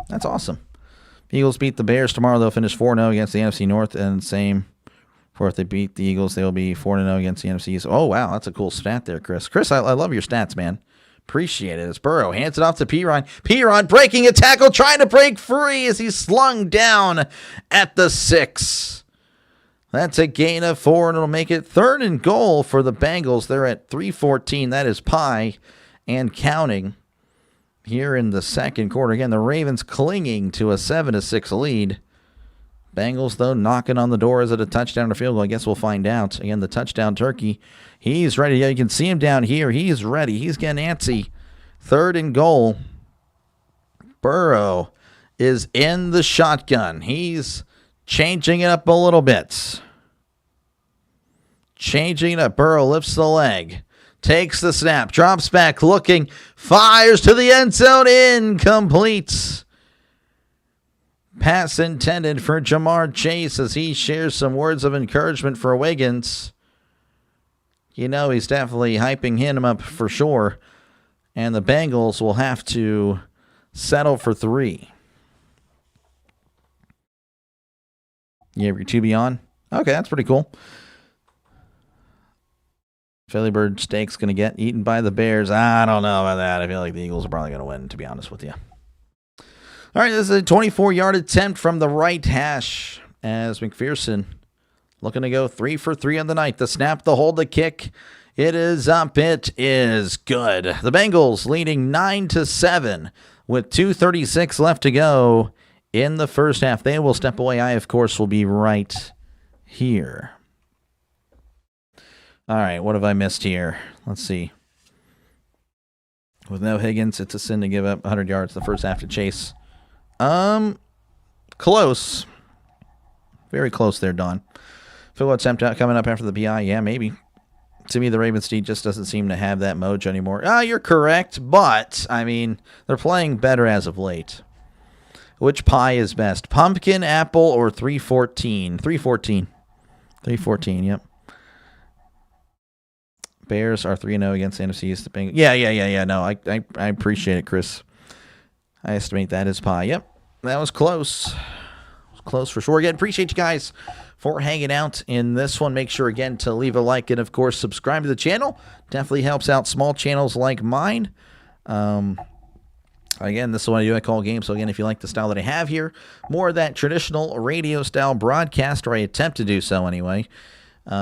That's awesome. Eagles beat the Bears tomorrow. They'll finish 4-0 against the NFC North, and same for if they beat the Eagles, they'll be 4-0 against the NFC East. Oh, wow. That's a cool stat there, Chris. Chris, I love your stats, man. Appreciate it. As Burrow hands it off to Pirine. Pirine breaking a tackle, trying to break free as he's slung down at the 6. That's a gain of 4, and it'll make it 3rd and goal for the Bengals. They're at 3:14. That is pie and counting here in the second quarter. Again, the Ravens clinging to a 7-6 lead. Bengals, though, knocking on the door. Is it a touchdown or field goal? I guess we'll find out. Again, the touchdown turkey. He's ready. Yeah, you can see him down here. He's ready. He's getting antsy. 3rd and goal. Burrow is in the shotgun. He's changing it up a little bit. Changing it up. Burrow lifts the leg. Takes the snap. Drops back. Looking. Fires to the end zone. Incomplete. Pass intended for Jamar Chase as he shares some words of encouragement for Wiggins. You know he's definitely hyping him up for sure. And the Bengals will have to settle for 3. You have your 2B on? Okay, that's pretty cool. Philly Bird steak's going to get eaten by the Bears. I don't know about that. I feel like the Eagles are probably going to win, to be honest with you. All right, this is a 24-yard attempt from the right hash as McPherson looking to go 3 for 3 on the night. The snap, the hold, the kick. It is up. It is good. The Bengals leading 9-7 with 2:36 left to go in the first half. They will step away. I, of course, will be right here. All right, what have I missed here? Let's see. With no Higgins, it's a sin to give up 100 yards the first half to Chase. Close. Very close there, Don. Field goal attempt coming up after the PI. Yeah, maybe. To me, the Ravens team just doesn't seem to have that mojo anymore. You're correct, but, I mean, they're playing better as of late. Which pie is best? Pumpkin, apple, or 314? 314. 314, yep. Bears are 3-0 against the NFC East. Yeah. No, I appreciate it, Chris. I estimate that is pie. Yep, that was close. It was close for sure. Again, appreciate you guys for hanging out in this one. Make sure, again, to leave a like and, of course, subscribe to the channel. Definitely helps out small channels like mine. Again, this is what I do. I call games. So, again, if you like the style that I have here, more of that traditional radio-style broadcast, or I attempt to do so anyway,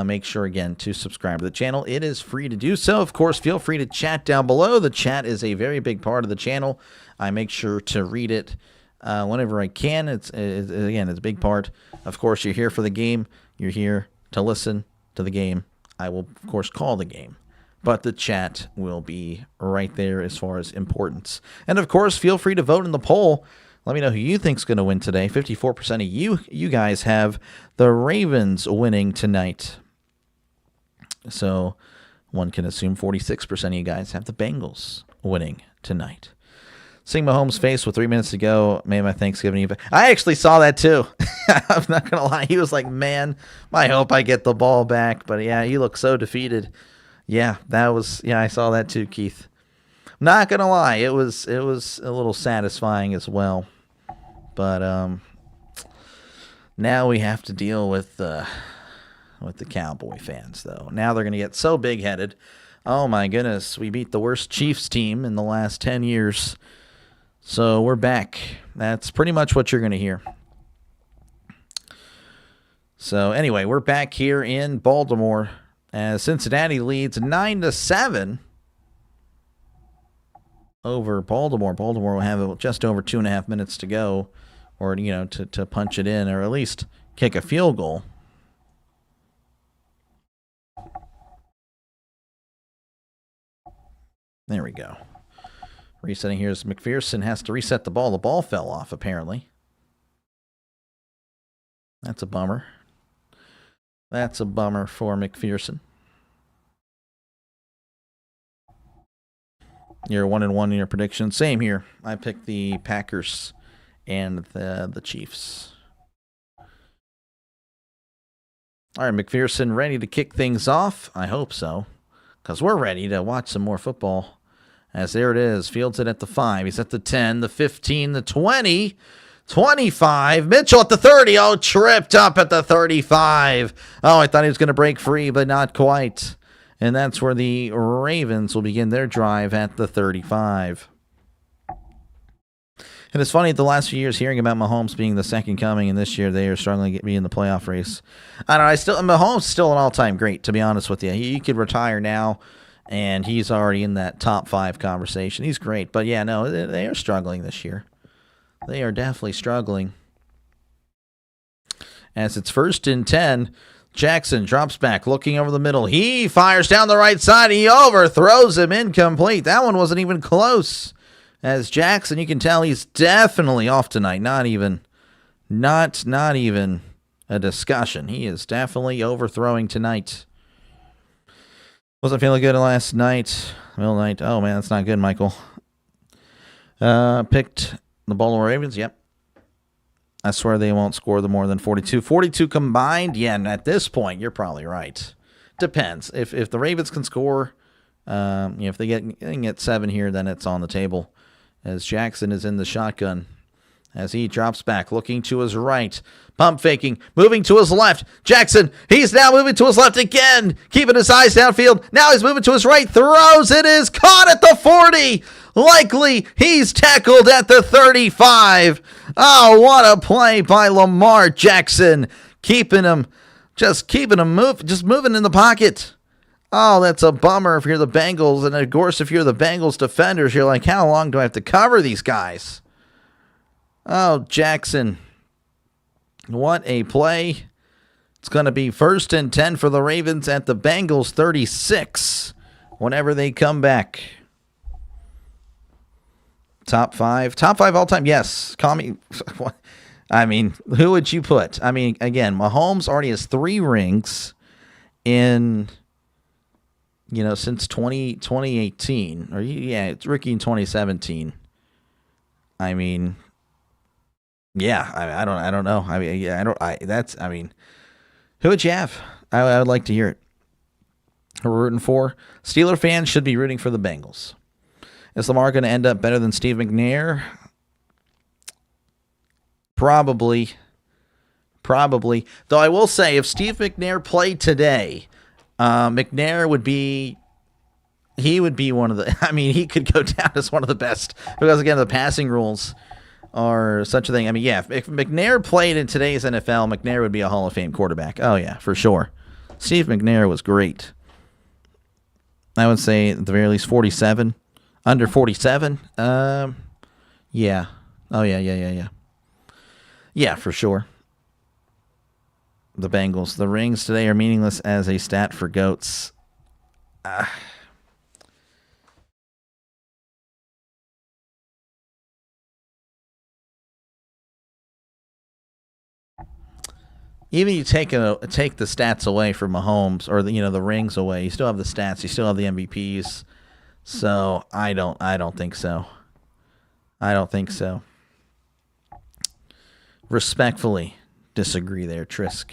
make sure, again, to subscribe to the channel. It is free to do so. Of course, feel free to chat down below. The chat is a very big part of the channel. I make sure to read it whenever I can. It's a big part. Of course, you're here for the game. You're here to listen to the game. I will, of course, call the game. But the chat will be right there as far as importance. And, of course, feel free to vote in the poll. Let me know who you think's going to win today. 54% of you guys have the Ravens winning tonight. So one can assume 46% of you guys have the Bengals winning tonight. Seeing Mahomes' face with 3 minutes to go made my Thanksgiving Eve. I actually saw that too. I'm not going to lie. He was like, man, I hope I get the ball back. But yeah, he looked so defeated. Yeah, I saw that too, Keith. Not going to lie. It was a little satisfying as well. But now we have to deal with the Cowboy fans, though. Now they're going to get so big-headed. Oh, my goodness. We beat the worst Chiefs team in the last 10 years. So we're back. That's pretty much what you're going to hear. So anyway, we're back here in Baltimore as Cincinnati leads 9-7 over Baltimore. Baltimore will have just over 2.5 minutes to go, or to punch it in, or at least kick a field goal. There we go. Resetting here as McPherson has to reset the ball. The ball fell off, apparently. That's a bummer. That's a bummer for McPherson. You're 1-1 in your prediction. Same here. I picked the Packers and the Chiefs. All right, McPherson ready to kick things off? I hope so, because we're ready to watch some more football. As there it is. Fields it at the 5. He's at the 10, the 15, the 20, 25. Mitchell at the 30. Oh, tripped up at the 35. Oh, I thought he was going to break free, but not quite. And that's where the Ravens will begin their drive at the 35. And it's funny, the last few years, hearing about Mahomes being the second coming, and this year they are struggling to be in the playoff race. I don't know. Mahomes is still an all-time great, to be honest with you. He could retire now, and he's already in that top 5 conversation. He's great. But, yeah, no, they are struggling this year. They are definitely struggling. As it's 1st and 10, Jackson drops back, looking over the middle. He fires down the right side. He overthrows him, incomplete. That one wasn't even close. As Jackson, you can tell he's definitely off tonight. Not even a discussion. He is definitely overthrowing tonight. Wasn't feeling good last night. Middle night. Oh, man, that's not good, Michael. Picked the Baltimore Ravens. Yep. I swear they won't score the more than 42. 42 combined? Yeah, and at this point, you're probably right. Depends. If the Ravens can score, if they get 7 here, then it's on the table. As Jackson is in the shotgun. As he drops back, looking to his right. Pump faking, moving to his left. Jackson, he's now moving to his left again. Keeping his eyes downfield. Now he's moving to his right. Throws. It is caught at the 40. Likely he's tackled at the 35. Oh, what a play by Lamar Jackson. Keeping him moving in the pocket. Oh, that's a bummer if you're the Bengals. And, of course, if you're the Bengals defenders, you're like, how long do I have to cover these guys? Oh, Jackson. What a play. It's going to be 1st and 10 for the Ravens at the Bengals 36 whenever they come back. Top 5 all time. Yes. Call me. I mean, who would you put? I mean, again, Mahomes already has 3 rings in... since 2018, it's rookie in 2017. I mean, yeah, I don't know. Who would you have? I would like to hear it. Who we're rooting for? Steeler fans should be rooting for the Bengals. Is Lamar going to end up better than Steve McNair? Probably. Though I will say, if Steve McNair played today, McNair would be one of the, he could go down as one of the best because, again, the passing rules are such a thing. I mean, yeah, if McNair played in today's NFL, McNair would be a Hall of Fame quarterback. Oh, yeah, for sure. Steve McNair was great. I would say at the very least 47. Under 47? Yeah. Oh, yeah. Yeah, for sure. The Bengals. The rings today are meaningless as a stat for goats. Even you take the stats away from Mahomes, or the rings away, you still have the stats, you still have the MVPs. So I don't think so. Respectfully disagree there, Trisk.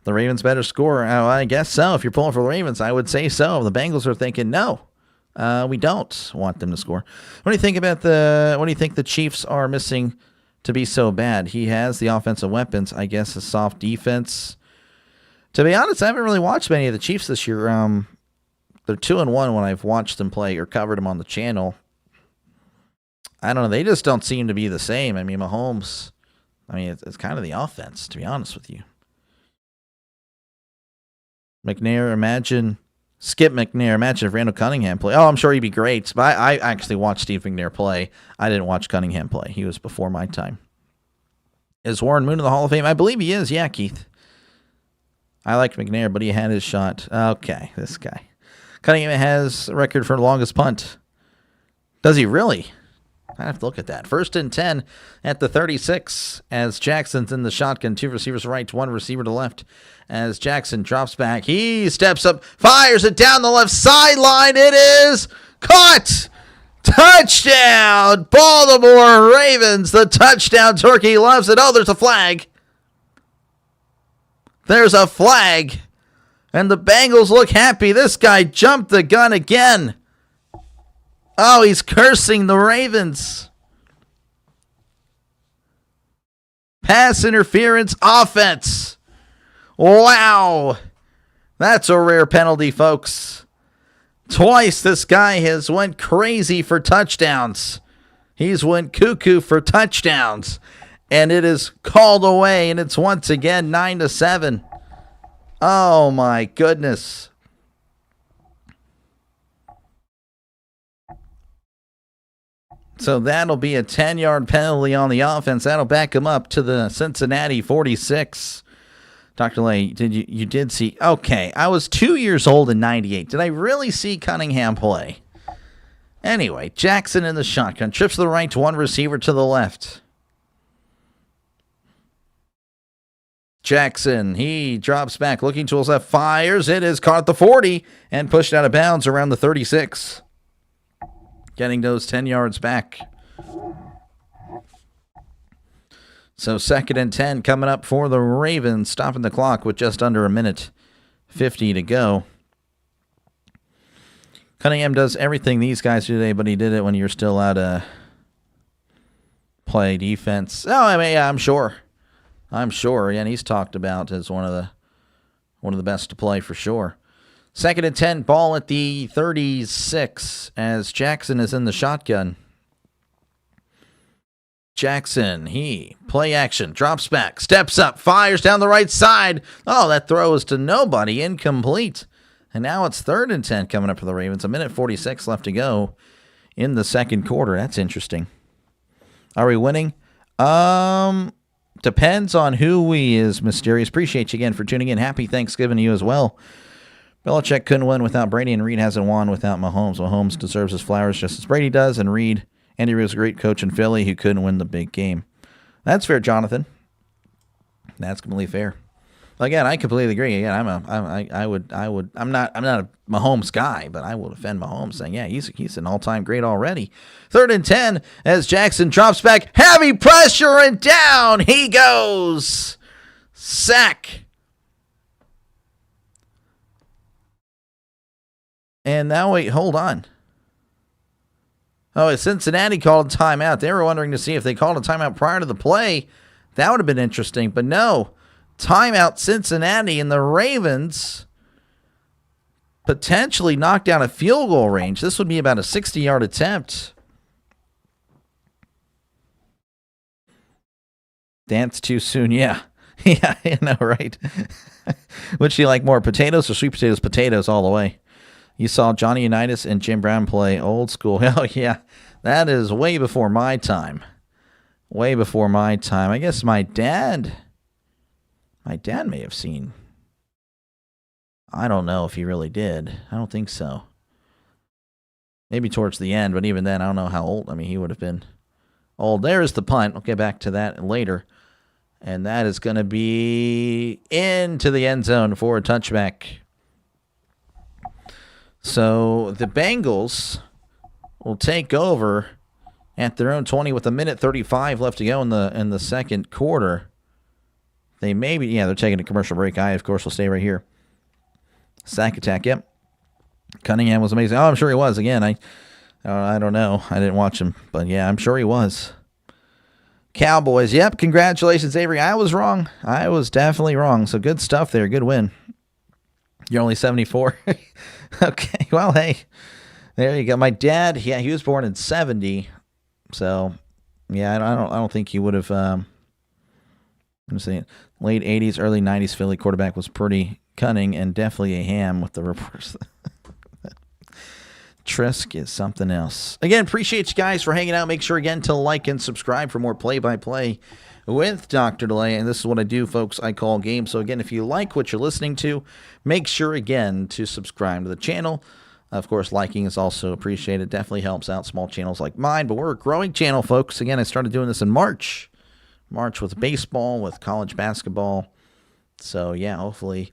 The Ravens better score. Oh, I guess so. If you're pulling for the Ravens, I would say so. The Bengals are thinking, no, we don't want them to score. What do you think the Chiefs are missing to be so bad? He has the offensive weapons, I guess, a soft defense. To be honest, I haven't really watched many of the Chiefs this year. They're 2-1 when I've watched them play or covered them on the channel. I don't know. They just don't seem to be the same. I mean, Mahomes, it's kind of the offense, to be honest with you. McNair, Skip McNair. Imagine if Randall Cunningham played. Oh, I'm sure he'd be great. But I actually watched Steve McNair play. I didn't watch Cunningham play. He was before my time. Is Warren Moon in the Hall of Fame? I believe he is. Yeah, Keith. I like McNair, but he had his shot. Okay, this guy. Cunningham has a record for longest punt. Does he really? I have to look at that. 1st and 10 at the 36 as Jackson's in the shotgun. 2 receivers right, 1 receiver to left. As Jackson drops back, he steps up, fires it down the left sideline. It is caught. Touchdown, Baltimore Ravens. The touchdown turkey loves it. Oh, there's a flag. There's a flag. And the Bengals look happy. This guy jumped the gun again. Oh, he's cursing the Ravens. Pass interference offense. Wow. That's a rare penalty, folks. Twice this guy has went crazy for touchdowns. He's went cuckoo for touchdowns. And it is called away, and it's once again 9-7. Oh, my goodness. So that'll be a 10-yard penalty on the offense. That'll back him up to the Cincinnati 46. Dr. Lay, you did see... Okay, I was 2 years old in 98. Did I really see Cunningham play? Anyway, Jackson in the shotgun. Trips to the right to one receiver to the left. Jackson, he drops back, looking to his left, fires. It is caught at the 40 and pushed out of bounds around the 36. Getting those 10 yards back. So 2nd and 10 coming up for the Ravens, stopping the clock with just under a minute 50 to go. Cunningham does everything these guys do today, but he did it when you're still out of play defense. Oh, I mean, yeah, I'm sure. Yeah, and he's talked about as one of the best to play for sure. 2nd and 10, ball at the 36 as Jackson is in the shotgun. Jackson, he, play action, drops back, steps up, fires down the right side. Oh, that throw is to nobody, incomplete. And now it's 3rd and 10 coming up for the Ravens. 1:46 left to go in the second quarter. That's interesting. Are we winning? Depends on who we is, Mysterious. Appreciate you again for tuning in. Happy Thanksgiving to you as well. Belichick couldn't win without Brady, and Reed hasn't won without Mahomes. Mahomes deserves his flowers just as Brady does, and Andy Reid was a great coach in Philly who couldn't win the big game. That's fair, Jonathan. That's completely fair. Again, I completely agree. Again, I'm not a Mahomes guy, but I will defend Mahomes, saying, yeah, he's an all-time great already. 3rd and 10 as Jackson drops back, heavy pressure, and down he goes. Sack. And now, wait, hold on. Oh, Cincinnati called a timeout. They were wondering to see if they called a timeout prior to the play. That would have been interesting, but no. Timeout Cincinnati, and the Ravens potentially knock down a field goal range. This would be about a 60-yard attempt. Dance too soon, yeah. Yeah, I know, right? Would she like more potatoes or sweet potatoes? Potatoes all the way. You saw Johnny Unitas and Jim Brown play old school. Oh, yeah. That is way before my time. Way before my time. I guess my dad may have seen. I don't know if he really did. I don't think so. Maybe towards the end, but even then, I don't know how old. I mean, he would have been old. There's the punt. We'll get back to that later. And that is going to be into the end zone for a touchback. So the Bengals will take over at their own 20 with 1:35 left to go in the second quarter. They may be, they're taking a commercial break. I, of course, will stay right here. Sack attack, yep. Cunningham was amazing. Oh, I'm sure he was. Again, I don't know. I didn't watch him, but yeah, I'm sure he was. Cowboys, yep. Congratulations, Avery. I was wrong. I was definitely wrong. So good stuff there. Good win. You're only 74. Okay, well, hey, there you go. My dad, yeah, he was born in 70, so yeah, I don't think he would have. I'm saying late 80s, early 90s Philly quarterback was pretty cunning and definitely a ham with the reverse. Trisk is something else. Again, appreciate you guys for hanging out. Make sure again to like and subscribe for more play-by-play with Dr. Delay. And this is what I do, folks. I call games. So again, if you like what you're listening to, make sure again to subscribe to the channel. Of course, liking is also appreciated. Definitely helps out small channels like mine. But we're a growing channel, folks. Again, I started doing this in March. March with baseball, with college basketball. So yeah, hopefully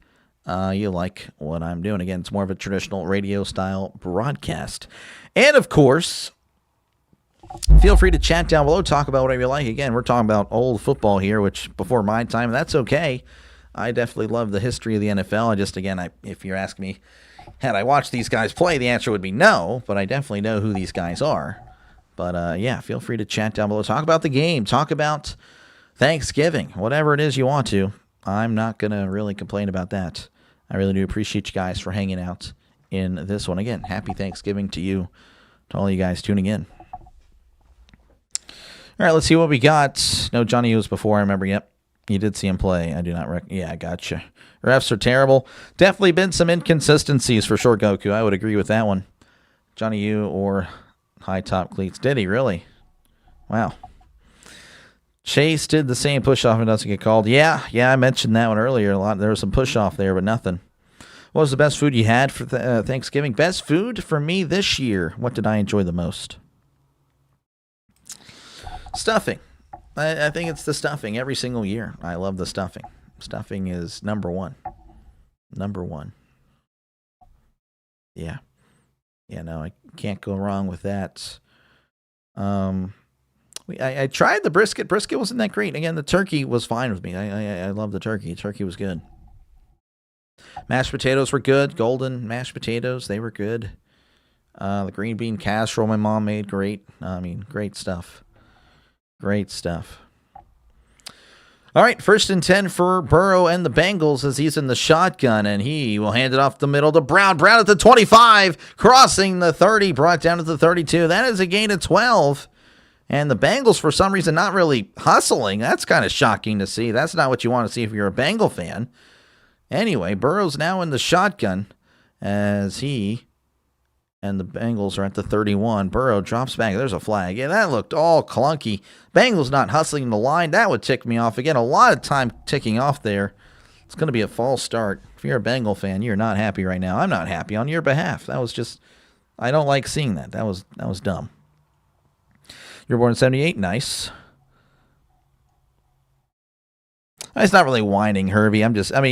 you like what I'm doing. Again, it's more of a traditional radio style broadcast. And of course, feel free to chat down below, talk about whatever you like. Again, we're talking about old football here, which before my time, that's okay. I definitely love the history of the NFL. I just, again, if you're asking me, had I watched these guys play, the answer would be no, but I definitely know who these guys are. But yeah, feel free to chat down below. Talk about the game. Talk about Thanksgiving, whatever it is you want to. I'm not going to really complain about that. I really do appreciate you guys for hanging out in this one. Again, happy Thanksgiving to you, to all you guys tuning in. All right, let's see what we got. No, Johnny was before, I remember. Yep, you did see him play. I do not yeah, I gotcha. Refs are terrible. Definitely been some inconsistencies for sure, Goku. I would agree with that one. Johnny U or high top cleats. Did he really? Wow. Chase did the same push-off and doesn't get called. Yeah, I mentioned that one earlier. There was some push-off there, but nothing. What was the best food you had for Thanksgiving? Best food for me this year. What did I enjoy the most? Stuffing. I think it's the stuffing every single year. I love the stuffing. Stuffing is number one. Number one. Yeah. Yeah, no, I can't go wrong with that. I tried the brisket. Brisket wasn't that great. Again, the turkey was fine with me. I love the turkey. Turkey was good. Mashed potatoes were good. Golden mashed potatoes, they were good. The green bean casserole my mom made, great. Great stuff. Great stuff. All right, 1st and 10 for Burrow and the Bengals as he's in the shotgun, and he will hand it off the middle to Brown. Brown at the 25, crossing the 30, brought down to the 32. That is a gain of 12. And the Bengals, for some reason, not really hustling. That's kind of shocking to see. That's not what you want to see if you're a Bengal fan. Anyway, Burrow's now in the shotgun as he and the Bengals are at the 31. Burrow drops back. There's a flag. Yeah, that looked all clunky. Bengals not hustling the line. That would tick me off. Again, a lot of time ticking off there. It's going to be a false start. If you're a Bengal fan, you're not happy right now. I'm not happy on your behalf. That was just, I don't like seeing that. That was dumb. You're born in 78. Nice. It's not really whining, Herbie.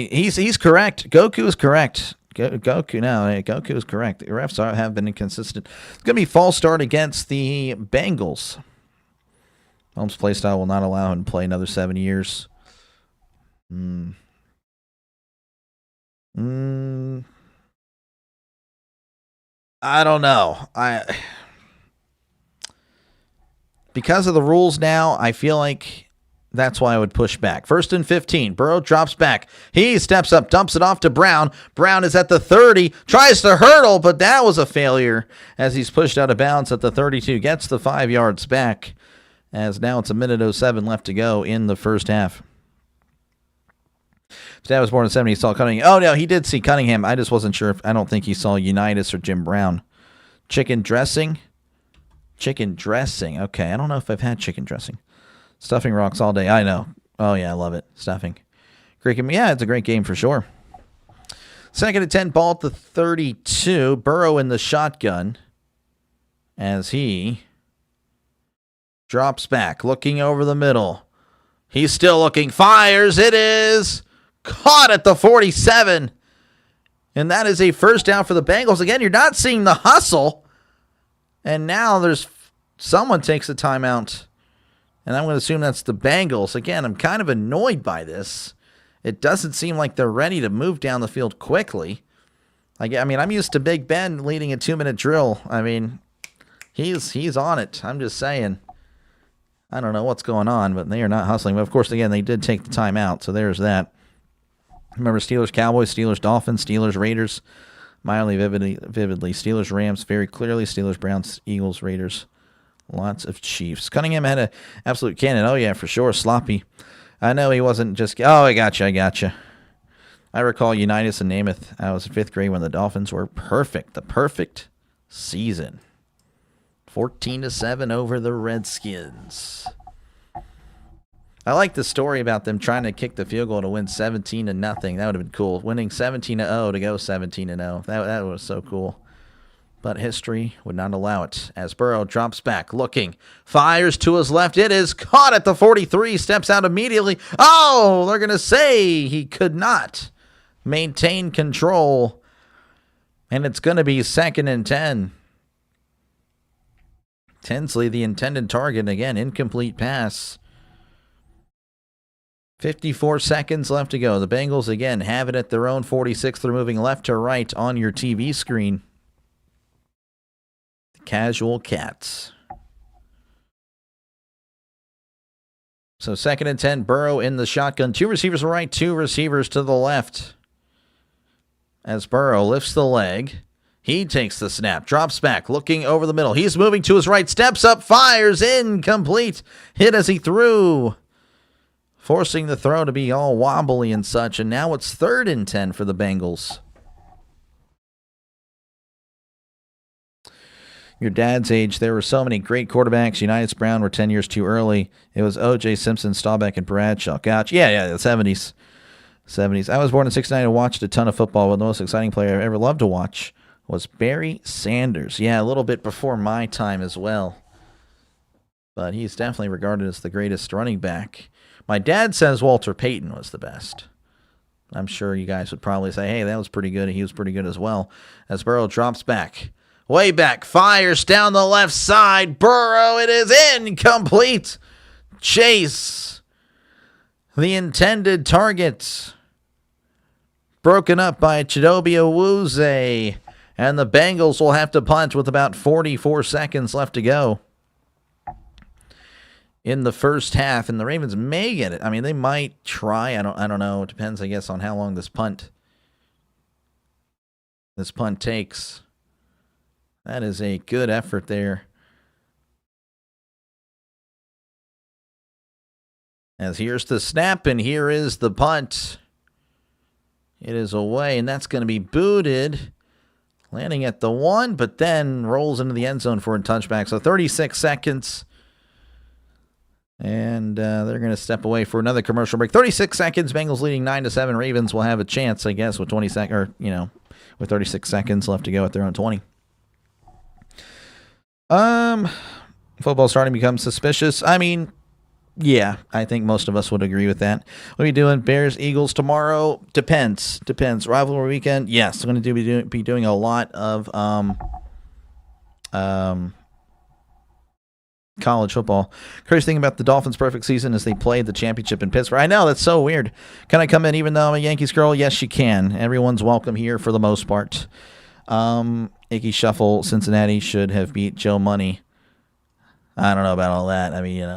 He's correct. Goku is correct. Goku is correct. The refs have been inconsistent. It's going to be false start against the Bengals. Holmes' play style will not allow him to play another 7 years. I don't know. Because of the rules now, I feel like that's why I would push back. 1st and 15. Burrow drops back. He steps up, dumps it off to Brown. Brown is at the 30, tries to hurdle, but that was a failure as he's pushed out of bounds at the 32. Gets the 5 yards back as now it's a minute 07 left to go in the first half. His dad was born in 70. He saw Cunningham. Oh, no, he did see Cunningham. I just wasn't sure. I don't think he saw Unitas or Jim Brown. Chicken dressing. Chicken dressing. Okay, I don't know if I've had chicken dressing. Stuffing rocks all day. I know. Oh, yeah, I love it. Stuffing. Great game. Yeah, it's a great game for sure. 2nd and 10, ball at the 32. Burrow in the shotgun as he drops back, looking over the middle. He's still looking. Fires. It is caught at the 47. And that is a first down for the Bengals. Again, you're not seeing the hustle. And now there's someone takes a timeout. And I'm going to assume that's the Bengals. Again, I'm kind of annoyed by this. It doesn't seem like they're ready to move down the field quickly. I'm used to Big Ben leading a 2-minute drill. He's on it. I'm just saying. I don't know what's going on, but they are not hustling. But, of course, again, they did take the timeout, so there's that. Remember Steelers, Cowboys, Steelers, Dolphins, Steelers, Raiders. Mildly vividly. Steelers, Rams, very clearly. Steelers, Browns, Eagles, Raiders. Lots of Chiefs. Cunningham had an absolute cannon. Oh, yeah, for sure. Sloppy. I know he wasn't just... Oh, I gotcha. I recall Unitas and Namath. I was in 5th grade when the Dolphins were perfect. The perfect season. 14-7 over the Redskins. I like the story about them trying to kick the field goal to win 17-0. That would have been cool. Winning 17-0 to go 17-0. That was so cool. But history would not allow it as Burrow drops back, looking, fires to his left. It is caught at the 43, steps out immediately. Oh, they're going to say he could not maintain control. And it's going to be 2nd and 10. Tinsley, the intended target, again, incomplete pass. 54 seconds left to go. The Bengals, again, have it at their own 46. They're moving left to right on your TV screen. Casual Cats. So 2nd and 10, Burrow in the shotgun. 2 receivers right, 2 receivers to the left. As Burrow lifts the leg, He takes the snap, drops back, looking over the middle. He's moving to his right, steps up, fires, incomplete. Hit as he threw, forcing the throw to be all wobbly and such. And now it's 3rd and 10 for the Bengals. Your dad's age, there were so many great quarterbacks. Unitas Brown were 10 years too early. It was O.J. Simpson, Staubach, and Bradshaw. Gotcha. Yeah, the 70s. I was born in 69 and watched a ton of football, but the most exciting player I ever loved to watch was Barry Sanders. Yeah, a little bit before my time as well. But he's definitely regarded as the greatest running back. My dad says Walter Payton was the best. I'm sure you guys would probably say, hey, that was pretty good. He was pretty good as well. As Burrow drops back. Way back. Fires down the left side. Burrow, it is incomplete. Chase. The intended target. Broken up by Chidobe Awuzie. And the Bengals will have to punt with about 44 seconds left to go in the first half. And the Ravens may get it. I mean, they might try. I don't know. It depends, I guess, on how long this punt takes. That is a good effort there. As here's the snap, and here is the punt. It is away, and that's going to be booted. Landing at the 1, but then rolls into the end zone for a touchback. So 36 seconds. And they're going to step away for another commercial break. 36 seconds. Bengals leading 9-7. Ravens will have a chance, I guess, with 36 seconds left to go at their own 20. Football starting to become suspicious. I mean, yeah, I think most of us would agree with that. What are we doing? Bears, Eagles tomorrow? Depends. Rivalry weekend? Yes, I'm going to be doing a lot of college football. Crazy thing about the Dolphins' perfect season is they played the championship in Pittsburgh. I know, that's so weird. Can I come in even though I'm a Yankees girl? Yes, you can. Everyone's welcome here for the most part. Icky Shuffle, Cincinnati should have beat Joe Money. I don't know about all that. I mean,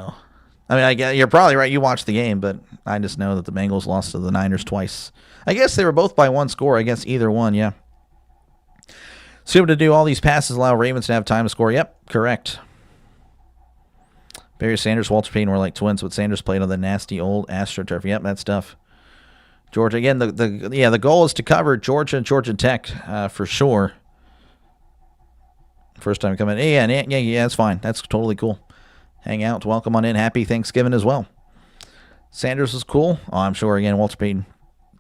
I guess you're probably right. You watched the game, but I just know that the Bengals lost to the Niners twice. I guess they were both by one score. I guess either one, yeah. So to do all these passes allow Ravens to have time to score. Yep, correct. Barry Sanders, Walter Payton were like twins, but Sanders played on the nasty old AstroTurf. Yep, that stuff. Georgia, again, the goal is to cover Georgia and Georgia Tech for sure. First time coming. Yeah, that's fine. That's totally cool. Hang out, welcome on in. Happy Thanksgiving as well. Sanders was cool. Oh, I'm sure, again, Walter Payton.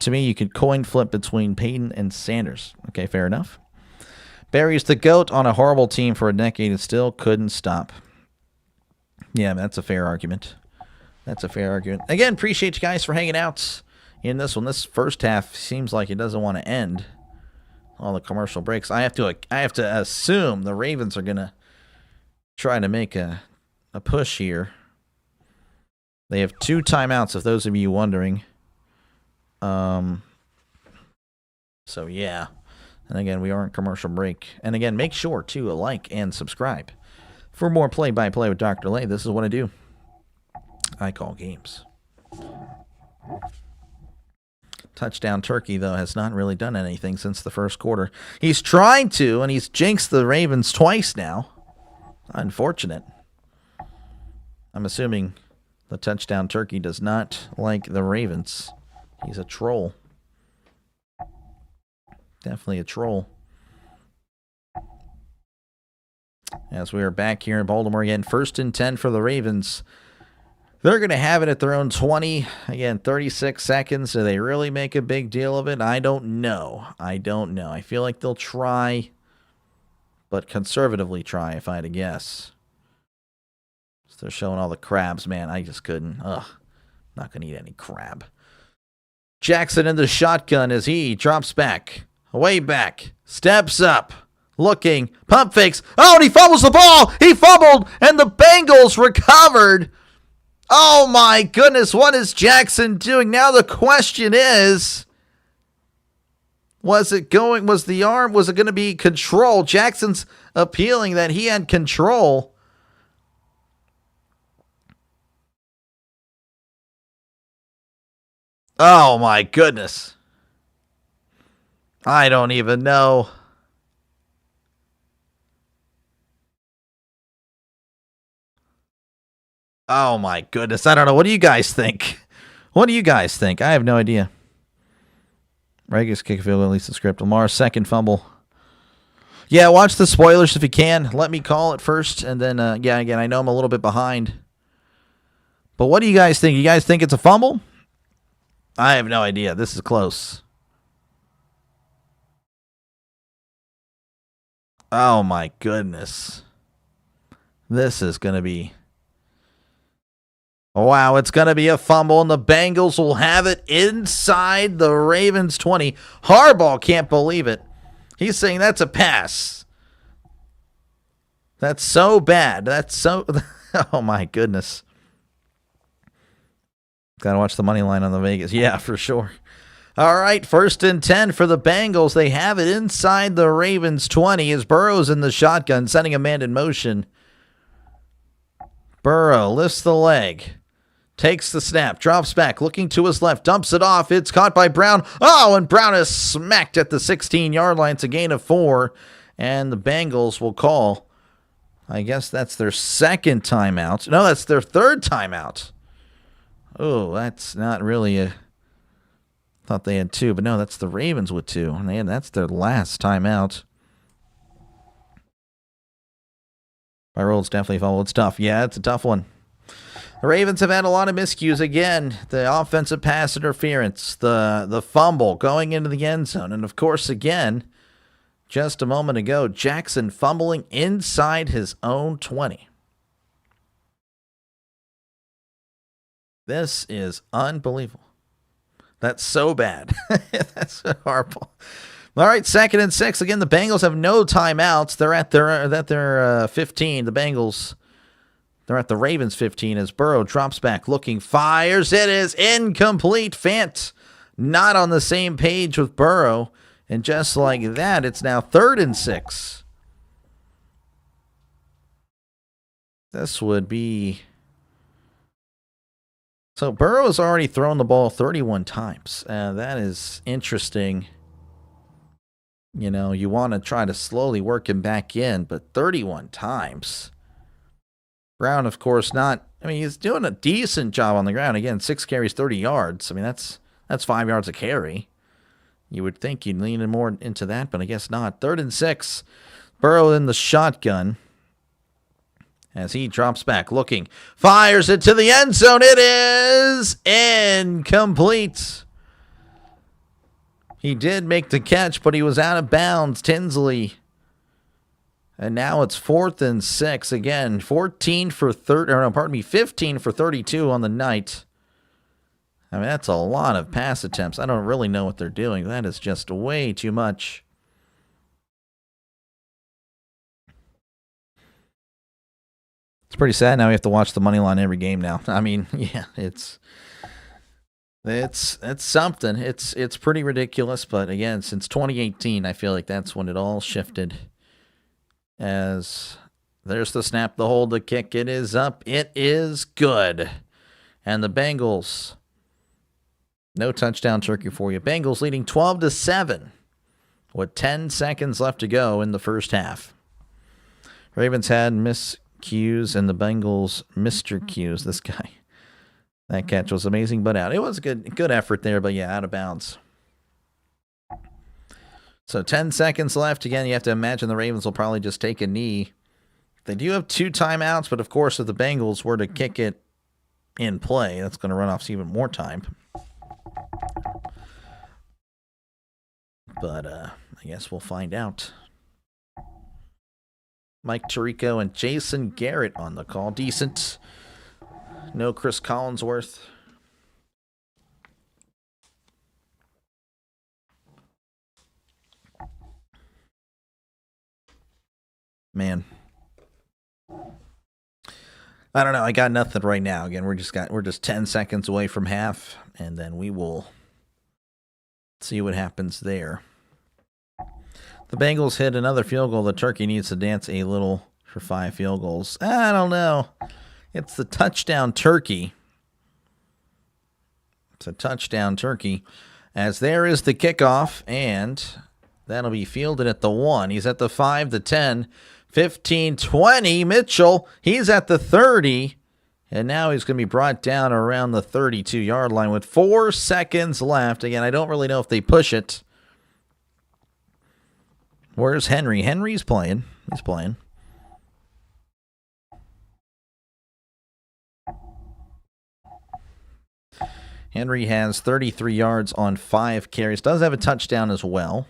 To me, you could coin flip between Payton and Sanders. Okay, fair enough. Barry's the GOAT on a horrible team for a decade and still couldn't stop. Yeah, that's a fair argument. Again, appreciate you guys for hanging out in this one. This first half seems like it doesn't want to end. All the commercial breaks. I have to assume the Ravens are going to try to make a push here. They have 2 timeouts, if those of you wondering. So, yeah. And again, we are in commercial break. And again, make sure to like and subscribe for more play-by-play with Dr. Lay. This is what I do. I call games. Touchdown Turkey, though, has not really done anything since the first quarter. He's trying to, and he's jinxed the Ravens twice now. Unfortunate. I'm assuming the Touchdown Turkey does not like the Ravens. He's a troll. Definitely a troll. As we are back here in Baltimore again, 1st and 10 for the Ravens. They're going to have it at their own 20. Again, 36 seconds. Do they really make a big deal of it? I don't know. I feel like they'll try, but conservatively try, if I had to guess. So they're showing all the crabs, man. I just couldn't. Ugh. Not going to eat any crab. Jackson in the shotgun as he drops back. Way back. Steps up. Looking. Pump fakes. Oh, and he fumbles the ball. He fumbled, and the Bengals recovered. Oh, my goodness. What is Jackson doing? Now the question is, was the arm, was it going to be control? Jackson's appealing that he had control. Oh, my goodness. I don't even know. Oh, my goodness. I don't know. What do you guys think? What do you guys think? I have no idea. Ragus kick a field goal, at least the script. Lamar's second fumble. Yeah, watch the spoilers if you can. Let me call it first. And then, again, I know I'm a little bit behind. But what do you guys think? You guys think it's a fumble? I have no idea. This is close. Oh, my goodness. This is going to be... Wow, it's going to be a fumble, and the Bengals will have it inside the Ravens' 20. Harbaugh can't believe it. He's saying that's a pass. That's so bad. That's so... Oh, my goodness. Got to watch the money line on the Vegas. Yeah, for sure. All right, 1st and 10 for the Bengals. They have it inside the Ravens' 20 as Burrow's in the shotgun, sending a man in motion. Burrow lifts the leg. Takes the snap, drops back, looking to his left, dumps it off. It's caught by Brown. Oh, and Brown is smacked at the 16-yard line. It's a gain of 4, and the Bengals will call, I guess that's their second timeout. No, that's their third timeout. Oh, that's not really a... Thought they had 2, but no, that's the Ravens with 2, and that's their last timeout. My roll's definitely fumble. It's tough. Yeah, it's a tough one. The Ravens have had a lot of miscues again. The offensive pass interference, the fumble going into the end zone. And, of course, again, just a moment ago, Jackson fumbling inside his own 20. This is unbelievable. That's so bad. That's horrible. All right, 2nd and 6. Again, the Bengals have no timeouts. They're at their 15. The Bengals... They're at the Ravens 15 as Burrow drops back, looking, fires. It is incomplete. Fant not on the same page with Burrow. And just like that, it's now 3rd and 6. This would be... So Burrow has already thrown the ball 31 times. That is interesting. You know, you want to try to slowly work him back in, but 31 times... Brown, of course, not... I mean, he's doing a decent job on the ground. Again, 6 carries, 30 yards. I mean, that's 5 yards a carry. You would think you'd lean in more into that, but I guess not. 3rd and 6. Burrow in the shotgun as he drops back, looking. Fires it to the end zone. It is incomplete. He did make the catch, but he was out of bounds. Tinsley... And now it's 4th and 6. Again, 15 for 32 on the night. I mean, that's a lot of pass attempts. I don't really know what they're doing. That is just way too much. It's pretty sad now we have to watch the money line every game now. I mean, yeah, it's something. It's pretty ridiculous, but again, since 2018, I feel like that's when it all shifted. As there's the snap, the hold, the kick. It is up. It is good. And the Bengals, no touchdown turkey for you. Bengals leading 12-7 with 10 seconds left to go in the first half. Ravens had miscues and the Bengals Mr. Q's. This guy, that catch was amazing, but out. It was a good effort there, but yeah, out of bounds. So 10 seconds left. Again, you have to imagine the Ravens will probably just take a knee. They do have 2 timeouts, but of course, if the Bengals were to kick it in play, that's going to run off even more time. But I guess we'll find out. Mike Tirico and Jason Garrett on the call. Decent. No Chris Collinsworth. Man, I don't know. I got nothing right now. Again, we're just 10 seconds away from half, and then we will see what happens there. The Bengals hit another field goal. The turkey needs to dance a little for 5 field goals. I don't know. It's the touchdown turkey. It's a touchdown turkey. As there is the kickoff, and that'll be fielded at the 1. He's at the 5, the 10. 15, 20, Mitchell, he's at the 30, And now he's going to be brought down around the 32-yard line with 4 seconds left. Again, I don't really know if they push it. Where's Henry? Henry's playing. He's playing. Henry has 33 yards on 5 carries. Does have a touchdown as well.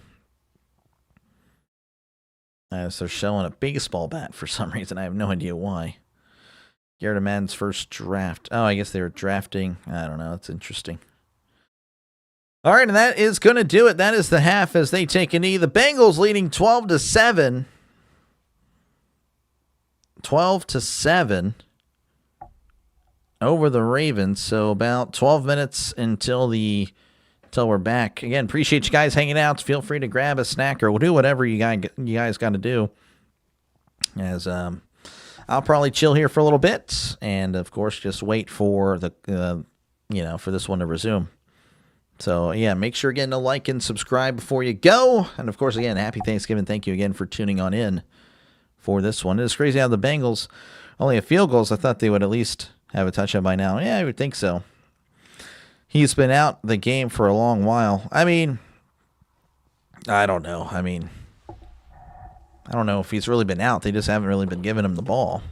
As they're showing a baseball bat for some reason. I have no idea why. Garrett Madden's first draft. Oh, I guess they were drafting. I don't know. It's interesting. All right, and that is going to do it. That is the half as they take a knee. The Bengals leading 12-7. 12-7 over the Ravens. So about 12 minutes until we're back. Again, appreciate you guys hanging out. Feel free to grab a snack or do whatever you guys got to do. As I'll probably chill here for a little bit, and of course, just wait for for this one to resume. So yeah, make sure again to like and subscribe before you go. And of course, again, happy Thanksgiving. Thank you again for tuning on in for this one. It's crazy how the Bengals only have field goals. I thought they would at least have a touchdown by now. Yeah, I would think so. He's been out the game for a long while. I mean, I don't know. I don't know if he's really been out. They just haven't really been giving him the ball,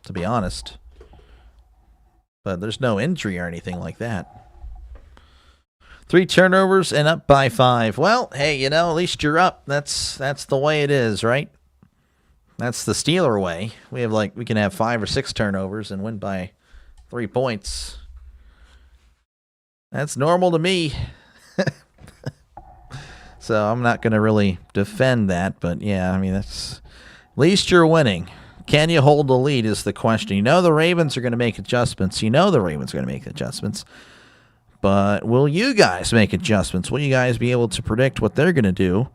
to be honest. But there's no injury or anything like that. 3 turnovers and up by 5. Well, hey, at least you're up. That's the way it is, right? That's the Steeler way. We can have 5 or 6 turnovers and win by 3 points. That's normal to me. So I'm not going to really defend that, but yeah, that's at least you're winning. Can you hold the lead is the question. The Ravens are going to make adjustments. But will you guys make adjustments? Will you guys be able to predict what they're going to do?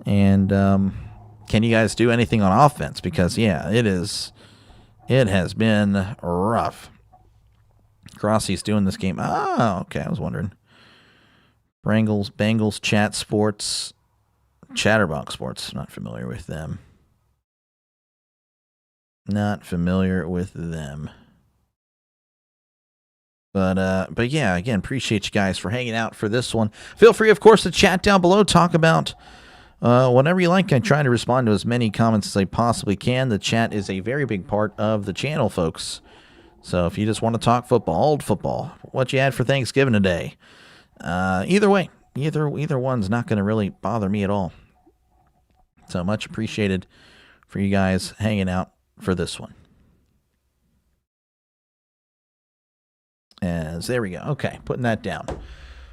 And can you guys do anything on offense? Because yeah, it has been rough. Crossie's doing this game. Oh, okay. I was wondering. Bengals, Chat Sports, Chatterbox Sports. Not familiar with them. But yeah, again, appreciate you guys for hanging out for this one. Feel free, of course, to chat down below. Talk about whatever you like. I try to respond to as many comments as I possibly can. The chat is a very big part of the channel, folks. So if you just want to talk football, old football, what you had for Thanksgiving today, either way, either one's not going to really bother me at all. So much appreciated for you guys hanging out for this one. There we go. Okay, putting that down.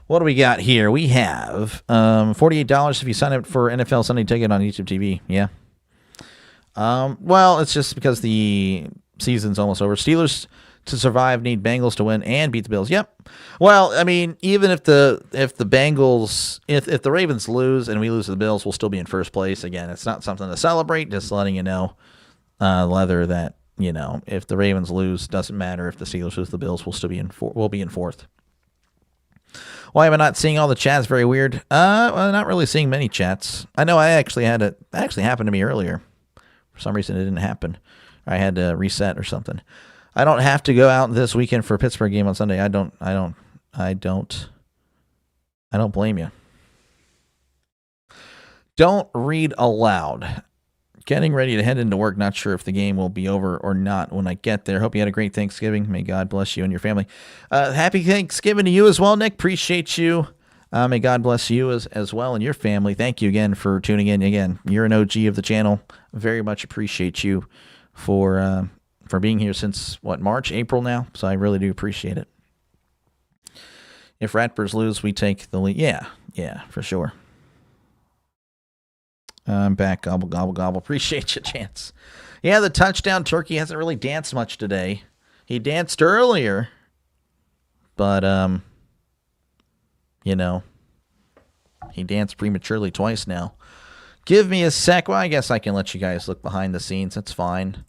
What do we got here? We have $48 if you sign up for NFL Sunday Ticket on YouTube TV. Yeah. Well, it's just because the season's almost over. Steelers to survive need Bengals to win and beat the Bills. Yep. Well, even if the Bengals, if the Ravens lose and we lose to the Bills, we'll still be in first place. Again, it's not something to celebrate. Just letting you know, Leather, that if the Ravens lose, doesn't matter. If the Steelers lose, the Bills will still be in fourth. Why am I not seeing all the chats? Very weird. Well, not really seeing many chats. I know I actually had it. Actually happened to me earlier. For some reason, it didn't happen. I had to reset or something. I don't have to go out this weekend for a Pittsburgh game on Sunday. I don't blame you. Don't read aloud. Getting ready to head into work. Not sure if the game will be over or not when I get there. Hope you had a great Thanksgiving. May God bless you and your family. Happy Thanksgiving to you as well, Nick. Appreciate you. May God bless you as well and your family. Thank you again for tuning in. Again, you're an OG of the channel. Very much appreciate you for being here since, March, April now. So I really do appreciate it. If Ratbirds lose, we take the lead. Yeah, for sure. I'm back. Gobble, gobble, gobble. Appreciate you, Chance. Yeah, the touchdown turkey hasn't really danced much today. He danced earlier, but, he danced prematurely twice now. Give me a sec. Well, I guess I can let you guys look behind the scenes. That's fine.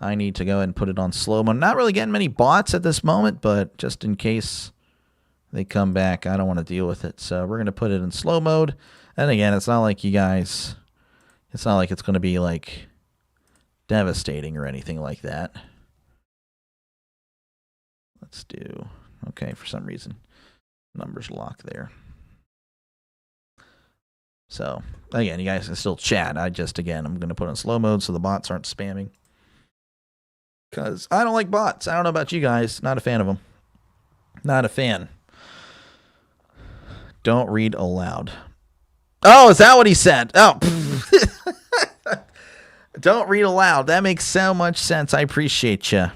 I need to go ahead and put it on slow-mo. Not really getting many bots at this moment, but just in case they come back, I don't want to deal with it. So we're going to put it in slow mode. And again, it's not like it's going to be devastating or anything like that. Let's do, okay, for some reason, numbers lock there. So, again, you guys can still chat. I'm going to put on slow mode so the bots aren't spamming. Because I don't like bots. I don't know about you guys. Not a fan of them. Not a fan. Don't read aloud. Oh, is that what he said? Oh. Don't read aloud. That makes so much sense. I appreciate you.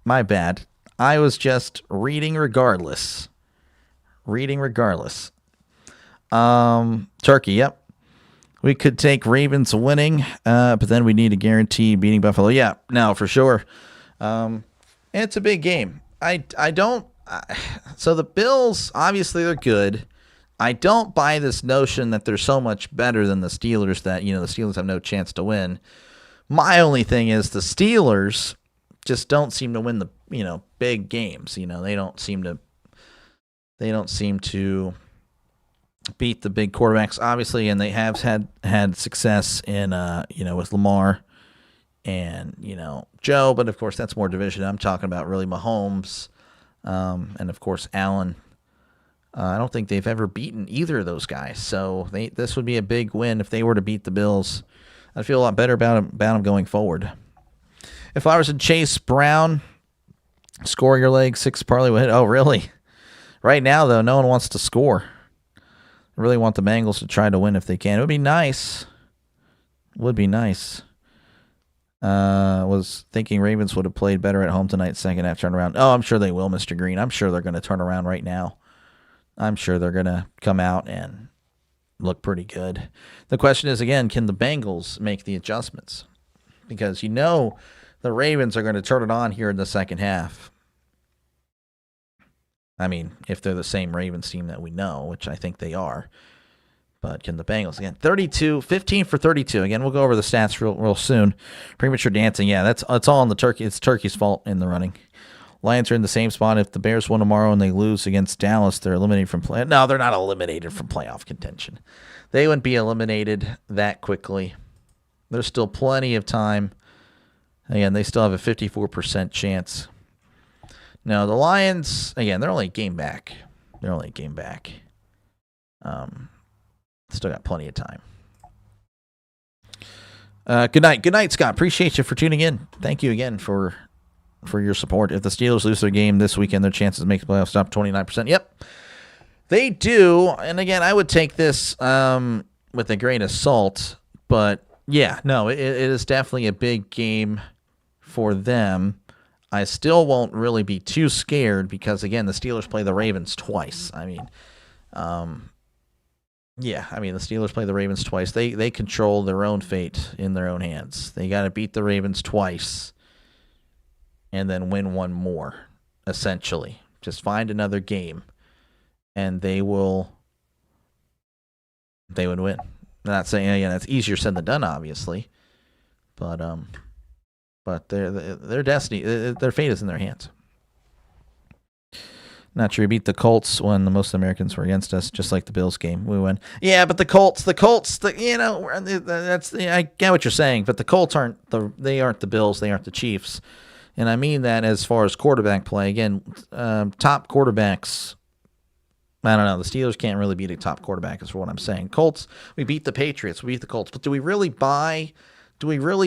My bad. I was just reading regardless. Turkey, yep. We could take Ravens winning, but then we need to guarantee beating Buffalo. Yeah, no, for sure. It's a big game. So the Bills, obviously they're good. I don't buy this notion that they're so much better than the Steelers that, the Steelers have no chance to win. My only thing is the Steelers just don't seem to win the, big games. They don't seem to beat the big quarterbacks, obviously, and they have had success in, with Lamar and, Joe, but of course that's more division. I'm talking about really Mahomes, and of course Allen. I don't think they've ever beaten either of those guys, so this would be a big win if they were to beat the Bills. I'd feel a lot better about them going forward. If I was to Chase Brown, score your leg 6 parlay will hit. Oh, really? Right now, though, no one wants to score. I really want the Bengals to try to win if they can. It would be nice. Was thinking Ravens would have played better at home tonight, second half turnaround. Oh, I'm sure they will, Mr. Green. I'm sure they're going to turn around right now. I'm sure they're going to come out and look pretty good. The question is, again, can the Bengals make the adjustments? Because the Ravens are going to turn it on here in the second half. I mean, if they're the same Ravens team that we know, which I think they are. But can the Bengals, again, 15 for 32. Again, we'll go over the stats real soon. Premature dancing, yeah, it's all on the Turkey. It's Turkey's fault in the running. Lions are in the same spot. If the Bears win tomorrow and they lose against Dallas, they're eliminated from play. No, they're not eliminated from playoff contention. They wouldn't be eliminated that quickly. There's still plenty of time. Again, they still have a 54% chance. Now, the Lions, again, they're only a game back. Still got plenty of time. Good night, Scott. Appreciate you for tuning in. Thank you again for your support. If the Steelers lose their game this weekend, their chances of making the playoffs stop 29%. Yep, they do. And again, I would take this with a grain of salt. But yeah, no, it is definitely a big game for them. I still won't really be too scared because, again, the Steelers play the Ravens twice. I mean, the Steelers play the Ravens twice. They control their own fate in their own hands. They got to beat the Ravens twice and then win one more, essentially. Just find another game, and they would win. I'm not saying that's easier said than done, obviously, but their destiny, their fate is in their hands. Not sure we beat the Colts when the most Americans were against us, just like the Bills game. We win. Yeah, but the Colts, that's I get what you're saying, but the Colts aren't the Bills, they aren't the Chiefs. And I mean that as far as quarterback play. Again, top quarterbacks, I don't know. The Steelers can't really beat a top quarterback is what I'm saying. Colts, we beat the Patriots. We beat the Colts. But do we really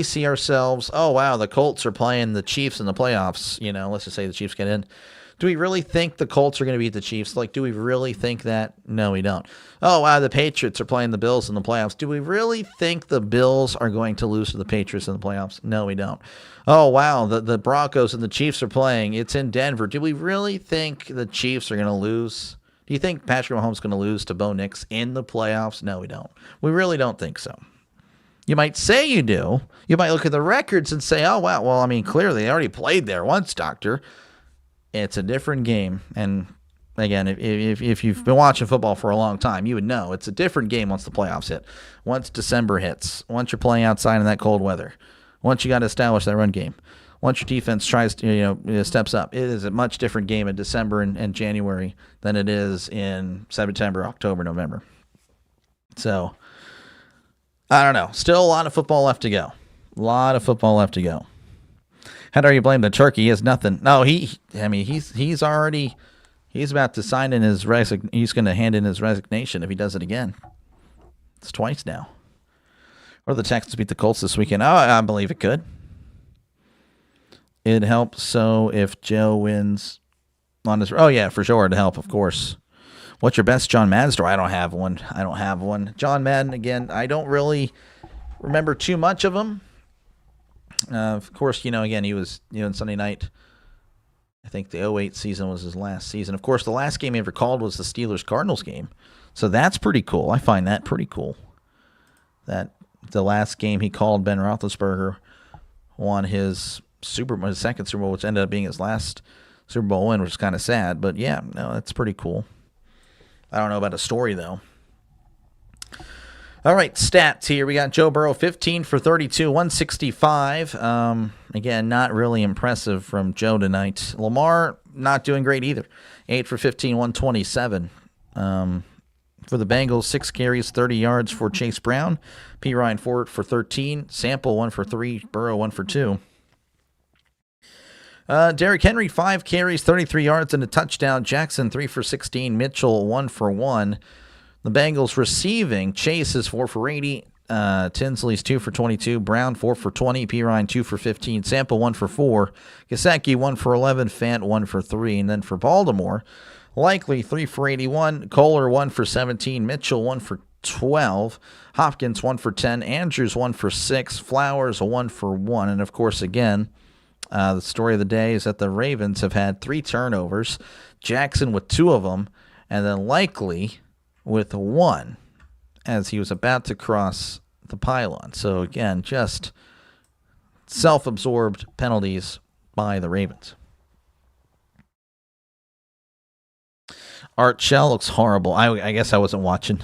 see ourselves, oh, wow, the Colts are playing the Chiefs in the playoffs. Let's just say the Chiefs get in. Do we really think the Colts are going to beat the Chiefs? Do we really think that? No, we don't. Oh, wow, the Patriots are playing the Bills in the playoffs. Do we really think the Bills are going to lose to the Patriots in the playoffs? No, we don't. Oh, wow, the Broncos and the Chiefs are playing. It's in Denver. Do we really think the Chiefs are going to lose? Do you think Patrick Mahomes is going to lose to Bo Nix in the playoffs? No, we don't. We really don't think so. You might say you do. You might look at the records and say, oh, wow, well, I mean, clearly they already played there once, Doctor. It's a different game. And, again, if you've been watching football for a long time, you would know it's a different game once the playoffs hit. Once December hits. Once you're playing outside in that cold weather. Once you got to establish that run game. Once your defense tries to, steps up. It is a much different game in December and January than it is in September, October, November. So, I don't know. Still a lot of football left to go. How dare you blame the turkey? He has nothing. No, he's about to sign in his he's going to hand in his resignation if he does it again. It's twice now. Or the Texans beat the Colts this weekend. Oh, I believe it could. It'd help so if Joe wins on his... Oh, yeah, for sure. It'd help, of course. What's your best John Madden story? I don't have one. John Madden, again, I don't really remember too much of him. Of course, again, he was, in Sunday night. I think the 2008 season was his last season. Of course, the last game he ever called was the Steelers-Cardinals game. So that's pretty cool. I find that pretty cool. That the last game he called, Ben Roethlisberger won his second Super Bowl, which ended up being his last Super Bowl win, which is kind of sad. But yeah, no, that's pretty cool. I don't know about a story, though. All right, stats here. We got Joe Burrow, 15 for 32, 165. Again, not really impressive from Joe tonight. Lamar, not doing great either. 8 for 15, 127. For the Bengals, 6 carries, 30 yards for Chase Brown. P. Ryan, 4 for 13. Sample, 1 for 3. Burrow, 1 for 2. Derrick Henry, 5 carries, 33 yards, and a touchdown. Jackson, 3 for 16. Mitchell, 1 for 1. The Bengals receiving, Chase is 4 for 80. Tinsley's 2 for 22. Brown, 4 for 20. P. Ryan, 2 for 15. Sample, 1 for 4. Gesicki, 1 for 11. Fant, 1 for 3. And then for Baltimore, Likely, 3 for 81. Kohler, 1 for 17. Mitchell, 1 for 12. Hopkins, 1 for 10. Andrews, 1 for 6. Flowers, 1 for 1. And, of course, again, the story of the day is that the Ravens have had 3 turnovers. Jackson with 2 of them, and then Likely with 1 as he was about to cross the pylon. So, again, just self-absorbed penalties by the Ravens. Art Shell looks horrible. I guess I wasn't watching.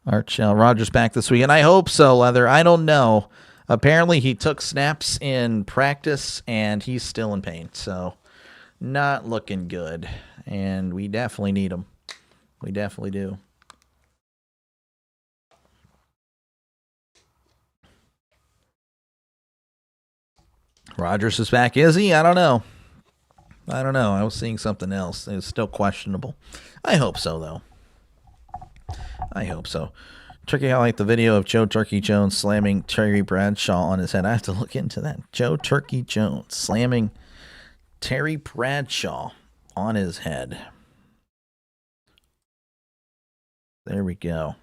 Art Shell. Rodgers back this week, and I hope so, Leather. I don't know. Apparently, he took snaps in practice, and he's still in pain. So, not looking good. And we definitely need him. We definitely do. Rodgers is back, is he? I don't know. I was seeing something else. It was still questionable. I hope so, though. I hope so. Turkey, I like the video of Joe Turkey Jones slamming Terry Bradshaw on his head. I have to look into that. Joe Turkey Jones slamming Terry Bradshaw on his head. There we go.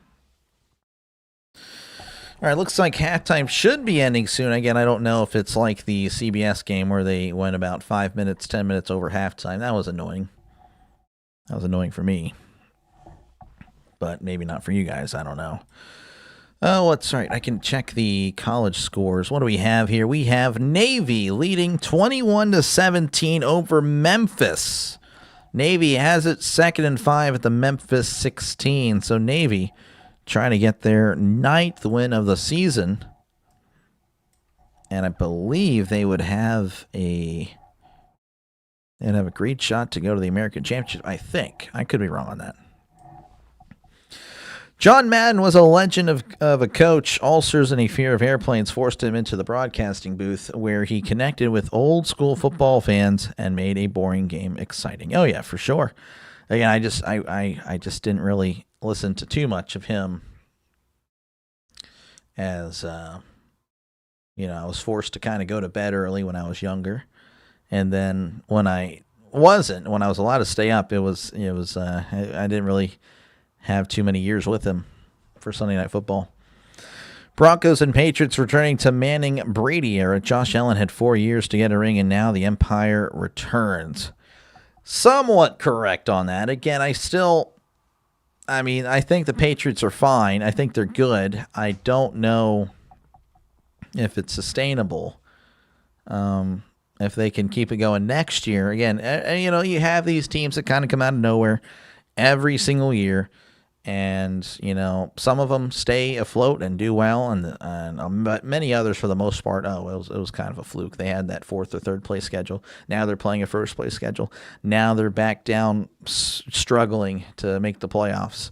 All right, looks like halftime should be ending soon. Again, I don't know if it's like the CBS game where they went about 5 minutes, 10 minutes over halftime. That was annoying. That was annoying for me. But maybe not for you guys. I don't know. Oh, that's right. I can check the college scores. What do we have here? We have Navy leading 21-17 over Memphis. Navy has it 2nd and 5 at the Memphis 16. So Navy trying to get their 9th win of the season. And I believe they would have a great shot to go to the American Championship, I think. I could be wrong on that. John Madden was a legend of a coach. Ulcers and a fear of airplanes forced him into the broadcasting booth, where he connected with old school football fans and made a boring game exciting. Oh yeah, for sure. Again, I just didn't really listen to too much of him, as I was forced to kind of go to bed early when I was younger, and then when I was allowed to stay up, I didn't really have too many years with him for Sunday Night Football. Broncos and Patriots returning to Manning Brady era. Josh Allen had 4 years to get a ring, and now the Empire returns. Somewhat correct on that. Again, I think the Patriots are fine. I think they're good. I don't know if it's sustainable. If they can keep it going next year. Again, you have these teams that kind of come out of nowhere every single year. And, some of them stay afloat and do well, but many others, for the most part, it was kind of a fluke. They had that 4th or 3rd place schedule. Now they're playing a 1st place schedule. Now they're back down, struggling to make the playoffs.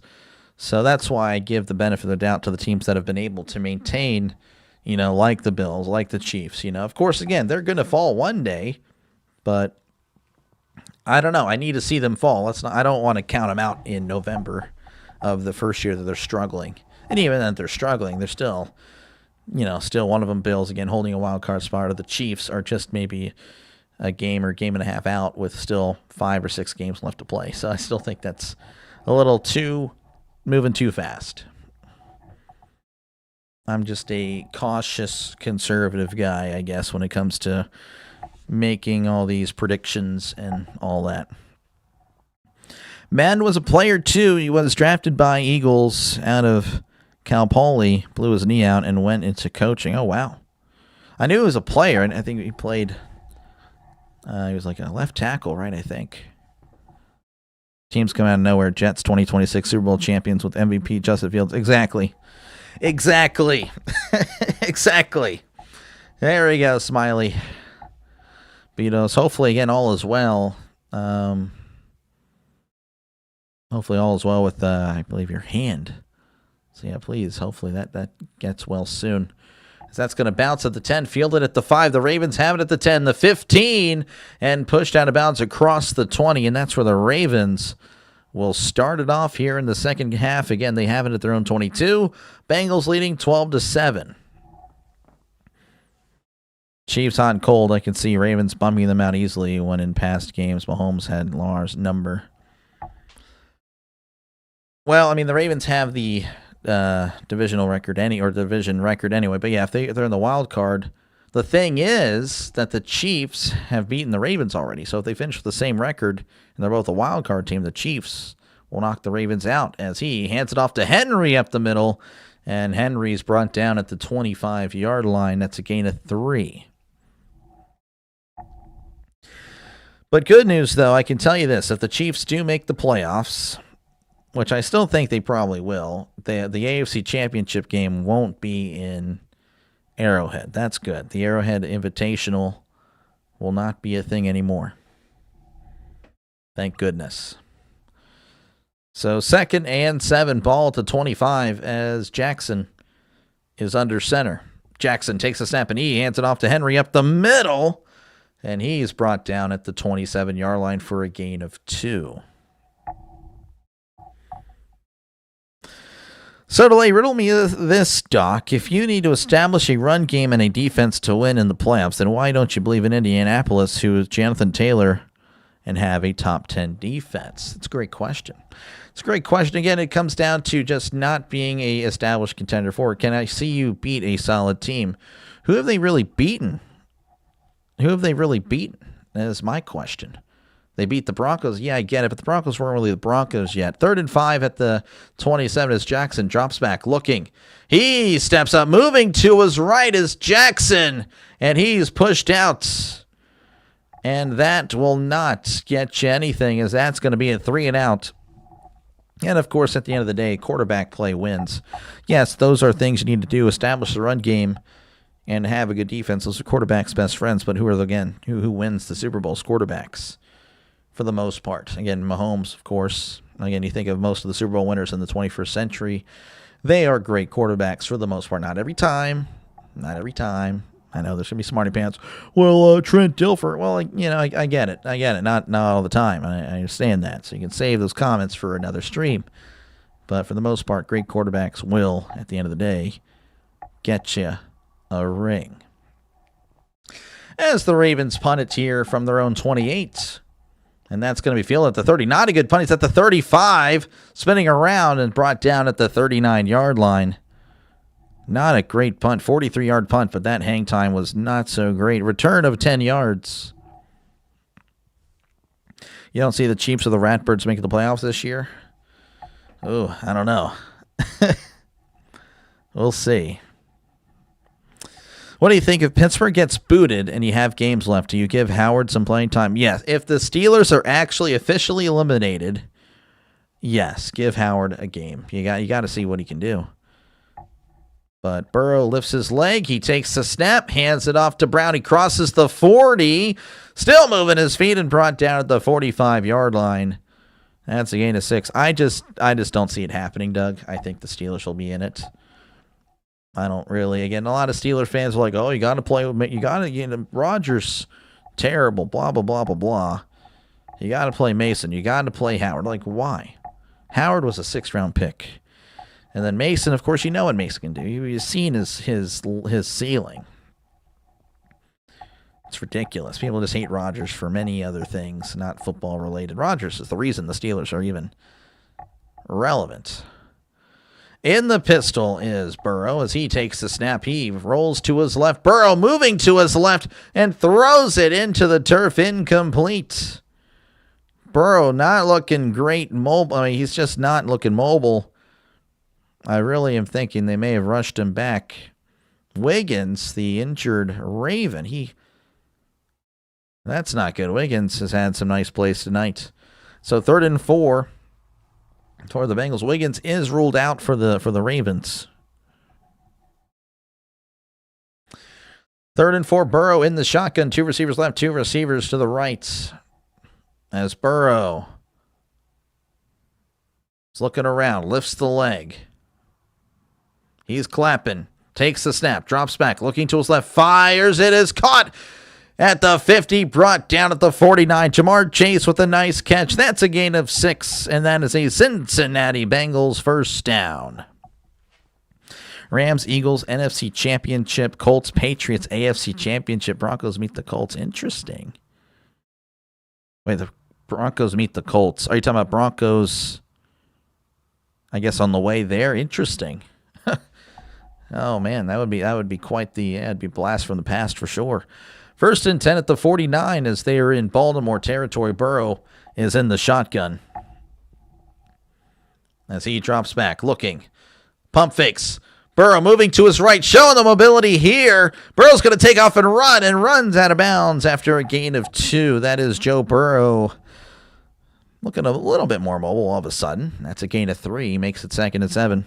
So that's why I give the benefit of the doubt to the teams that have been able to maintain, like the Bills, like the Chiefs. Of course, again, they're going to fall one day, but I don't know. I need to see them fall. I don't want to count them out in November of the first year that they're struggling. And even that they're struggling, they're still, still one of them, Bills, again, holding a wild card spot, or the Chiefs are just maybe a game or game and a half out with still 5 or 6 games left to play. So I still think that's a little moving too fast. I'm just a cautious, conservative guy, I guess, when it comes to making all these predictions and all that. Madden was a player, too. He was drafted by Eagles out of Cal Poly, blew his knee out, and went into coaching. Oh, wow. I knew he was a player, and I think he played... he was like a left tackle, right, I think. Teams come out of nowhere. Jets 2026 Super Bowl champions with MVP Justin Fields. Exactly. Exactly. There we go, Smiley. Beatos. Hopefully, again, all is well. Hopefully all is well with, I believe, your hand. So, yeah, please, hopefully that gets well soon. As that's going to bounce at the 10, fielded at the 5. The Ravens have it at the 10, the 15, and pushed out of bounds across the 20, and that's where the Ravens will start it off here in the second half. Again, they have it at their own 22. Bengals leading 12-7. Chiefs hot and cold. I can see Ravens bumming them out easily when in past games Mahomes had Lamar's number. Well, I mean, the Ravens have the division record anyway. But yeah, if they're in the wild card, the thing is that the Chiefs have beaten the Ravens already. So if they finish with the same record and they're both a wild card team, the Chiefs will knock the Ravens out as he hands it off to Henry up the middle, and Henry's brought down at the 25-yard line. That's a gain of 3. But good news, though, I can tell you this. If the Chiefs do make the playoffs, which I still think they probably will, the AFC Championship game won't be in Arrowhead. That's good. The Arrowhead Invitational will not be a thing anymore. Thank goodness. So 2nd and 7, ball at the 25 as Jackson is under center. Jackson takes a snap and he hands it off to Henry up the middle, and he's brought down at the 27-yard line for a gain of 2. So, Delay, riddle me this, Doc. If you need to establish a run game and a defense to win in the playoffs, then why don't you believe in Indianapolis, who is Jonathan Taylor, and have a top 10 defense? It's a great question. It's a great question. Again, it comes down to just not being a established contender for it. Can I see you beat a solid team? Who have they really beaten? That is my question. They beat the Broncos. Yeah, I get it, but the Broncos weren't really the Broncos yet. 3rd and 5 at the 27 as Jackson drops back, looking. He steps up, moving to his right is Jackson, and he's pushed out. And that will not get you anything, as that's going to be a 3 and out. And, of course, at the end of the day, quarterback play wins. Yes, those are things you need to do. Establish the run game and have a good defense. Those are quarterbacks' best friends, but who wins the Super Bowl's quarterbacks? For the most part. Again, Mahomes, of course. Again, you think of most of the Super Bowl winners in the 21st century. They are great quarterbacks for the most part. Not every time. I know there's going to be smarty pants. Well, Trent Dilfer. Well, I get it. Not all the time. I understand that. So you can save those comments for another stream. But for the most part, great quarterbacks will, at the end of the day, get you a ring. As the Ravens punt it here from their own 28. And that's going to be fielded at the 30. Not a good punt. He's at the 35, spinning around and brought down at the 39-yard line. Not a great punt, 43-yard punt, but that hang time was not so great. Return of 10 yards. You don't see the Chiefs or the Ratbirds making the playoffs this year? Oh, I don't know. We'll see. What do you think if Pittsburgh gets booted and you have games left? Do you give Howard some playing time? Yes. If the Steelers are actually officially eliminated, yes, give Howard a game. You got to see what he can do. But Burrow lifts his leg. He takes the snap, hands it off to Brown. He crosses the 40, still moving his feet and brought down at the 45-yard line. That's a gain of 6. I just don't see it happening, Doug. I think the Steelers will be in it. I don't really. Again, a lot of Steelers fans are like, "Oh, you got to play with me. You got to Rodgers, terrible. Blah blah blah blah blah. You got to play Mason. You got to play Howard." Like, why? Howard was a 6th-round pick, and then Mason. Of course, you know what Mason can do. You've seen his ceiling. It's ridiculous. People just hate Rodgers for many other things, not football related. Rodgers is the reason the Steelers are even relevant. In the pistol is Burrow as he takes the snap. He rolls to his left. Burrow moving to his left and throws it into the turf. Incomplete. Burrow not looking great mobile. I mean, he's just not looking mobile. I really am thinking they may have rushed him back. Wiggins, the injured Raven, that's not good. Wiggins has had some nice plays tonight. So 3rd and 4 for the Bengals. Wiggins is ruled out for the Ravens. 3rd and 4, Burrow in the shotgun. 2 receivers left, 2 receivers to the right. As Burrow is looking around, lifts the leg. He's clapping, takes the snap, drops back, looking to his left, fires. It is caught at the 50, brought down at the 49. Jamar Chase with a nice catch. That's a gain of 6, and that is a Cincinnati Bengals first down. Rams, Eagles, NFC Championship. Colts, Patriots, AFC Championship. Broncos meet the Colts. Interesting. Wait, the Broncos meet the Colts. Are you talking about Broncos, I guess, on the way there? Interesting. Oh, man, that would be quite the, it'd be a blast from the past for sure. 1st and 10 at the 49 as they are in Baltimore territory. Burrow is in the shotgun as he drops back, looking. Pump fakes. Burrow moving to his right, showing the mobility here. Burrow's going to take off and runs out of bounds after a gain of 2. That is Joe Burrow looking a little bit more mobile all of a sudden. That's a gain of 3. Makes it 2nd and 7.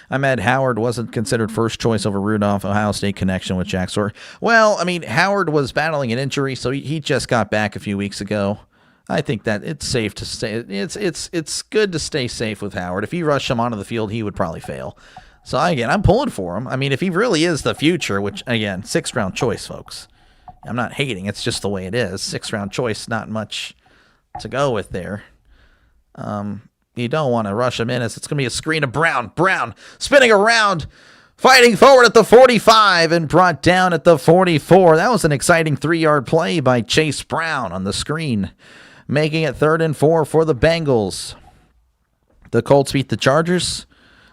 Ahmed Howard wasn't considered first choice over Rudolph. Ohio State connection with Jack Sawyer. Well, I mean, Howard was battling an injury, so he just got back a few weeks ago. I think that it's safe to stay. It's good to stay safe with Howard. If you rush him onto the field, he would probably fail. So again, I'm pulling for him. I mean, if he really is the future, which again, 6th-round choice, folks. I'm not hating. It's just the way it is. 6th-round choice, not much to go with there. You don't want to rush him in as it's going to be a screen of Brown. Brown spinning around, fighting forward at the 45 and brought down at the 44. That was an exciting 3-yard play by Chase Brown on the screen, making it 3rd and 4 for the Bengals. The Colts beat the Chargers.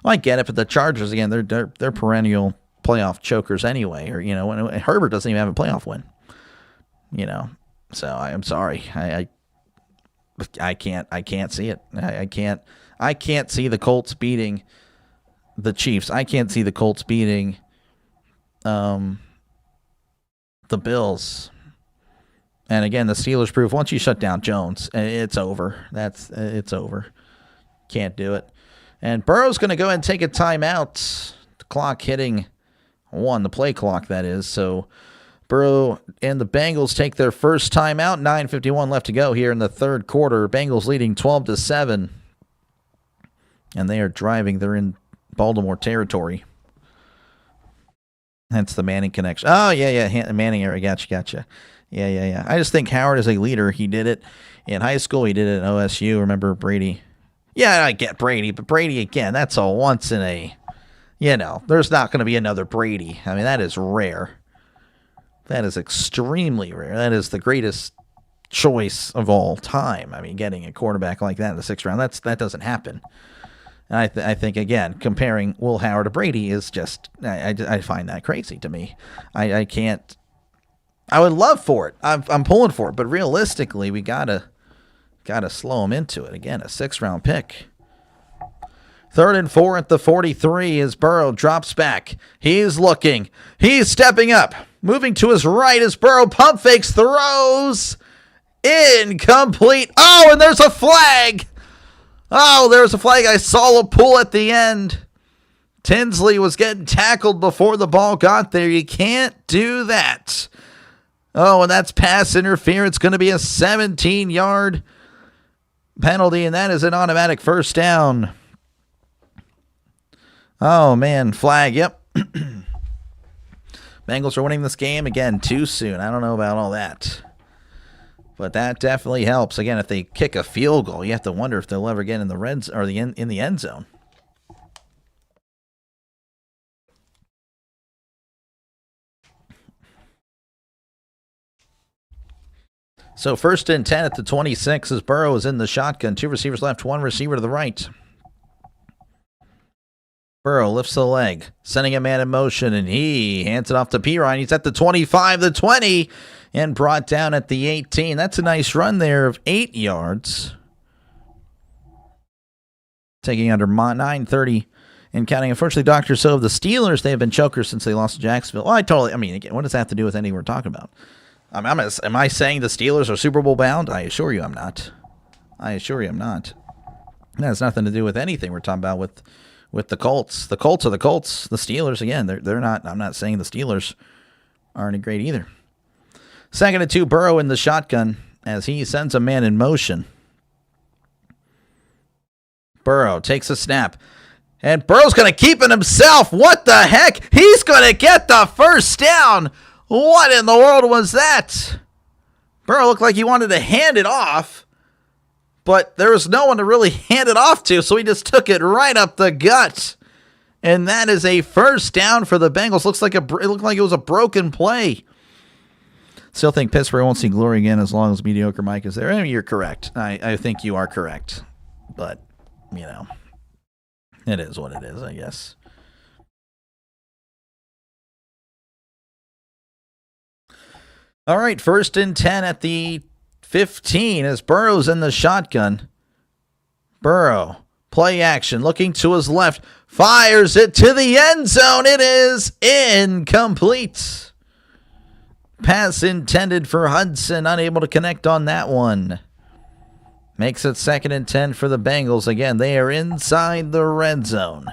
Well, I get it, but the Chargers, again, they're perennial playoff chokers anyway. Or, you know, Herbert doesn't even have a playoff win. You know, so I'm sorry. I can't see it. I can't see the Colts beating the Chiefs. I can't see the Colts beating the Bills. And again, the Steelers prove once you shut down Jones, it's over. It's over. Can't do it. And Burrow's going to go ahead and take a timeout. The clock hitting 1, the play clock that is. So Burrow and the Bengals take their first timeout. 9:51 left to go here in the 3rd quarter. Bengals leading 12-7. And they are driving. They're in Baltimore territory. Hence the Manning connection. Oh, yeah. Manning area. Gotcha. Yeah. I just think Howard is a leader. He did it in high school. He did it at OSU. Remember Brady? Yeah, I get Brady. But Brady, again, that's a once in a, there's not going to be another Brady. I mean, that is rare. That is extremely rare. That is the greatest choice of all time. I mean, getting a quarterback like that in the 6th round, that doesn't happen. And I think, again, comparing Will Howard to Brady is just, I find that crazy to me. I can't, I would love for it. I'm pulling for it. But realistically, we got to slow him into it. Again, a 6th-round pick. 3rd and 4 at the 43 as Burrow drops back. He's looking. He's stepping up. Moving to his right as Burrow pump fakes, throws. Incomplete. Oh, and there's a flag. Oh, there's a flag. I saw a pull at the end. Tinsley was getting tackled before the ball got there. You can't do that. Oh, and that's pass interference. Going to be a 17-yard penalty, and that is an automatic first down. Oh, man. Flag. Yep. Bengals are winning this game again too soon. I don't know about all that. But that definitely helps. Again, if they kick a field goal, you have to wonder if they'll ever get in the reds or in the end zone. So 1st and 10 at the 26 as Burrow is in the shotgun. 2 receivers left, 1 receiver to the right. Burrow lifts the leg, sending a man in motion, and he hands it off to Pirine. He's at the 25, the 20, and brought down at the 18. That's a nice run there of 8 yards. Taking under 9:30 and counting. Unfortunately, Dr. So of the Steelers, they have been chokers since they lost to Jacksonville. Well, again, what does that have to do with anything we're talking about? Am I saying the Steelers are Super Bowl bound? I assure you I'm not. It has nothing to do with anything we're talking about with the Colts. The Colts are the Colts. The Steelers, again, they're not. I'm not saying the Steelers aren't great either. 2nd and 2, Burrow in the shotgun as he sends a man in motion. Burrow takes a snap. And Burrow's going to keep it himself. What the heck? He's going to get the first down. What in the world was that? Burrow looked like he wanted to hand it off, but there was no one to really hand it off to, so he just took it right up the gut. And that is a first down for the Bengals. It looked like it was a broken play. Still think Pittsburgh won't see glory again as long as mediocre Mike is there. I mean, you're correct. I think you are correct. But, it is what it is, I guess. All right, 1st and 10 at the 15 as Burrow's in the shotgun. Burrow, play action, looking to his left, fires it to the end zone. It is incomplete. Pass intended for Hudson, unable to connect on that one. Makes it 2nd and 10 for the Bengals. Again, they are inside the red zone.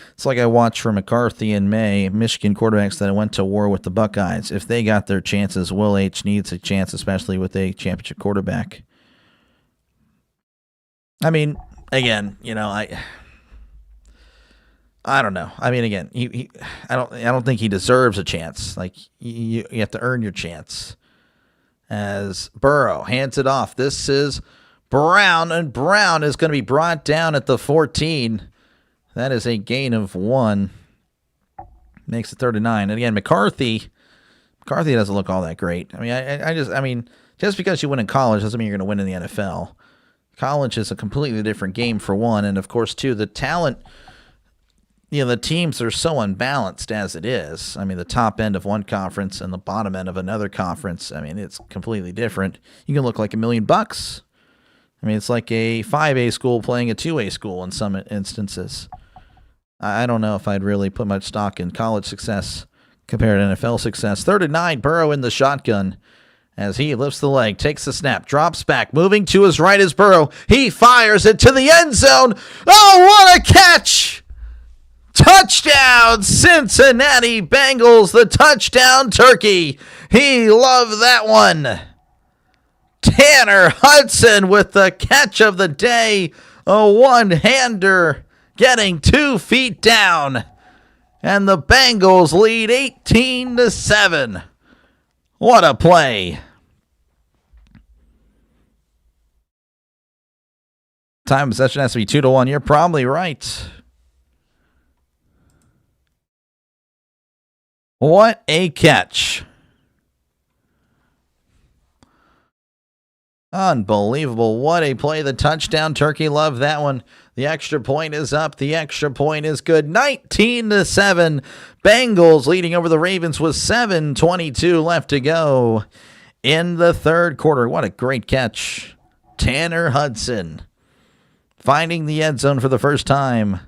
It's like I watched for McCarthy in May, Michigan quarterbacks that went to war with the Buckeyes. If they got their chances, Will H needs a chance, especially with a championship quarterback. I mean, again, I don't know. I mean, again, I don't think he deserves a chance. Like you have to earn your chance. As Burrow hands it off, this is Brown, and Brown is going to be brought down at the 14. That is a gain of 1. Makes it 3rd and 9. And again, McCarthy doesn't look all that great. I mean, just because you win in college doesn't mean you're going to win in the NFL. College is a completely different game for one, and of course, too, the talent. The teams are so unbalanced as it is. I mean, the top end of one conference and the bottom end of another conference. I mean, it's completely different. You can look like $1 million. I mean, it's like a 5A school playing a 2A school in some instances. I don't know if I'd really put much stock in college success compared to NFL success. 3rd and 9, Burrow in the shotgun as he lifts the leg, takes the snap, drops back, moving to his right is Burrow. He fires it to the end zone. Oh, what a catch! Touchdown, Cincinnati Bengals, the touchdown turkey. He loved that one. Tanner Hudson with the catch of the day. A one-hander getting 2 feet down. And the Bengals lead 18-7. What a play. Time of possession has to be 2-1. You're probably right. What a catch. Unbelievable. What a play. The touchdown turkey. Love that one. The extra point is up. The extra point is good. 19-7. Bengals leading over the Ravens with 7:22 left to go in the 3rd quarter. What a great catch. Tanner Hudson finding the end zone for the first time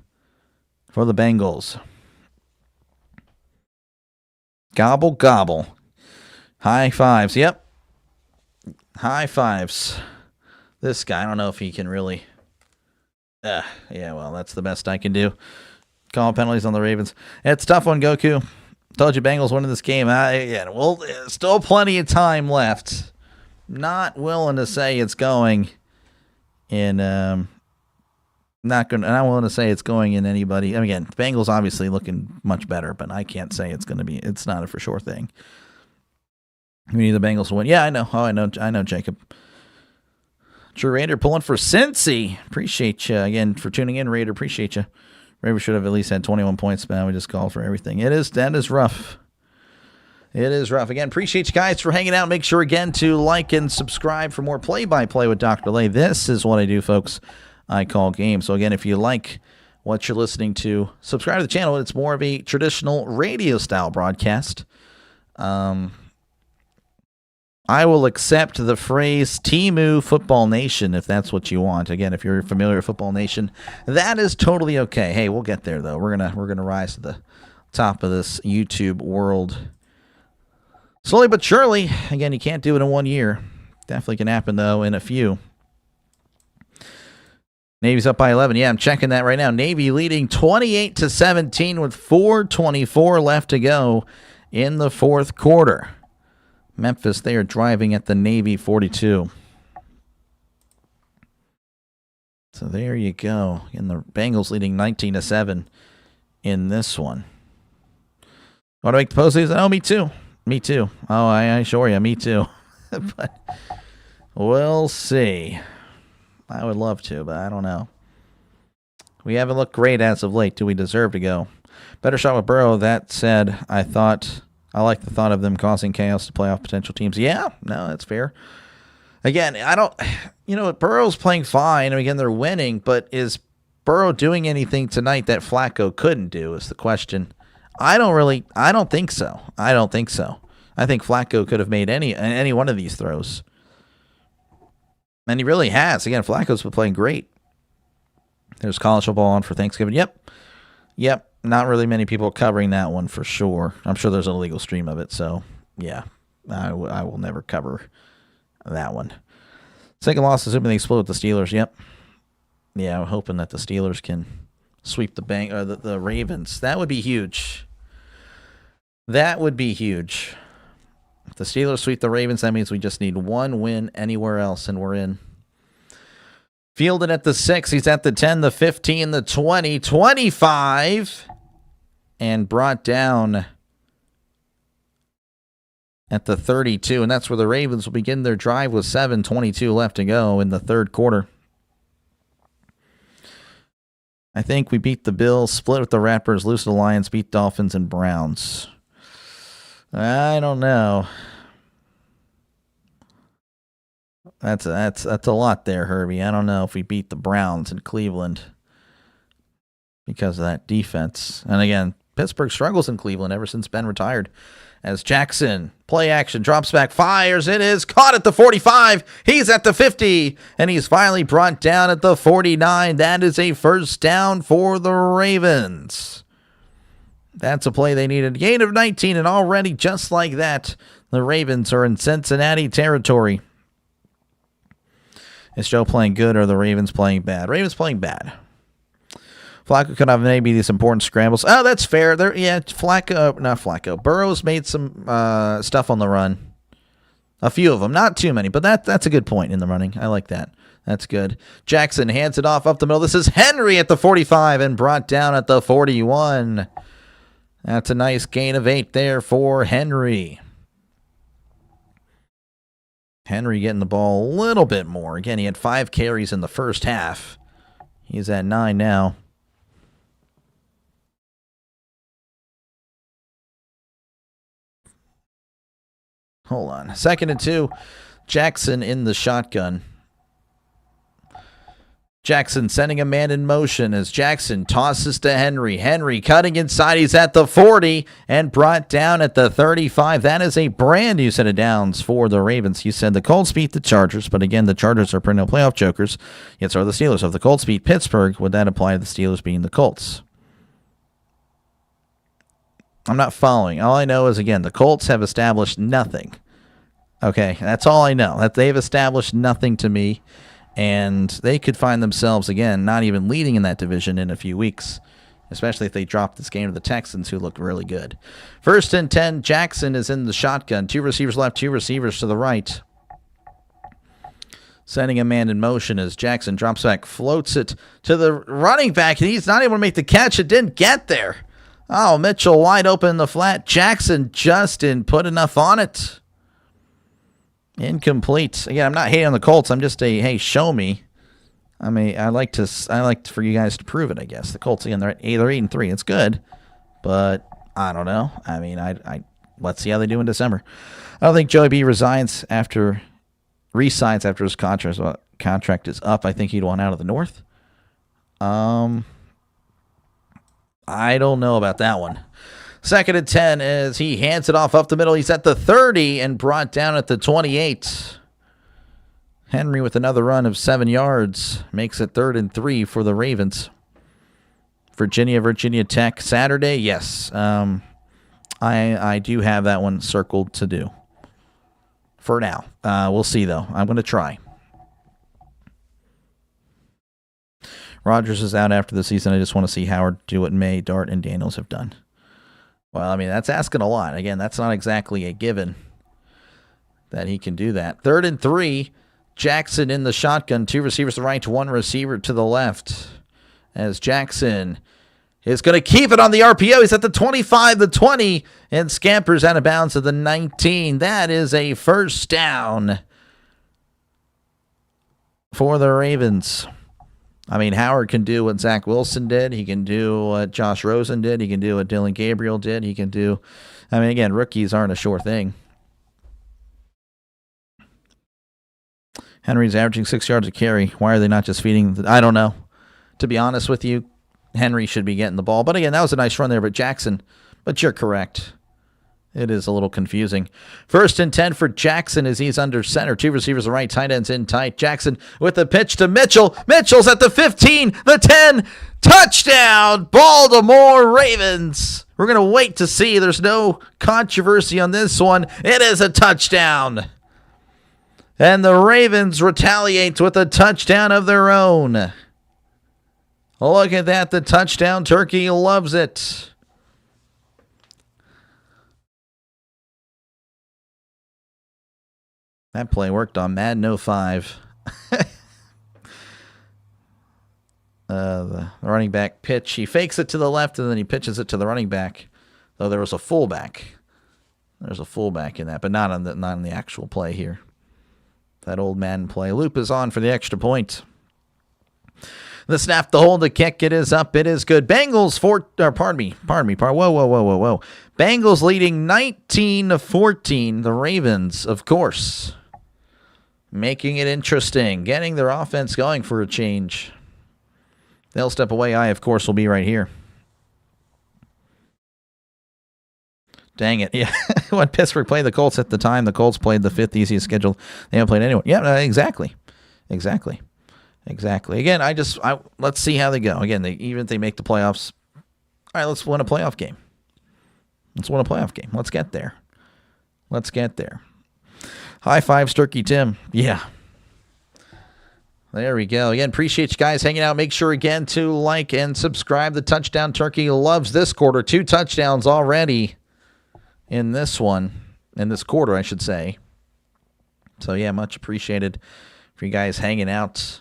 for the Bengals. Gobble, gobble. High fives. Yep. High fives. This guy, I don't know if he can really. Yeah, well, that's the best I can do. Call penalties on the Ravens. It's a tough one, Goku. Told you Bengals winning this game. Still plenty of time left. Not willing to say it's going in Not going. And I want to say it's going in anybody. And again, Bengals obviously looking much better, but I can't say it's going to be. It's not a for sure thing. We need the Bengals to win. Yeah, I know. Oh, I know, Jacob. True Raider pulling for Cincy. Appreciate you again for tuning in, Raider. Appreciate you. Raider should have at least had 21 points, but now we just call for everything. That is rough. It is rough. Again, appreciate you guys for hanging out. Make sure, again, to like and subscribe for more play-by-play with Dr. Lay. This is what I do, folks. I call games. So, again, if you like what you're listening to, subscribe to the channel. It's more of a traditional radio-style broadcast. I will accept the phrase Timu Football Nation if that's what you want. Again, if you're familiar with Football Nation, that is totally okay. Hey, we'll get there though. We're gonna rise to the top of this YouTube world slowly but surely. Again, you can't do it in 1 year. Definitely can happen though in a few. Navy's up by 11. Yeah, I'm checking that right now. Navy leading 28-17 with 4:24 left to go in the fourth quarter. Memphis, they are driving at the Navy 42. So there you go. And the Bengals leading 19-7 in this one. Want to make the postseason? Oh, me too. Me too. Oh, I assure you, me too. But we'll see. I would love to, but I don't know. We haven't looked great as of late. Do we deserve to go? Better shot with Burrow. That said, I like the thought of them causing chaos to playoff potential teams. Yeah, no, that's fair. Again, Burrow's playing fine. Again, they're winning, but is Burrow doing anything tonight that Flacco couldn't do is the question. I don't think so. I think Flacco could have made any one of these throws. And he really has. Again, Flacco's been playing great. There's college football on for Thanksgiving. Yep. Not really many people covering that one for sure. I'm sure there's an illegal stream of it, so yeah, I will never cover that one. Second loss, assuming they split with the Steelers. Yep. Yeah, I'm hoping that the Steelers can sweep the Ravens. That would be huge. If the Steelers sweep the Ravens, that means we just need one win anywhere else, and we're in. Fielded at the 6. He's at the 10, the 15, the 20, 25. And brought down at the 32. And that's where the Ravens will begin their drive with 7:22 left to go in the third quarter. I think we beat the Bills, split with the Raptors, lose to the Lions, beat Dolphins and Browns. I don't know. That's a lot there, Herbie. I don't know if we beat the Browns in Cleveland because of that defense. And again, Pittsburgh struggles in Cleveland ever since Ben retired. As Jackson, play action, drops back, fires. It is caught at the 45. He's at the 50, and he's finally brought down at the 49. That is a first down for the Ravens. That's a play they needed. Gain of 19, and already just like that, the Ravens are in Cincinnati territory. Is Joe playing good or the Ravens playing bad? Ravens playing bad. Flacco could have maybe these important scrambles. Oh, that's fair. Not Flacco. Burrow's made some stuff on the run. A few of them. Not too many, but that's a good point in the running. I like that. That's good. Jackson hands it off up the middle. This is Henry at the 45 and brought down at the 41. That's a nice gain of 8 there for Henry. Henry getting the ball a little bit more. Again, he had 5 carries in the first half. He's at 9 now. Hold on. 2nd and 2. Jackson in the shotgun. Jackson sending a man in motion as Jackson tosses to Henry. Henry cutting inside. He's at the 40 and brought down at the 35. That is a brand new set of downs for the Ravens. You said the Colts beat the Chargers, but again, the Chargers are perennial playoff jokers. Yet so are the Steelers. If the Colts beat Pittsburgh, would that apply to the Steelers being the Colts? I'm not following. All I know is, again, the Colts have established nothing. Okay, that's all I know. That they've established nothing to me. And they could find themselves, again, not even leading in that division in a few weeks, especially if they drop this game to the Texans, who look really good. 1st and 10, Jackson is in the shotgun. 2 receivers left, 2 receivers to the right. Sending a man in motion as Jackson drops back, floats it to the running back, and he's not able to make the catch. It didn't get there. Oh, Mitchell wide open in the flat. Jackson just didn't put enough on it. Incomplete. Again, I'm not hating on the Colts. I'm just hey, show me. I mean, I like for you guys to prove it, I guess. The Colts, again, they're 8-3. It's good, but I don't know. I mean, let's see how they do in December. I don't think Joey B resigns after his contract is up. I think he'd want out of the North. I don't know about that one. 2nd and 10 as he hands it off up the middle. He's at the 30 and brought down at the 28. Henry with another run of 7 yards makes it 3rd and 3 for the Ravens. Virginia Tech Saturday. Yes, I do have that one circled to do. For now, we'll see though. I'm going to try. Rodgers is out after the season. I just want to see Howard do what May, Dart, and Daniels have done. Well, I mean, that's asking a lot. Again, that's not exactly a given that he can do that. 3rd and 3, Jackson in the shotgun. 2 receivers to the right, 1 receiver to the left. As Jackson is going to keep it on the RPO. He's at the 25, the 20, and scampers out of bounds at the 19. That is a first down for the Ravens. I mean, Howard can do what Zach Wilson did. He can do what Josh Rosen did. He can do what Dylan Gabriel did. He can do, I mean, again, rookies aren't a sure thing. Henry's averaging 6 yards a carry. Why are they not just feeding? I don't know. To be honest with you, Henry should be getting the ball. But again, that was a nice run there. But you're correct. It is a little confusing. 1st and 10 for Jackson as he's under center. 2 receivers right, tight ends in tight. Jackson with the pitch to Mitchell. Mitchell's at the 15, the 10. Touchdown, Baltimore Ravens. We're going to wait to see. There's no controversy on this one. It is a touchdown. And the Ravens retaliate with a touchdown of their own. Look at that. The touchdown turkey loves it. That play worked on Madden 05. The running back pitch. He fakes it to the left, and then he pitches it to the running back. Though there was a fullback. There's a fullback in that, but not on the actual play here. That old Madden play. Loop is on for the extra point. The snap, the hold, the kick. It is up. It is good. Bengals Whoa. Bengals leading 19-14. The Ravens, of course, making it interesting, getting their offense going for a change. They'll step away. I, of course, will be right here. Dang it. Yeah. When Pittsburgh played the Colts at the time, the Colts played the 5th easiest schedule. They haven't played anyone. Yeah, exactly. Again, let's see how they go. Again, even if they make the playoffs, all right, let's win a playoff game. Let's get there. High fives, Turkey Tim. Yeah. There we go. Again, appreciate you guys hanging out. Make sure, again, to like and subscribe. The Touchdown Turkey loves this quarter. 2 touchdowns already in this quarter, I should say. So, yeah, much appreciated for you guys hanging out.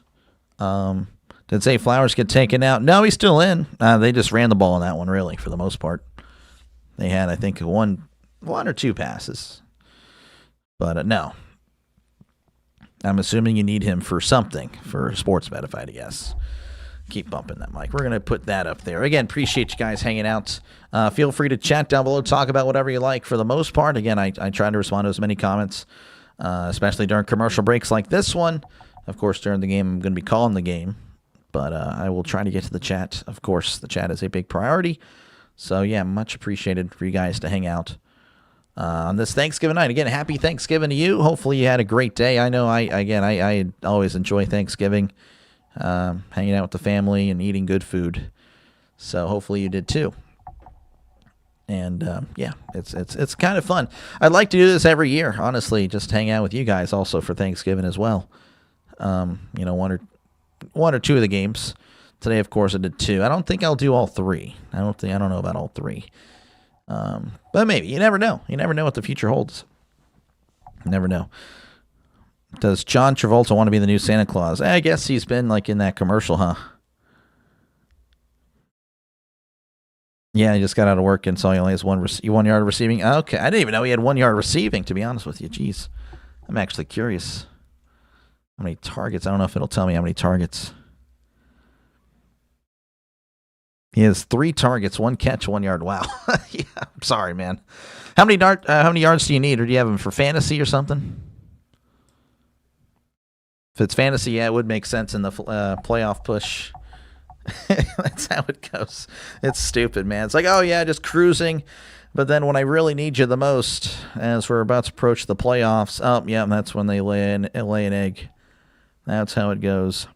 Did Zay Flowers get taken out? No, he's still in. They just ran the ball on that one, really, for the most part. They had, I think, one or 2 passes. But no. I'm assuming you need him for something, for a sports bet, if I had to guess. Keep bumping that mic. We're going to put that up there. Again, appreciate you guys hanging out. Feel free to chat down below. Talk about whatever you like. For the most part, again, I try to respond to as many comments, especially during commercial breaks like this one. Of course, during the game, I'm going to be calling the game. But I will try to get to the chat. Of course, the chat is a big priority. So, yeah, much appreciated for you guys to hang out on this Thanksgiving night. Again, happy Thanksgiving to you. Hopefully you had a great day. I know I always enjoy Thanksgiving, hanging out with the family and eating good food. So hopefully you did too. And yeah, it's kind of fun. I'd like to do this every year, honestly, just hang out with you guys also for Thanksgiving as well. One or 2 of the games. Today, of course, I did 2. I don't think I'll do all 3. I don't know about all 3. But maybe. You never know. You never know what the future holds. You never know. Does John Travolta want to be the new Santa Claus? I guess he's been like in that commercial, huh? Yeah, he just got out of work and saw he only has 1 yard receiving. Okay, I didn't even know he had 1 yard receiving, to be honest with you. Jeez. I'm actually curious. How many targets? I don't know if it'll tell me how many targets. He has 3 targets, 1 catch, 1 yard. Wow. Yeah, I'm sorry, man. How many yards do you need, or do you have him for fantasy or something? If it's fantasy, yeah, it would make sense in the playoff push. That's how it goes. It's stupid, man. It's like, oh, yeah, just cruising. But then when I really need you the most, as we're about to approach the playoffs, oh, yeah, that's when they lay an egg. That's how it goes.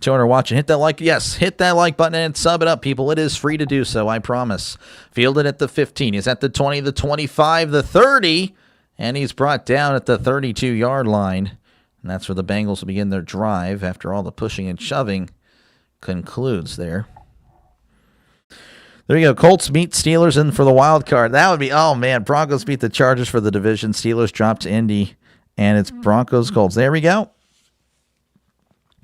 Joiner watching, hit that like, yes, hit that like button and sub it up, people. It is free to do so, I promise. Fielded at the 15. He's at the 20, the 25, the 30, and he's brought down at the 32-yard line. And that's where the Bengals will begin their drive after all the pushing and shoving concludes there. There you go. Colts beat Steelers in for the wild card. That would be, oh, man, Broncos beat the Chargers for the division. Steelers dropped to Indy, and it's Broncos-Colts. There we go.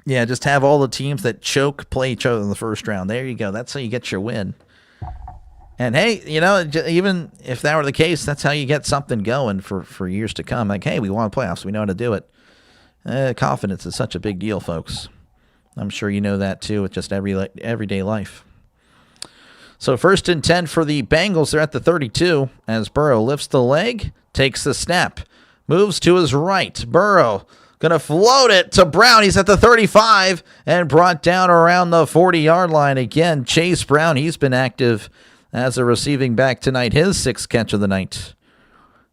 Yeah, just have all the teams that play each other in the first round. There you go. That's how you get your win. And, hey, you know, even if that were the case, that's how you get something going for years to come. Like, hey, we won playoffs. We know how to do it. Confidence is such a big deal, folks. I'm sure you know that, too, with just everyday life. So 1st and 10 for the Bengals. They're at the 32 as Burrow lifts the leg, takes the snap, moves to his right. Burrow going to float it to Brown. He's at the 35 and brought down around the 40-yard line. Again, Chase Brown, he's been active as a receiving back tonight. His 6th catch of the night.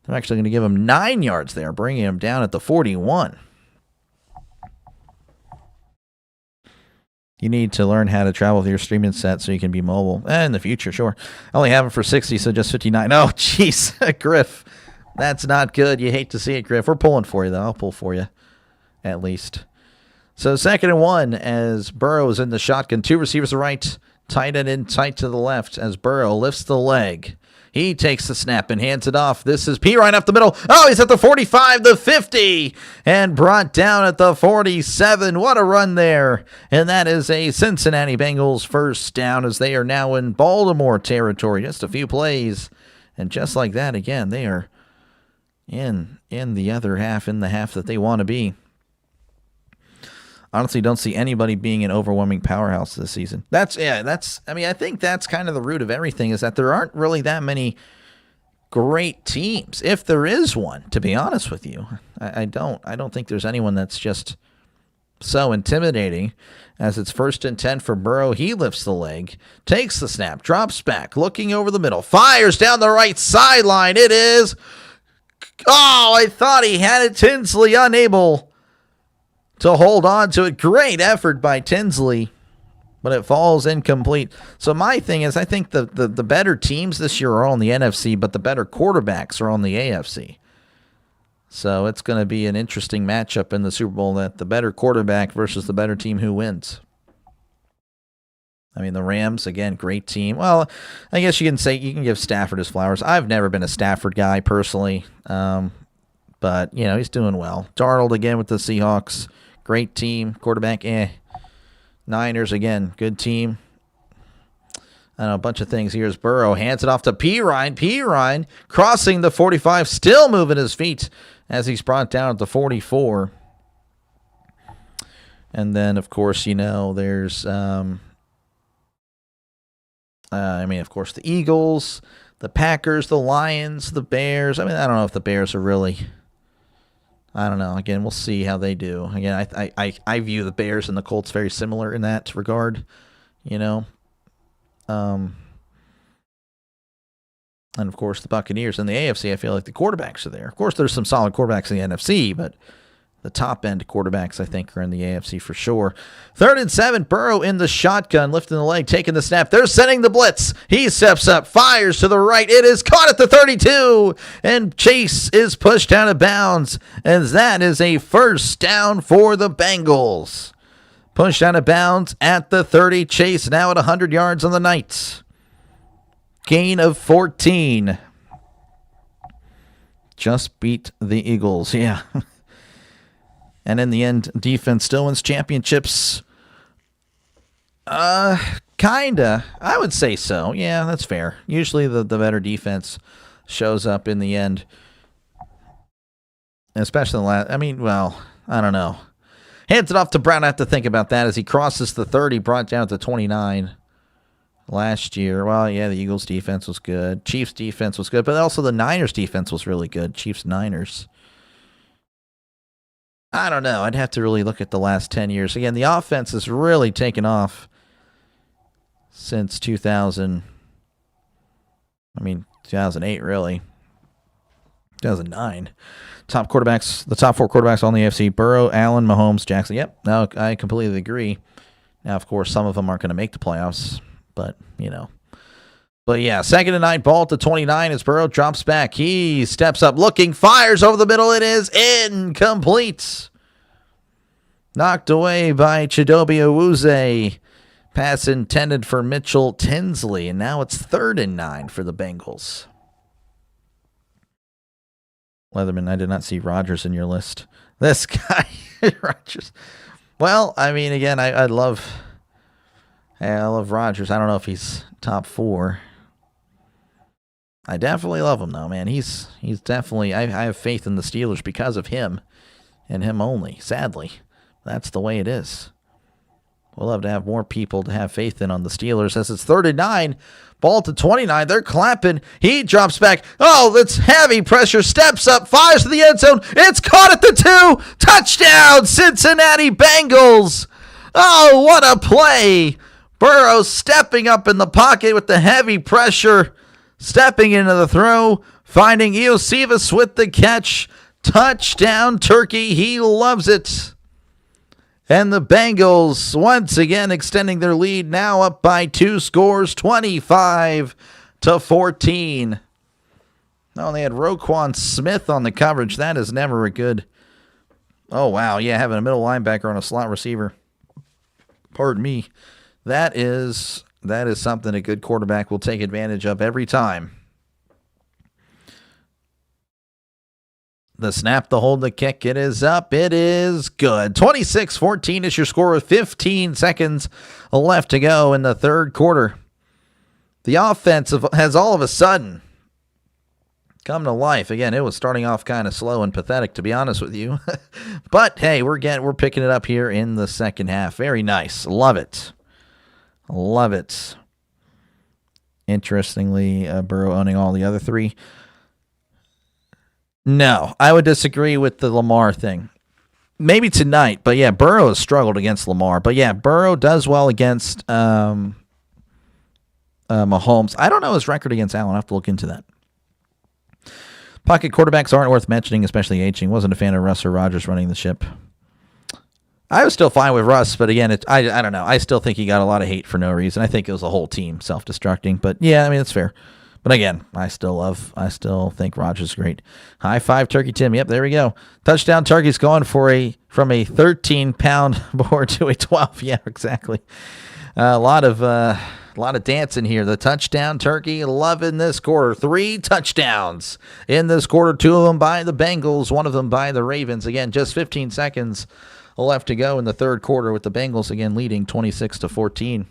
They're actually going to give him 9 yards there, bringing him down at the 41. You need to learn how to travel with your streaming set so you can be mobile. In the future, sure. I only have it for 60, so just 59. Oh, jeez, Griff. That's not good. You hate to see it, Griff. We're pulling for you, though. I'll pull for you, at least. So 2nd and 1 as Burrow is in the shotgun. 2 receivers to the right, tight end in tight to the left as Burrow lifts the leg. He takes the snap and hands it off. This is Pirine up the middle. Oh, he's at the 45, the 50, and brought down at the 47. What a run there. And that is a Cincinnati Bengals first down as they are now in Baltimore territory. Just a few plays. And just like that, again, they are in the other half, in the half that they want to be. Honestly, don't see anybody being an overwhelming powerhouse this season. I think that's kind of the root of everything, is that there aren't really that many great teams. If there is one, to be honest with you, I don't think there's anyone that's just so intimidating. As it's 1st and 10 for Burrow, he lifts the leg, takes the snap, drops back, looking over the middle, fires down the right sideline. It is, oh, I thought he had it. Tinsley unable to hold on to it. Great effort by Tinsley, but it falls incomplete. So my thing is, I think the better teams this year are on the NFC, but the better quarterbacks are on the AFC. So it's going to be an interesting matchup in the Super Bowl, that the better quarterback versus the better team, who wins. I mean, the Rams, again, great team. Well, I guess you can give Stafford his flowers. I've never been a Stafford guy personally, but, you know, he's doing well. Darnold again with the Seahawks. Great team. Quarterback, Niners, again, good team. I don't know, a bunch of things. Here's Burrow. Hands it off to Pirine. Pirine crossing the 45, still moving his feet as he's brought down at the 44. And then, of course, you know, there's, of course, the Eagles, the Packers, the Lions, the Bears. I mean, I don't know if the Bears are really, I don't know. Again, we'll see how they do. Again, I view the Bears and the Colts very similar in that regard, you know. And of course, the Buccaneers in the AFC, I feel like the quarterbacks are there. Of course, there's some solid quarterbacks in the NFC, but the top-end quarterbacks, I think, are in the AFC for sure. 3rd and 7, Burrow in the shotgun, lifting the leg, taking the snap. They're sending the blitz. He steps up, fires to the right. It is caught at the 32, and Chase is pushed out of bounds, and that is a first down for the Bengals. Pushed out of bounds at the 30. Chase now at 100 yards on the night. Gain of 14. Just beat the Eagles, yeah. And in the end, defense still wins championships. Kinda. I would say so. Yeah, that's fair. Usually the better defense shows up in the end. Especially the last. I mean, well, I don't know. Hands it off to Brown. I have to think about that as he crosses the 30, brought down to 29 last year. Well, yeah, the Eagles' defense was good. Chiefs' defense was good, but also the Niners' defense was really good. Chiefs-Niners. I don't know. I'd have to really look at the last 10 years. Again, the offense has really taken off since 2000. I mean, 2008, really. 2009. The top four quarterbacks on the AFC: Burrow, Allen, Mahomes, Jackson. Yep, no, I completely agree. Now, of course, some of them aren't going to make the playoffs, but, you know. But, yeah, 2nd and 9, ball to 29 as Burrow drops back. He steps up, looking, fires over the middle. It is incomplete. Knocked away by Chidobe Awuzie. Pass intended for Mitchell Tinsley, and now it's 3rd and 9 for the Bengals. Leatherman, I did not see Rodgers in your list. This guy, Rodgers. Well, I mean, again, I love Rodgers. I don't know if he's top 4. I definitely love him, though, man. He's definitely. I have faith in the Steelers because of him, and him only. Sadly, that's the way it is. We'll love to have more people to have faith in on the Steelers as it's 3rd and 9. Ball to 29. They're clapping. He drops back. Oh, that's heavy pressure. Steps up. Fires to the end zone. It's caught at the 2. Touchdown, Cincinnati Bengals. Oh, what a play. Burrow stepping up in the pocket with the heavy pressure. Stepping into the throw. Finding Iosivas with the catch. Touchdown, Turkey. He loves it. And the Bengals once again extending their lead, now up by 2 scores, 25-14. Oh, they had Roquan Smith on the coverage. That is never a good. Oh, wow. Yeah, having a middle linebacker on a slot receiver. Pardon me. That is something a good quarterback will take advantage of every time. The snap, the hold, the kick, it is up. It is good. 26-14 is your score with 15 seconds left to go in the third quarter. The offense has all of a sudden come to life. Again, it was starting off kind of slow and pathetic, to be honest with you. But, hey, we're picking it up here in the second half. Very nice. Love it. Love it. Interestingly, Burrow owning all the other 3. No, I would disagree with the Lamar thing. Maybe tonight, but yeah, Burrow has struggled against Lamar. But yeah, Burrow does well against Mahomes. I don't know his record against Allen. I have to look into that. Pocket quarterbacks aren't worth mentioning, especially aging. Wasn't a fan of Russ or Rodgers running the ship. I was still fine with Russ, but again, I don't know. I still think he got a lot of hate for no reason. I think it was a whole team self-destructing. But yeah, I mean, it's fair. But again, I still think Rodgers is great. High five, Turkey Tim. Yep, there we go. Touchdown, Turkey's gone from a 13-pound board to a 12. Yeah, exactly. A lot of dancing here. The touchdown, Turkey, loving this quarter. 3 touchdowns in this quarter. 2 of them by the Bengals, 1 of them by the Ravens. Again, just 15 seconds left to go in the third quarter with the Bengals again leading 26-14.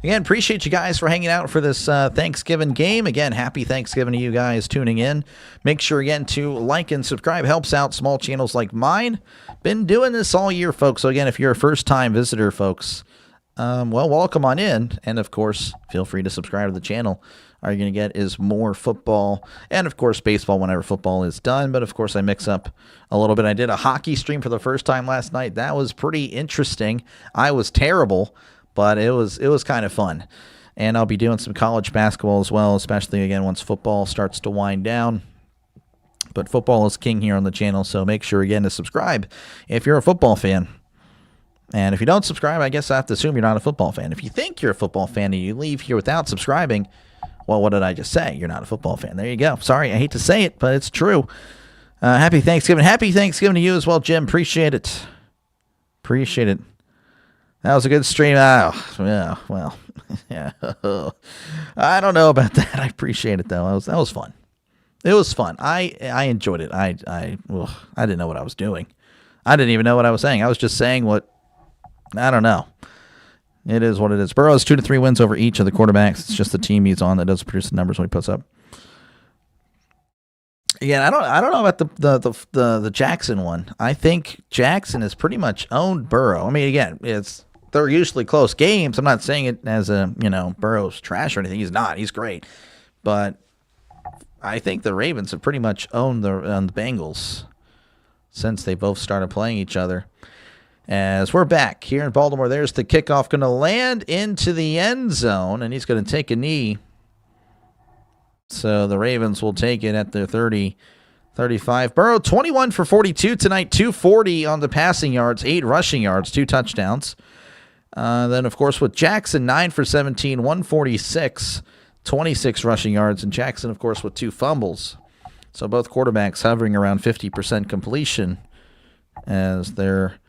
Again, appreciate you guys for hanging out for this Thanksgiving game. Again, happy Thanksgiving to you guys tuning in. Make sure, again, to like and subscribe. Helps out small channels like mine. Been doing this all year, folks. So, again, if you're a first-time visitor, folks, well, welcome on in. And, of course, feel free to subscribe to the channel. All you're going to get is more football and, of course, baseball whenever football is done. But, of course, I mix up a little bit. I did a hockey stream for the first time last night. That was pretty interesting. I was terrible. But it was kind of fun. And I'll be doing some college basketball as well, especially, again, once football starts to wind down. But football is king here on the channel, so make sure, again, to subscribe if you're a football fan. And if you don't subscribe, I guess I have to assume you're not a football fan. If you think you're a football fan and you leave here without subscribing, well, what did I just say? You're not a football fan. There you go. Sorry, I hate to say it, but it's true. Happy Thanksgiving. Happy Thanksgiving to you as well, Jim. Appreciate it. Appreciate it. That was a good stream. Oh, yeah, well, yeah. I don't know about that. I appreciate it, though. That was fun. It was fun. I enjoyed it. I didn't know what I was doing. I didn't even know what I was saying. I was just saying what, I don't know. It is what it is. Burrow has 2 to 3 wins over each of the quarterbacks. It's just the team he's on that doesn't produce the numbers when he puts up. Again, I don't know about the Jackson one. I think Jackson has pretty much owned Burrow. I mean, again, they're usually close games. I'm not saying it as Burrow's trash or anything. He's not. He's great. But I think the Ravens have pretty much owned the Bengals since they both started playing each other. As we're back here in Baltimore, there's the kickoff going to land into the end zone, and he's going to take a knee. So the Ravens will take it at their 30-35. Burrow, 21 for 42 tonight, 240 on the passing yards, 8 rushing yards, 2 touchdowns. Then, of course, with Jackson, 9 for 17, 146, 26 rushing yards. And Jackson, of course, with 2 fumbles. So both quarterbacks hovering around 50% completion as they're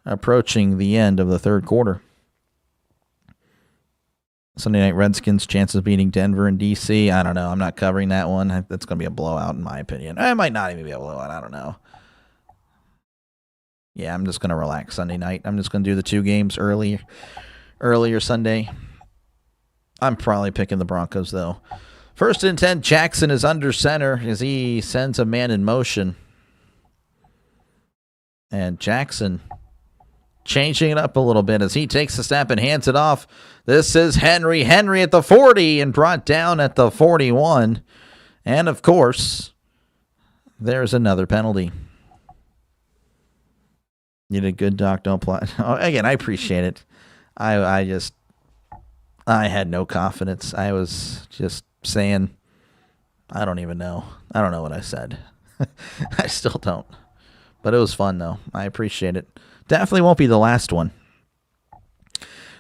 approaching the end of the third quarter. Sunday Night Redskins, chances of beating Denver and D.C. I don't know. I'm not covering that one. That's going to be a blowout in my opinion. It might not even be a blowout. I don't know. Yeah, I'm just going to relax Sunday night. I'm just going to do the 2 games earlier Sunday. I'm probably picking the Broncos, though. 1st and 10, Jackson is under center as he sends a man in motion. And Jackson changing it up a little bit as he takes the snap and hands it off. This is Henry. Henry at the 40 and brought down at the 41. And, of course, there's another penalty. You did good, Doc. Don't play. Again, I appreciate it. I had no confidence. I was just saying, I don't even know. I don't know what I said. I still don't. But it was fun, though. I appreciate it. Definitely won't be the last one.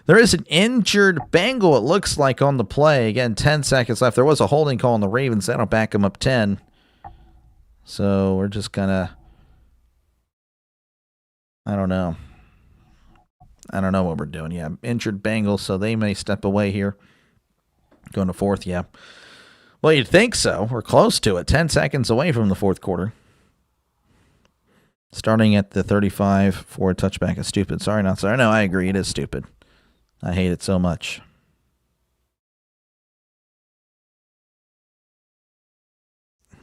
There is an injured Bengal, it looks like, on the play. Again, 10 seconds left. There was a holding call on the Ravens. That'll back them up 10. So we're just going to... I don't know what we're doing. Yeah, injured Bengals, so they may step away here. Going to fourth, yeah. Well, you'd think so. We're close to it. 10 seconds away from the fourth quarter. Starting at the 35 for a touchback is stupid. Sorry, not sorry. No, I agree. It is stupid. I hate it so much.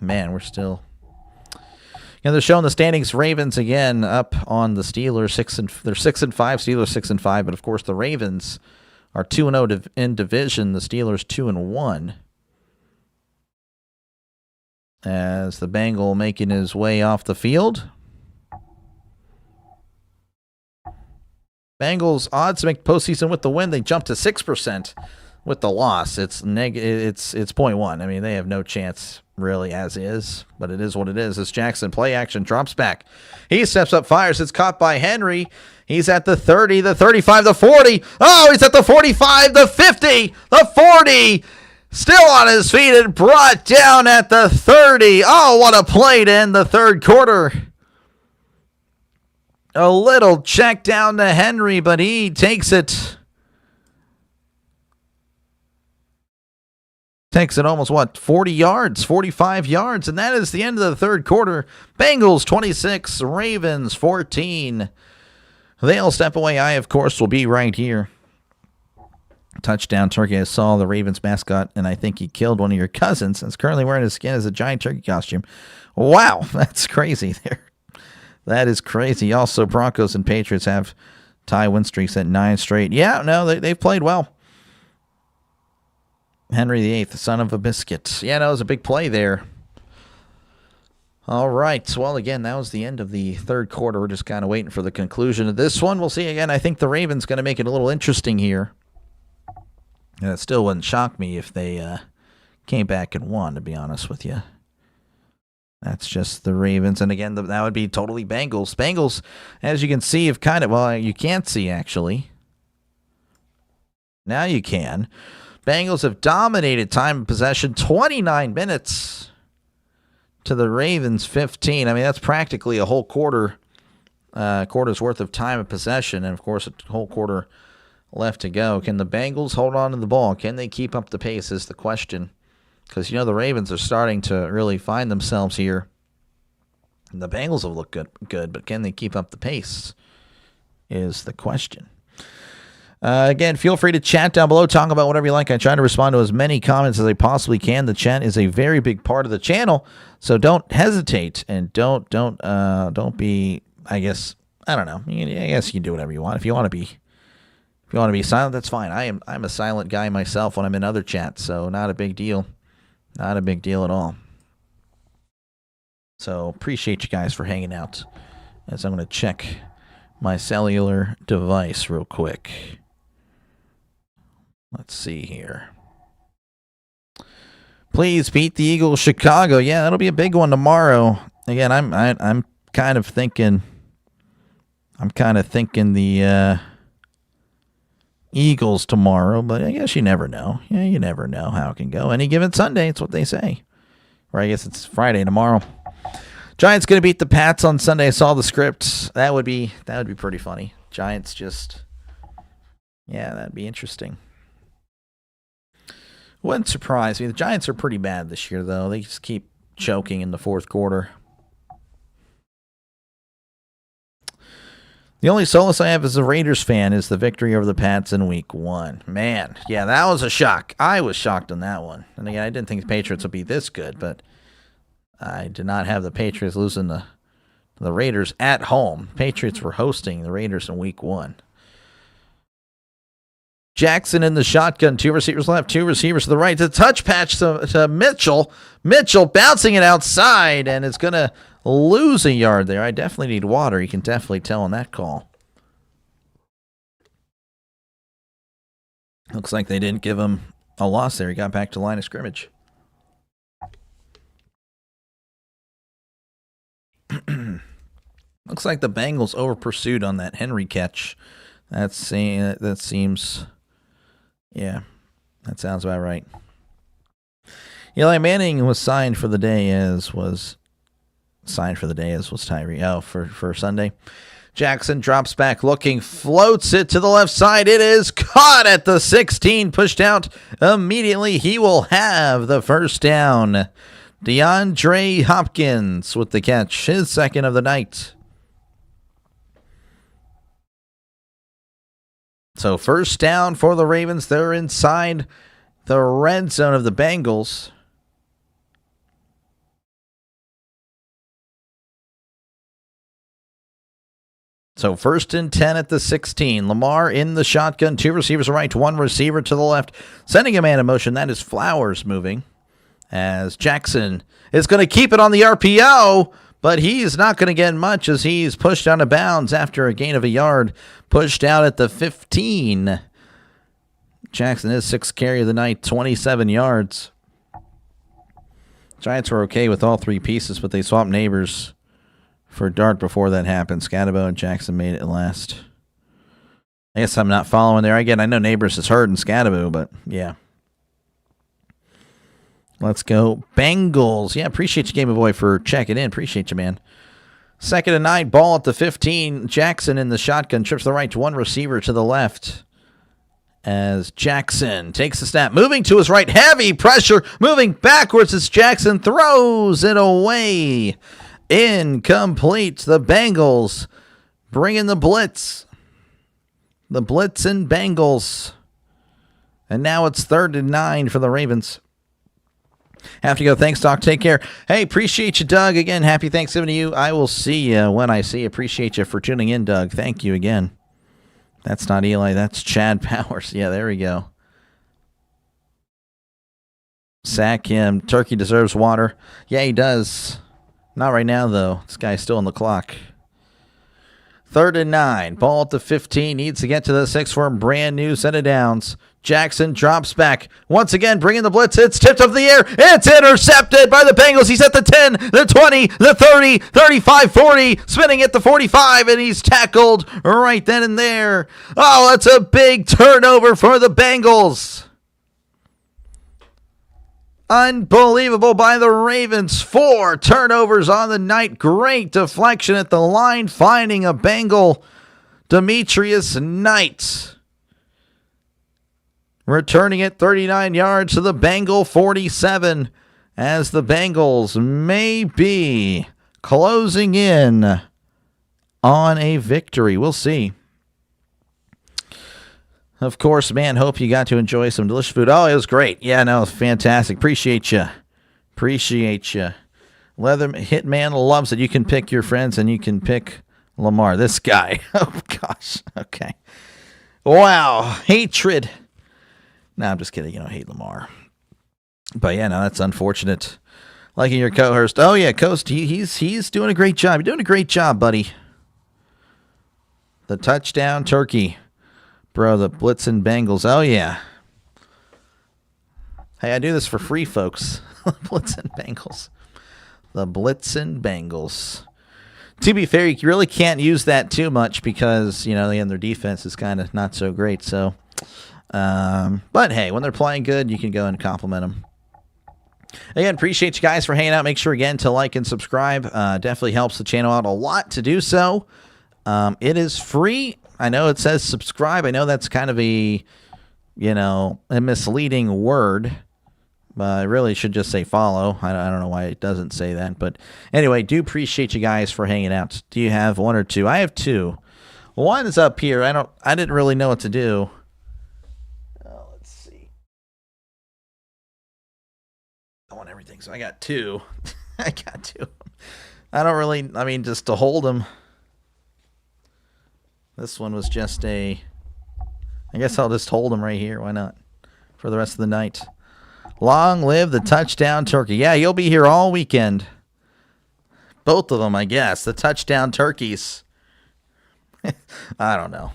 Man, we're still... they're showing the standings. Ravens again up on the Steelers. They're 6-5. Steelers 6-5. But of course, the Ravens are 2-0 in division. The Steelers 2-1. As the Bengal making his way off the field. Bengals odds to make postseason with the win. They jumped to 6%. With the loss, it's 0.1. I mean, they have no chance really as is, but it is what it is. As Jackson play action drops back. He steps up, fires. It's caught by Henry. He's at the 30, the 35, the 40. Oh, he's at the 45, the 50, the 40. Still on his feet and brought down at the 30. Oh, what a play to end the third quarter. A little check down to Henry, but he takes it. Takes it almost, 40 yards, 45 yards, and that is the end of the third quarter. Bengals 26, Ravens 14. They'll step away. I, of course, will be right here. Touchdown turkey. I saw the Ravens mascot, and I think he killed one of your cousins. It's currently wearing his skin as a giant turkey costume. Wow, that's crazy there. That is crazy. Also, Broncos and Patriots have tie win streaks at 9 straight. Yeah, no, they've played well. Henry VIII, the son of a biscuit. Yeah, no, it was a big play there. All right. Well, again, that was the end of the third quarter. We're just kind of waiting for the conclusion of this one. We'll see again. I think the Ravens going to make it a little interesting here. And it still wouldn't shock me if they came back and won, to be honest with you. That's just the Ravens. And again, that would be totally Bengals. Bengals, as you can see, have kind of, well, you can't see, actually. Now you can. Bengals have dominated time of possession, 29 minutes to the Ravens 15. I mean, that's practically a whole quarter's worth of time of possession, and of course, a whole quarter left to go. Can the Bengals hold on to the ball? Can they keep up the pace is the question. Because, the Ravens are starting to really find themselves here The Bengals have looked good, but can they keep up the pace is the question. Again, feel free to chat down below. Talk about whatever you like. I try to respond to as many comments as I possibly can. The chat is a very big part of the channel, so don't hesitate and don't be. I guess I don't know. I guess you can do whatever you want. If you want to be silent, that's fine. I'm a silent guy myself when I'm in other chats, so not a big deal. Not a big deal at all. So appreciate you guys for hanging out. As I'm going to check my cellular device real quick. Let's see here. Please beat the Eagles, Chicago. Yeah, that'll be a big one tomorrow. Again, I'm kind of thinking the Eagles tomorrow, but I guess you never know. Yeah, you never know how it can go. Any given Sunday, it's what they say. Or I guess it's Friday tomorrow. Giants going to beat the Pats on Sunday. I saw the script. That would be pretty funny. Giants that'd be interesting. Wouldn't surprise me. The Giants are pretty bad this year, though. They just keep choking in the fourth quarter. The only solace I have as a Raiders fan is the victory over the Pats in Week 1. Man, yeah, that was a shock. I was shocked on that one. And again, I didn't think the Patriots would be this good, but I did not have the Patriots losing the Raiders at home. Patriots were hosting the Raiders in Week 1. Jackson in the shotgun. 2 receivers left, 2 receivers to the right. The touch patch to Mitchell. Mitchell bouncing it outside, and it's going to lose a yard there. I definitely need water. You can definitely tell on that call. Looks like they didn't give him a loss there. He got back to line of scrimmage. Looks like the Bengals over-pursued on that Henry catch. That seems... Yeah, that sounds about right. Eli Manning was signed for the day as was Tyree. Oh, for Sunday. Jackson drops back looking, floats it to the left side. It is caught at the 16, pushed out immediately. He will have the first down. DeAndre Hopkins with the catch, his second of the night. So first down for the Ravens. They're inside the red zone of the Bengals. So 1st and 10 at the 16. Lamar in the shotgun. 2 receivers right, 1 receiver to the left. Sending a man in motion. That is Flowers moving. As Jackson is going to keep it on the RPO, but he's not going to get much as he's pushed out of bounds after a gain of a yard. Pushed out at the 15. Jackson is 6th carry of the night, 27 yards. Giants were okay with all 3 pieces, but they swapped neighbors for Dart before that happened. Scatabo and Jackson made it last. I guess I'm not following there. Again, I know Neighbors is hurt in Scatabo, but yeah. Let's go Bengals. Yeah, appreciate you, Game Boy, for checking in. Appreciate you, man. 2nd and 9, ball at the 15. Jackson in the shotgun, trips to the right to 1 receiver to the left. As Jackson takes the snap, moving to his right, heavy pressure, moving backwards as Jackson throws it away. Incomplete. The Bengals bringing the blitz. The blitz and Bengals. And now it's 3rd and 9 for the Ravens. Have to go. Thanks, Doc. Take care. Hey, appreciate you, Doug. Again, happy Thanksgiving to you. I will see you when I see you. Appreciate you for tuning in, Doug. Thank you again. That's not Eli. That's Chad Powers. Yeah, there we go. Sack him. Turkey deserves water. Yeah, he does. Not right now, though. This guy's still on the clock. 3rd and 9. Ball at the 15. Needs to get to the 6 for a brand new set of downs. Jackson drops back. Once again, bringing the blitz. It's tipped up in the air. It's intercepted by the Bengals. He's at the 10, the 20, the 30, 35, 40. Spinning at the 45, and he's tackled right then and there. Oh, that's a big turnover for the Bengals. Unbelievable by the Ravens. 4 turnovers on the night. Great deflection at the line, finding a Bengal. Demetrius Knight returning it 39 yards to the Bengal 47 as the Bengals may be closing in on a victory. We'll see. Of course, man, hope you got to enjoy some delicious food. Oh, it was great. Yeah, no, it was fantastic. Appreciate you. Leather Hitman loves it. You can pick your friends and you can pick Lamar. This guy. Oh, gosh. Okay. Wow. Hatred. No, I'm just kidding. Hate Lamar. But, yeah, no, that's unfortunate. Liking your co-host. Oh, yeah, Coast, he's doing a great job. You're doing a great job, buddy. The touchdown turkey. Bro, the Blitzin' Bengals. Oh, yeah. Hey, I do this for free, folks. Blitzin' Bengals. The Blitzin' Bengals. To be fair, you really can't use that too much because, their defense is kind of not so great. So, but hey, when they're playing good, you can go and compliment them. Again, appreciate you guys for hanging out. Make sure, again, to like and subscribe. Definitely helps the channel out a lot to do so. It is free. I know it says subscribe. I know that's kind of a misleading word. But I really should just say follow. I don't know why it doesn't say that. But anyway, do appreciate you guys for hanging out. Do you have one or two? I have two. One is up here. I didn't really know what to do. Let's see. I want everything, so I got two. I got two. Just to hold them. This one was just I guess I'll just hold them right here. Why not? For the rest of the night. Long live the touchdown turkey. Yeah, you'll be here all weekend. Both of them, I guess. The touchdown turkeys. I don't know.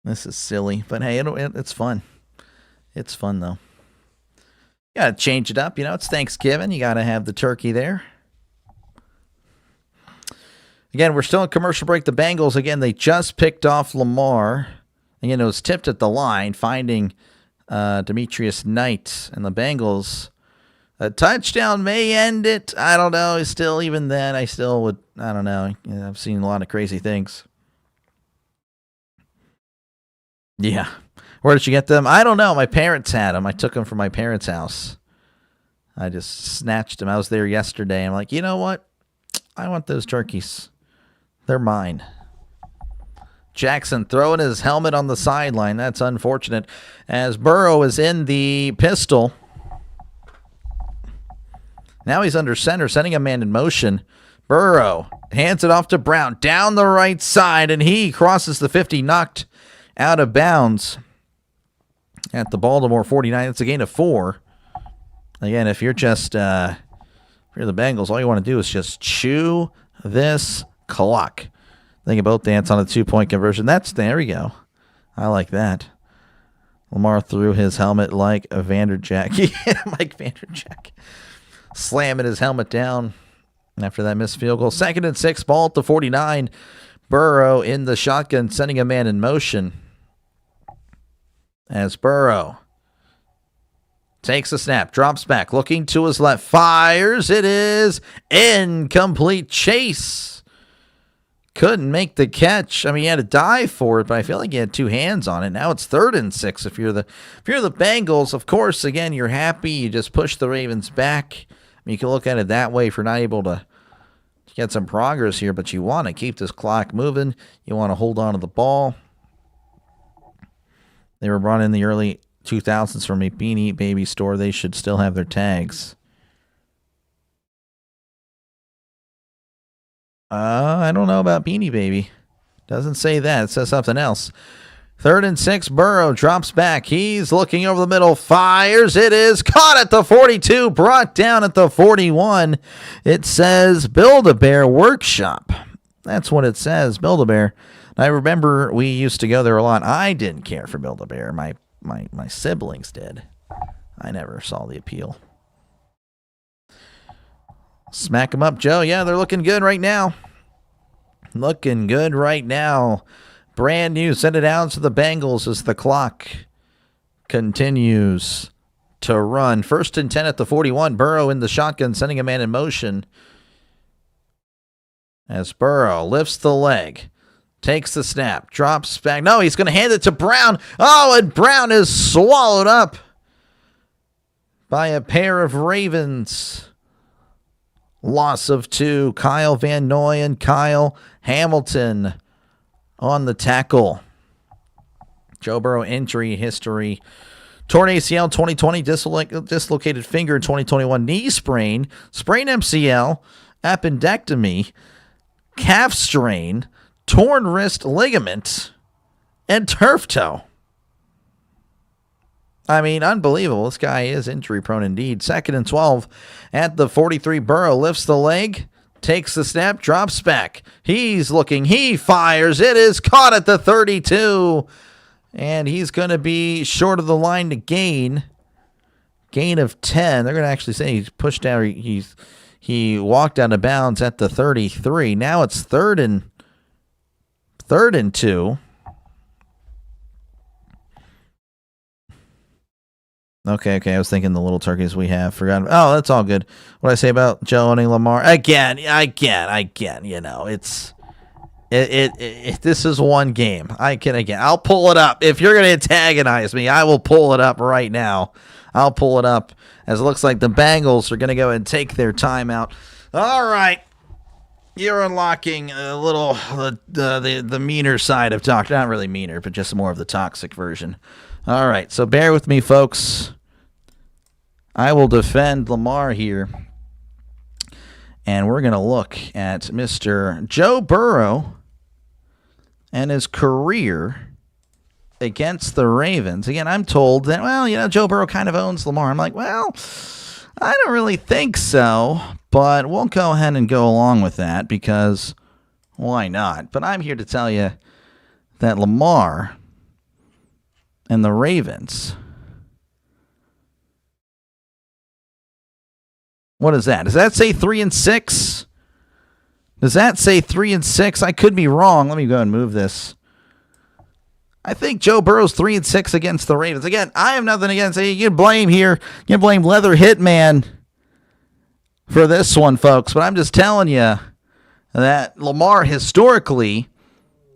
This is silly. But hey, it's fun. It's fun, though. You got to change it up. It's Thanksgiving. You got to have the turkey there. Again, we're still in commercial break. The Bengals, again, they just picked off Lamar. Again, it was tipped at the line, finding Demetrius Knight and the Bengals. A touchdown may end it. I don't know. Still, even then, I don't know. I've seen a lot of crazy things. Yeah. Where did you get them? I don't know. My parents had them. I took them from my parents' house. I just snatched them. I was there yesterday. I'm like, you know what? I want those turkeys. They're mine. Jackson throwing his helmet on the sideline. That's unfortunate. As Burrow is in the pistol. Now he's under center, sending a man in motion. Burrow hands it off to Brown down the right side, and he crosses the 50, knocked out of bounds at the Baltimore 49. It's a gain of 4. Again, if you're just if you're the Bengals, all you want to do is just chew this clock. Think about dance on a 2-point conversion. There we go. I like that. Lamar threw his helmet like a Vanderjack. Yeah, Mike Vanderjack. Slamming his helmet down after that missed field goal. 2nd and 6, ball at the 49. Burrow in the shotgun, sending a man in motion. As Burrow takes a snap, drops back, looking to his left, fires. It is incomplete. Chase couldn't make the catch. He had to dive for it, but I feel like he had 2 hands on it. Now it's 3rd and 6. If you're the Bengals, of course, again, you're happy. You just push the Ravens back. You can look at it that way if you're not able to get some progress here, but you want to keep this clock moving. You want to hold on to the ball. They were brought in the early 2000s from a Beanie Baby store. They should still have their tags. I don't know about Beanie Baby. Doesn't say that. It says something else. 3rd and 6. Burrow drops back. He's looking over the middle. Fires. It is caught at the 42. Brought down at the 41. It says Build-A-Bear Workshop. That's what it says. Build-A-Bear. I remember we used to go there a lot. I didn't care for Build-A-Bear. My siblings did. I never saw the appeal. Smack them up, Joe. Yeah, they're looking good right now. Looking good right now. Brand new. Send it out to the Bengals as the clock continues to run. 1st and 10 at the 41. Burrow in the shotgun, sending a man in motion. As Burrow lifts the leg, takes the snap, drops back. No, he's going to hand it to Brown. Oh, and Brown is swallowed up by a pair of Ravens. Loss of 2. Kyle Van Noy and Kyle Hamilton on the tackle. Joe Burrow injury history. Torn ACL 2020, dislocated finger 2021, knee sprain, sprained MCL, appendectomy, calf strain, torn wrist ligament, and turf toe. I mean, unbelievable. This guy is injury prone indeed. 2nd and 12 at the 43. Burrow lifts the leg, takes the snap, drops back. He's looking. He fires. It is caught at the 32. And he's going to be short of the line to gain. Gain of 10. They're going to actually say he's pushed out. He walked out of bounds at the 33. Now it's third and 2. Okay. I was thinking the little turkeys we have. Forgot. Oh, that's all good. What did I say about Joe owning Lamar? Again. You know, it's this is one game. I'll pull it up. If you're going to antagonize me, I will pull it up right now. I'll pull it up as it looks like the Bengals are going to go and take their timeout. All right. You're unlocking a little the meaner side of talk. Not really meaner, but just more of the toxic version. All right. So bear with me, folks. I will defend Lamar here. And we're going to look at Mr. Joe Burrow and his career against the Ravens. Again, I'm told that, well, you know, Joe Burrow kind of owns Lamar. I'm like, well, I don't really think so, but we'll go ahead and go along with that because why not? But I'm here to tell you that Lamar and the Ravens, what is that? Does that say 3-6? Does that say 3-6? I could be wrong. Let me go and move this. I think Joe Burrow's 3-6 against the Ravens. Again, I have nothing against it. You can blame here. You can blame Leather Hitman for this one, folks. But I'm just telling you that Lamar historically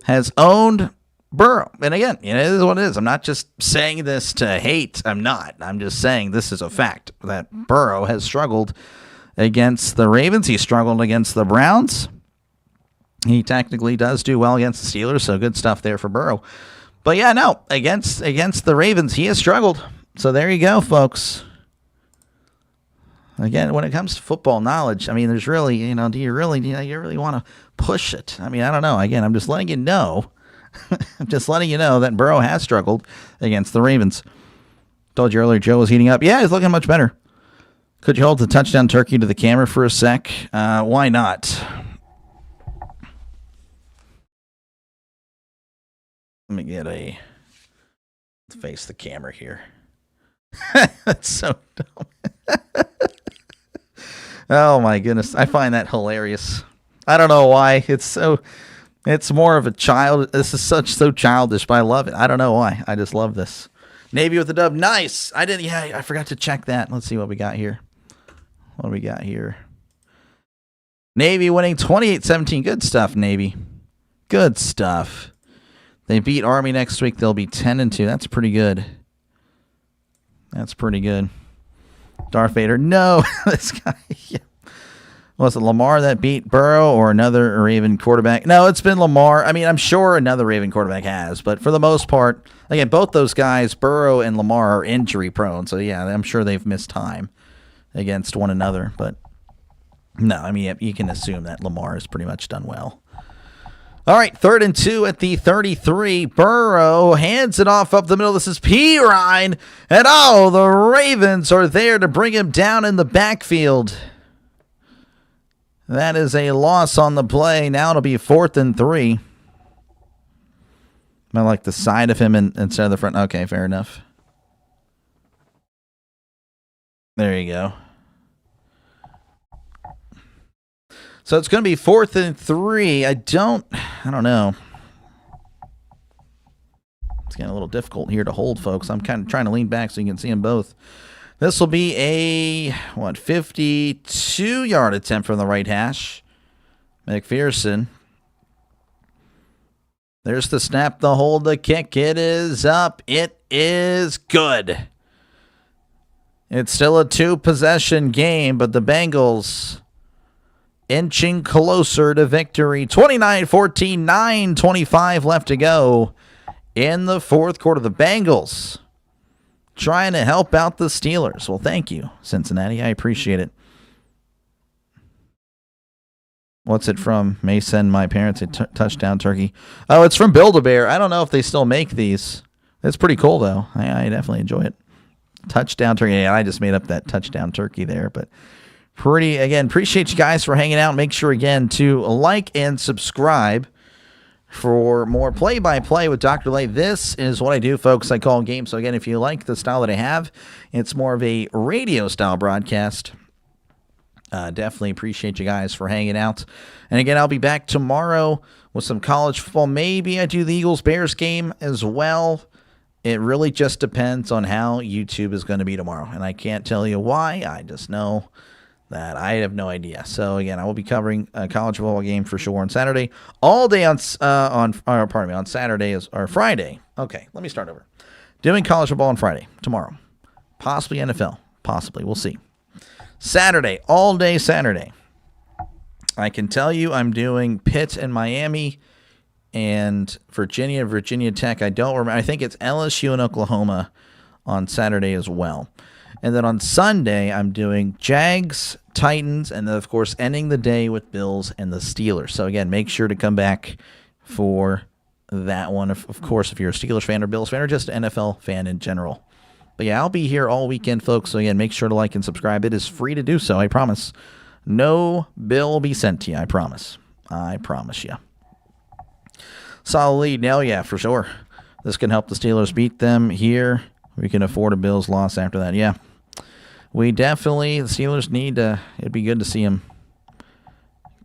has owned Burrow. And again, you know, it is what it is. I'm not just saying this to hate. I'm not. I'm just saying this is a fact that Burrow has struggled against the Ravens. He struggled against the Browns. He technically does do well against the Steelers, so good stuff there for Burrow. But yeah, no, against the Ravens, he has struggled. So there you go, folks. Again, when it comes to football knowledge, I mean, there's really, you know, do you really want to push it? I mean, I don't know. Again, I'm just letting you know. I'm just letting you know that Burrow has struggled against the Ravens. Told you earlier Joe was heating up. Yeah, he's looking much better. Could you hold the touchdown turkey to the camera for a sec? Why not? Let me get let's face the camera here. That's so dumb. Oh my goodness. I find that hilarious. I don't know why. It's more of a child. This is so childish, but I love it. I don't know why. I just love this. Navy with the dub. Nice. I forgot to check that. Let's see what we got here. Navy winning 28-17. Good stuff, Navy. Good stuff. They beat Army next week. They'll be 10-2. That's pretty good. Darth Vader. No, this guy. Yeah. Was it Lamar that beat Burrow or another Raven quarterback? No, it's been Lamar. I mean, I'm sure another Raven quarterback has, but for the most part, again, both those guys, Burrow and Lamar, are injury prone. So yeah, I'm sure they've missed time against one another. But no, I mean, you can assume that Lamar has pretty much done well. All right, 3rd and 2 at the 33. Burrow hands it off up the middle. This is P. Ryan. And the Ravens are there to bring him down in the backfield. That is a loss on the play. Now it'll be 4th and 3. I like the side of him instead of the front. Okay, fair enough. There you go. So it's going to be 4th and 3. I don't know. It's getting a little difficult here to hold, folks. I'm kind of trying to lean back so you can see them both. This will be a 52-yard attempt from the right hash. McPherson. There's the snap, the hold, the kick. It is up. It is good. It's still a 2-possession game, but the Bengals inching closer to victory. 29-14, 9:25 left to go in the fourth quarter. The Bengals trying to help out the Steelers. Well, thank you, Cincinnati. I appreciate it. What's it from? May send my parents a touchdown turkey. Oh, it's from Build-A-Bear. I don't know if they still make these. It's pretty cool, though. I definitely enjoy it. Touchdown turkey. Yeah, I just made up that touchdown turkey there, but appreciate you guys for hanging out. Make sure, again, to like and subscribe for more play-by-play with Dr. Lay. This is what I do, folks. I call games. So, again, if you like the style that I have, it's more of a radio-style broadcast. Definitely appreciate you guys for hanging out. And, again, I'll be back tomorrow with some college football. Maybe I do the Eagles-Bears game as well. It really just depends on how YouTube is going to be tomorrow. And I can't tell you why. I just know that I have no idea. So, again, I will be covering a college football game for sure on Saturday. All day on Saturday or Friday. Okay, let me start over. Doing college football on Friday, tomorrow. Possibly NFL. Possibly. We'll see. Saturday, all day Saturday. I can tell you I'm doing Pitt and Miami and Virginia Tech. I don't remember. I think it's LSU and Oklahoma on Saturday as well. And then on Sunday, I'm doing Jags, Titans, and then, of course, ending the day with Bills and the Steelers. So, again, make sure to come back for that one, of course, if you're a Steelers fan or Bills fan or just an NFL fan in general. But, yeah, I'll be here all weekend, folks. So, again, make sure to like and subscribe. It is free to do so, I promise. No bill will be sent to you, I promise. I promise you. Solid lead now, yeah, for sure. This can help the Steelers beat them here. We can afford a Bills loss after that, yeah. The Steelers need to, it'd be good to see them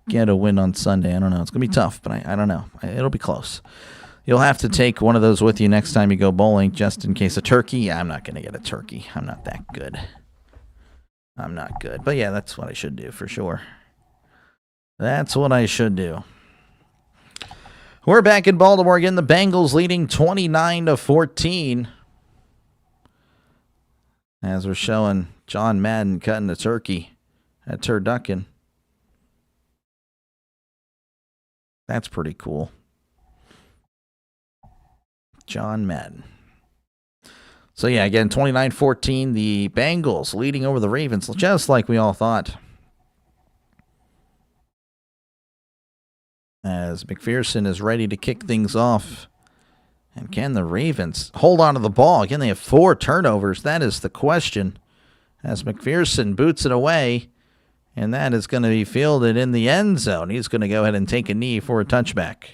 get a win on Sunday. I don't know. It's going to be tough, but I don't know. It'll be close. You'll have to take one of those with you next time you go bowling, just in case. A turkey? Yeah, I'm not going to get a turkey. I'm not that good. I'm not good. But, yeah, that's what I should do for sure. That's what I should do. We're back in Baltimore again. The Bengals leading 29-14. As we're showing John Madden cutting a turkey at turducken. That's pretty cool. John Madden. So, yeah, again, 29-14. The Bengals leading over the Ravens, just like we all thought. As McPherson is ready to kick things off. And can the Ravens hold on to the ball? Again, they have 4 turnovers. That is the question. As McPherson boots it away. And that is going to be fielded in the end zone. He's going to go ahead and take a knee for a touchback.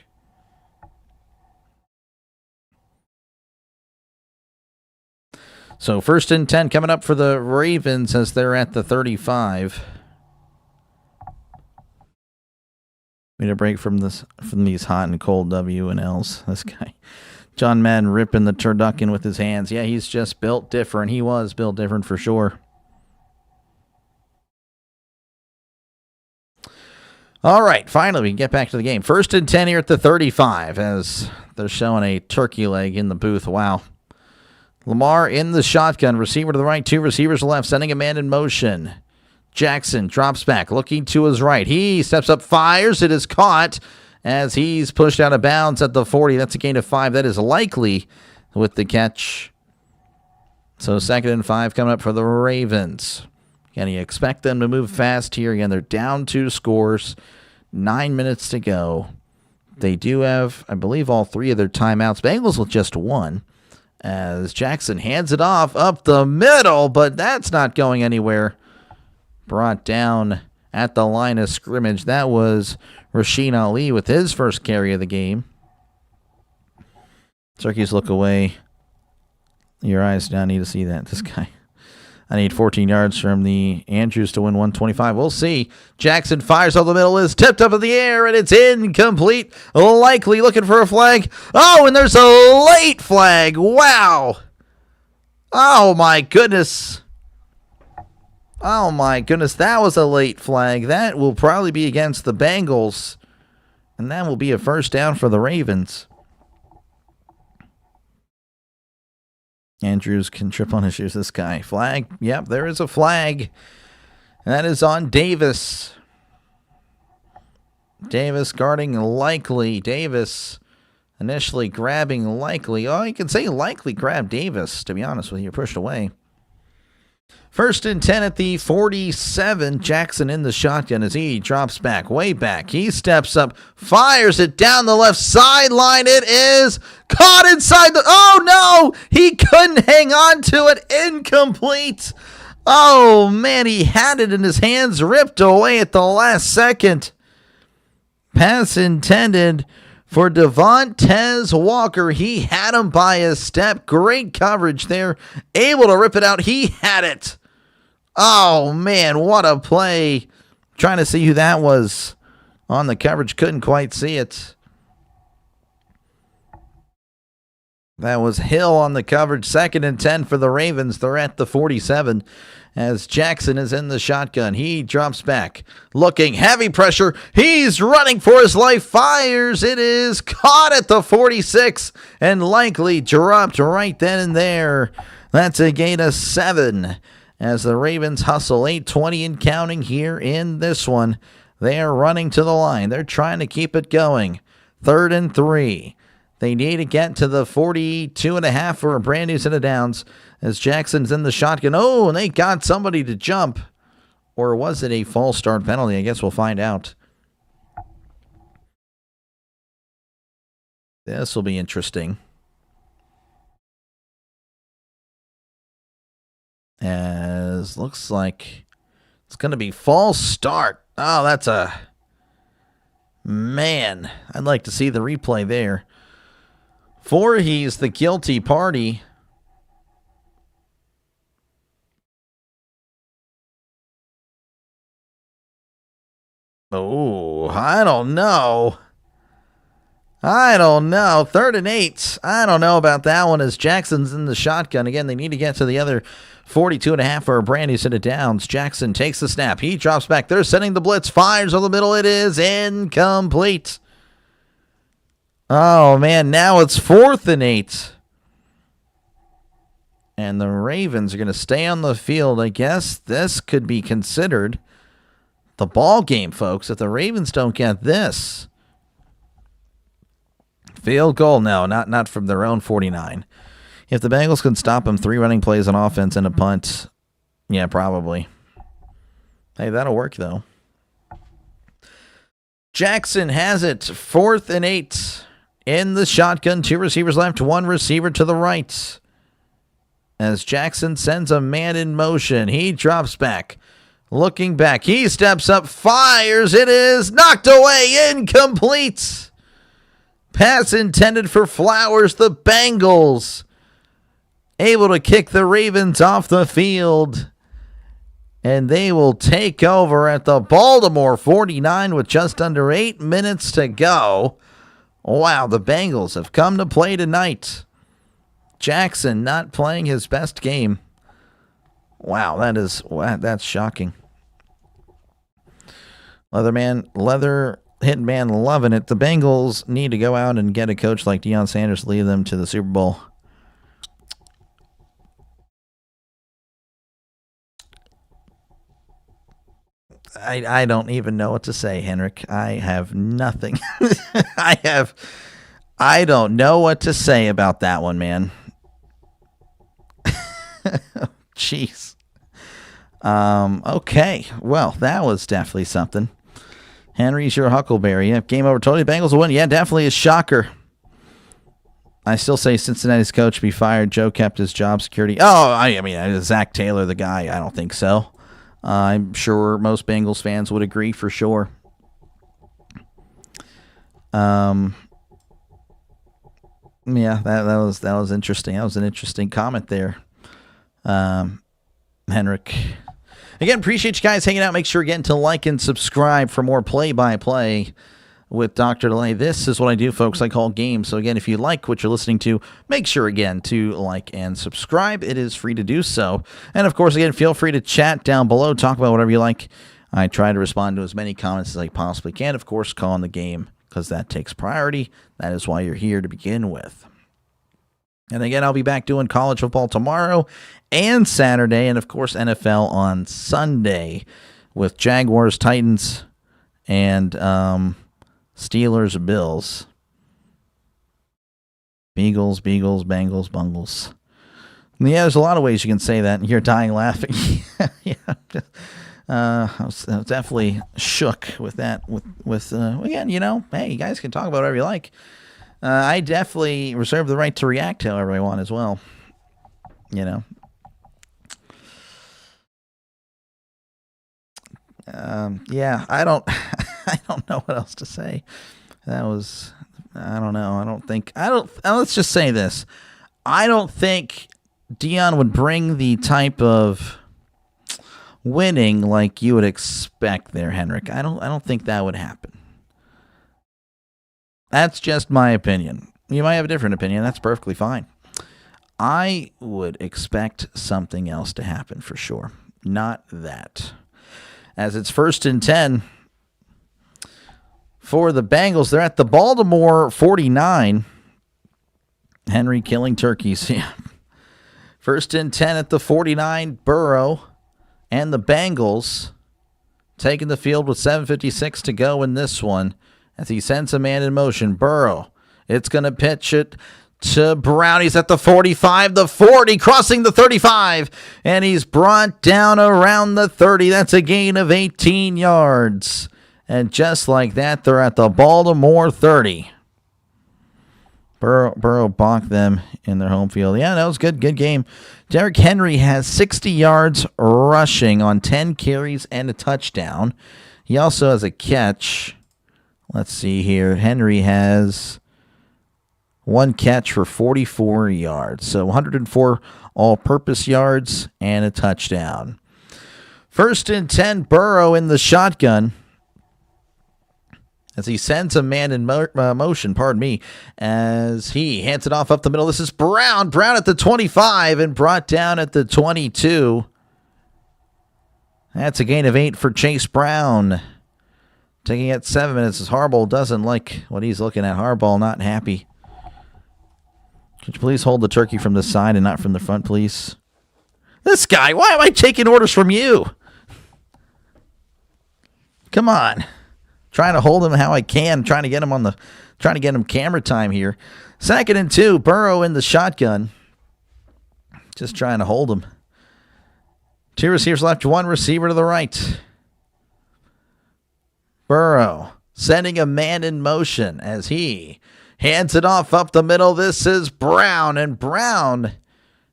So 1st and 10 coming up for the Ravens as they're at the 35. We need a break from these hot and cold W and L's. This guy, John Madden, ripping the turducken with his hands. Yeah, he's just built different. He was built different for sure. All right, finally we can get back to the game. 1st and 10 here at the 35 as they're showing a turkey leg in the booth. Wow. Lamar in the shotgun. Receiver to the right, 2 receivers to the left, sending a man in motion. Jackson drops back, looking to his right. He steps up, fires. It is caught as he's pushed out of bounds at the 40. That's a gain of 5. That is likely with the catch. So 2nd and 5 coming up for the Ravens. Can you expect them to move fast here? Again, they're down 2 scores. 9 minutes to go. They do have, I believe, all 3 of their timeouts. Bengals with just 1. As Jackson hands it off up the middle, but that's not going anywhere. Brought down at the line of scrimmage. That was Rasheen Ali with his first carry of the game. Turkeys look away. Your eyes do not need to see that. This guy. I need 14 yards from the Andrews to win 125. We'll see. Jackson fires up the middle, is tipped up in the air, and it's incomplete. Likely looking for a flag. Oh, and there's a late flag. Wow. Oh, my goodness. Oh, my goodness. That was a late flag. That will probably be against the Bengals, and that will be a first down for the Ravens. Andrews can trip on his shoes. This guy. Flag. Yep, there is a flag. That is on Davis. Davis guarding Likely. Davis initially grabbing Likely. Oh, you can say Likely grabbed Davis, to be honest with you. Pushed away. 1st and 10 at the 47. Jackson in the shotgun as he drops back, way back. He steps up, fires it down the left sideline. It is caught inside the... Oh, no! He couldn't hang on to it. Incomplete. Oh, man, he had it in his hands, ripped away at the last second. Pass intended for Devontae Walker. He had him by a step. Great coverage there. Able to rip it out. He had it. Oh, man, what a play. Trying to see who that was on the coverage. Couldn't quite see it. That was Hill on the coverage. 2nd and 10 for the Ravens. They're at the 47 as Jackson is in the shotgun. He drops back. Looking, heavy pressure. He's running for his life. Fires. It is caught at the 46 and Likely dropped right then and there. That's a gain of 7 as the Ravens hustle. 8:20 and counting here in this one. They are running to the line. They're trying to keep it going. 3rd and 3. They need to get to the 42.5 for a brand new set of downs as Jackson's in the shotgun. Oh, and they got somebody to jump. Or was it a false start penalty? I guess we'll find out. This will be interesting. As looks like it's going to be false start. Oh, that's a... Man, I'd like to see the replay there. Voorhees, the guilty party. Oh, I don't know. 3rd and 8. I don't know about that one as Jackson's in the shotgun. Again, they need to get to the other 42.5 for a brand new set of downs. Jackson takes the snap. He drops back. They're sending the blitz. Fires over the middle. It is incomplete. Oh, man. Now it's 4th and 8. And the Ravens are going to stay on the field. I guess this could be considered the ball game, folks, if the Ravens don't get this. Field goal? No, not from their own 49. If the Bengals can stop them, 3 running plays on offense and a punt, yeah, probably. Hey, that'll work, though. Jackson has it. 4th and 8 in the shotgun. 2 receivers left, 1 receiver to the right. As Jackson sends a man in motion, he drops back. Looking back, he steps up, fires. It is knocked away, incomplete. Pass intended for Flowers. The Bengals able to kick the Ravens off the field. And they will take over at the Baltimore 49 with just under 8 minutes to go. Wow, the Bengals have come to play tonight. Jackson not playing his best game. Wow, that's shocking. Leather Hitting Man loving it. The Bengals need to go out and get a coach like Deion Sanders to lead them to the Super Bowl. I don't even know what to say, Henrik. I have nothing. I don't know what to say about that one, man. Jeez. Okay. Well, that was definitely something. Henry's your Huckleberry. Yeah, game over. Totally Bengals will win. Yeah, definitely a shocker. I still say Cincinnati's coach be fired. Joe kept his job security. Oh, I mean, Zach Taylor, the guy. I don't think so. I'm sure most Bengals fans would agree for sure. Yeah, that was interesting. That was an interesting comment there, Henrik. Again, appreciate you guys hanging out. Make sure again to like and subscribe for more play-by-play with Dr. Delay. This is what I do, folks. I call games. So again, if you like what you're listening to, make sure again to like and subscribe. It is free to do so. And of course, again, feel free to chat down below. Talk about whatever you like. I try to respond to as many comments as I possibly can. Of course, call on the game because that takes priority. That is why you're here to begin with. And again, I'll be back doing college football tomorrow and Saturday, and of course NFL on Sunday with Jaguars, Titans, and Steelers, Bills. Beagles, Bengals, Bungles. Yeah, there's a lot of ways you can say that, and you're dying laughing. Yeah, I was definitely shook with that. Again, hey, you guys can talk about whatever you like. I definitely reserve the right to react however I want as well. Yeah, I don't know what else to say. That was, I don't know. Let's just say this. I don't think Dion would bring the type of winning like you would expect there, Henrik. I don't think that would happen. That's just my opinion. You might have a different opinion. That's perfectly fine. I would expect something else to happen for sure. Not that. As it's 1st and 10 for the Bengals. They're at the Baltimore 49. Henry killing turkeys. Yeah. 1st and 10 at the 49. Burrow and the Bengals taking the field with 7:56 to go in this one. As he sends a man in motion. Burrow. It's going to pitch it to Brown. He's at the 45, the 40, crossing the 35. And he's brought down around the 30. That's a gain of 18 yards. And just like that, they're at the Baltimore 30. Burrow balked them in their home field. Yeah, that was good. Good game. Derrick Henry has 60 yards rushing on 10 carries and a touchdown. He also has a catch. Let's see here. Henry has one catch for 44 yards. So 104 all-purpose yards and a touchdown. 1st and 10, Burrow in the shotgun. As he sends a man in motion, as he hands it off up the middle. This is Brown. Brown at the 25 and brought down at the 22. That's a gain of 8 for Chase Brown. Taking it 7 minutes as Harbaugh doesn't like what he's looking at. Harbaugh not happy. Could you please hold the turkey from the side and not from the front, please? This guy, why am I taking orders from you? Come on. Trying to hold him how I can. Trying to get him camera time here. 2nd and 2. Burrow in the shotgun. Just trying to hold him. 2 receivers left. 1 receiver to the right. Burrow sending a man in motion as he hands it off up the middle. This is Brown, and Brown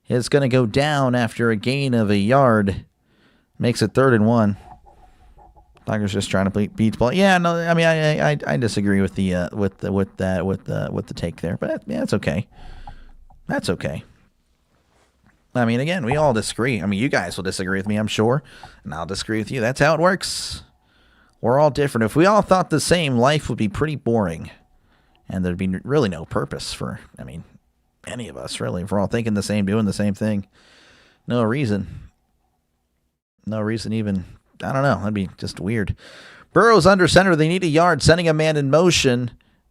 is going to go down after a gain of a yard. Makes it 3rd and 1. Tigers just trying to beat the ball. Yeah, no, I mean I disagree with the take there, but yeah, it's okay. That's okay. I mean, again, we all disagree. I mean, you guys will disagree with me, I'm sure, and I'll disagree with you. That's how it works. We're all different. If we all thought the same, life would be pretty boring, and there'd be really no purpose for, any of us, really. If we're all thinking the same, doing the same thing, no reason even. I don't know. That'd be just weird. Burrow's under center. They need a yard, sending a man in motion.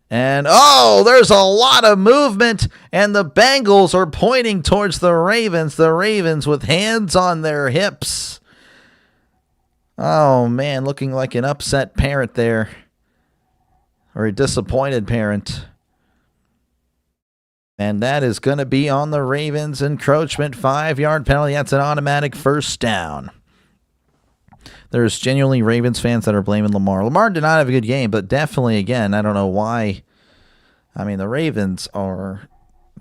And, there's a lot of movement, and the Bengals are pointing towards the Ravens. The Ravens with hands on their hips. Oh, man, looking like an upset parent there. Or a disappointed parent. And that is going to be on the Ravens. Encroachment, 5-yard penalty. That's an automatic 1st down. There's genuinely Ravens fans that are blaming Lamar. Lamar did not have a good game, but definitely, again, I don't know why. The Ravens are...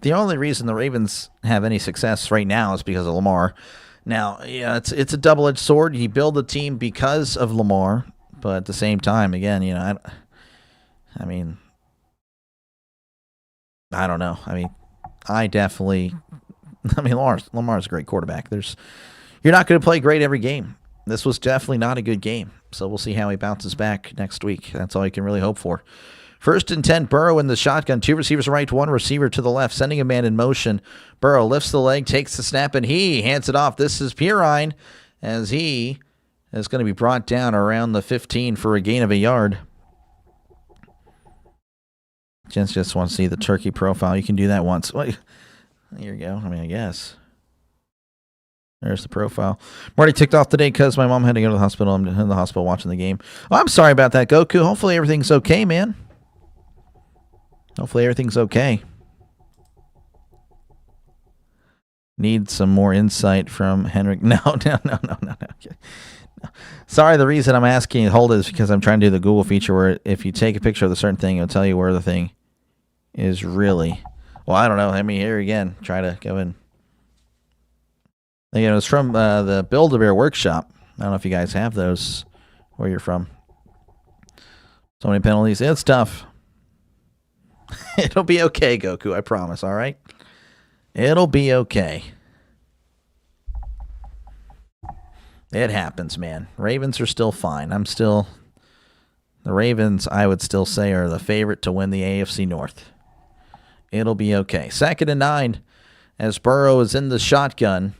The only reason the Ravens have any success right now is because of Lamar. Now, yeah, it's a double-edged sword. You build a team because of Lamar, but at the same time, again, I don't know. I definitely... Lamar's a great quarterback. You're not going to play great every game. This was definitely not a good game, so we'll see how he bounces back next week. That's all you can really hope for. 1st and 10, Burrow in the shotgun. 2 receivers right, 1 receiver to the left, sending a man in motion. Burrow lifts the leg, takes the snap, and he hands it off. This is Pirine, as he is going to be brought down around the 15 for a gain of a yard. Gents just want to see the turkey profile. You can do that once. Well, here you go. I guess. There's the profile. Marty ticked off today because my mom had to go to the hospital. I'm in the hospital watching the game. Oh, I'm sorry about that, Goku. Hopefully everything's okay, man. Hopefully everything's okay. Need some more insight from Henrik. No. Sorry, the reason I'm asking you to hold it is because I'm trying to do the Google feature where if you take a picture of a certain thing, it'll tell you where the thing is really. Well, I don't know. Let me here again. Try to go in. Again, it was from the Build-A-Bear workshop. I don't know if you guys have those where you're from. So many penalties. It's tough. It'll be okay, Goku. I promise. All right? It'll be okay. It happens, man. Ravens are still fine. The Ravens, I would still say, are the favorite to win the AFC North. It'll be okay. 2nd and 9 as Burrow is in the shotgun.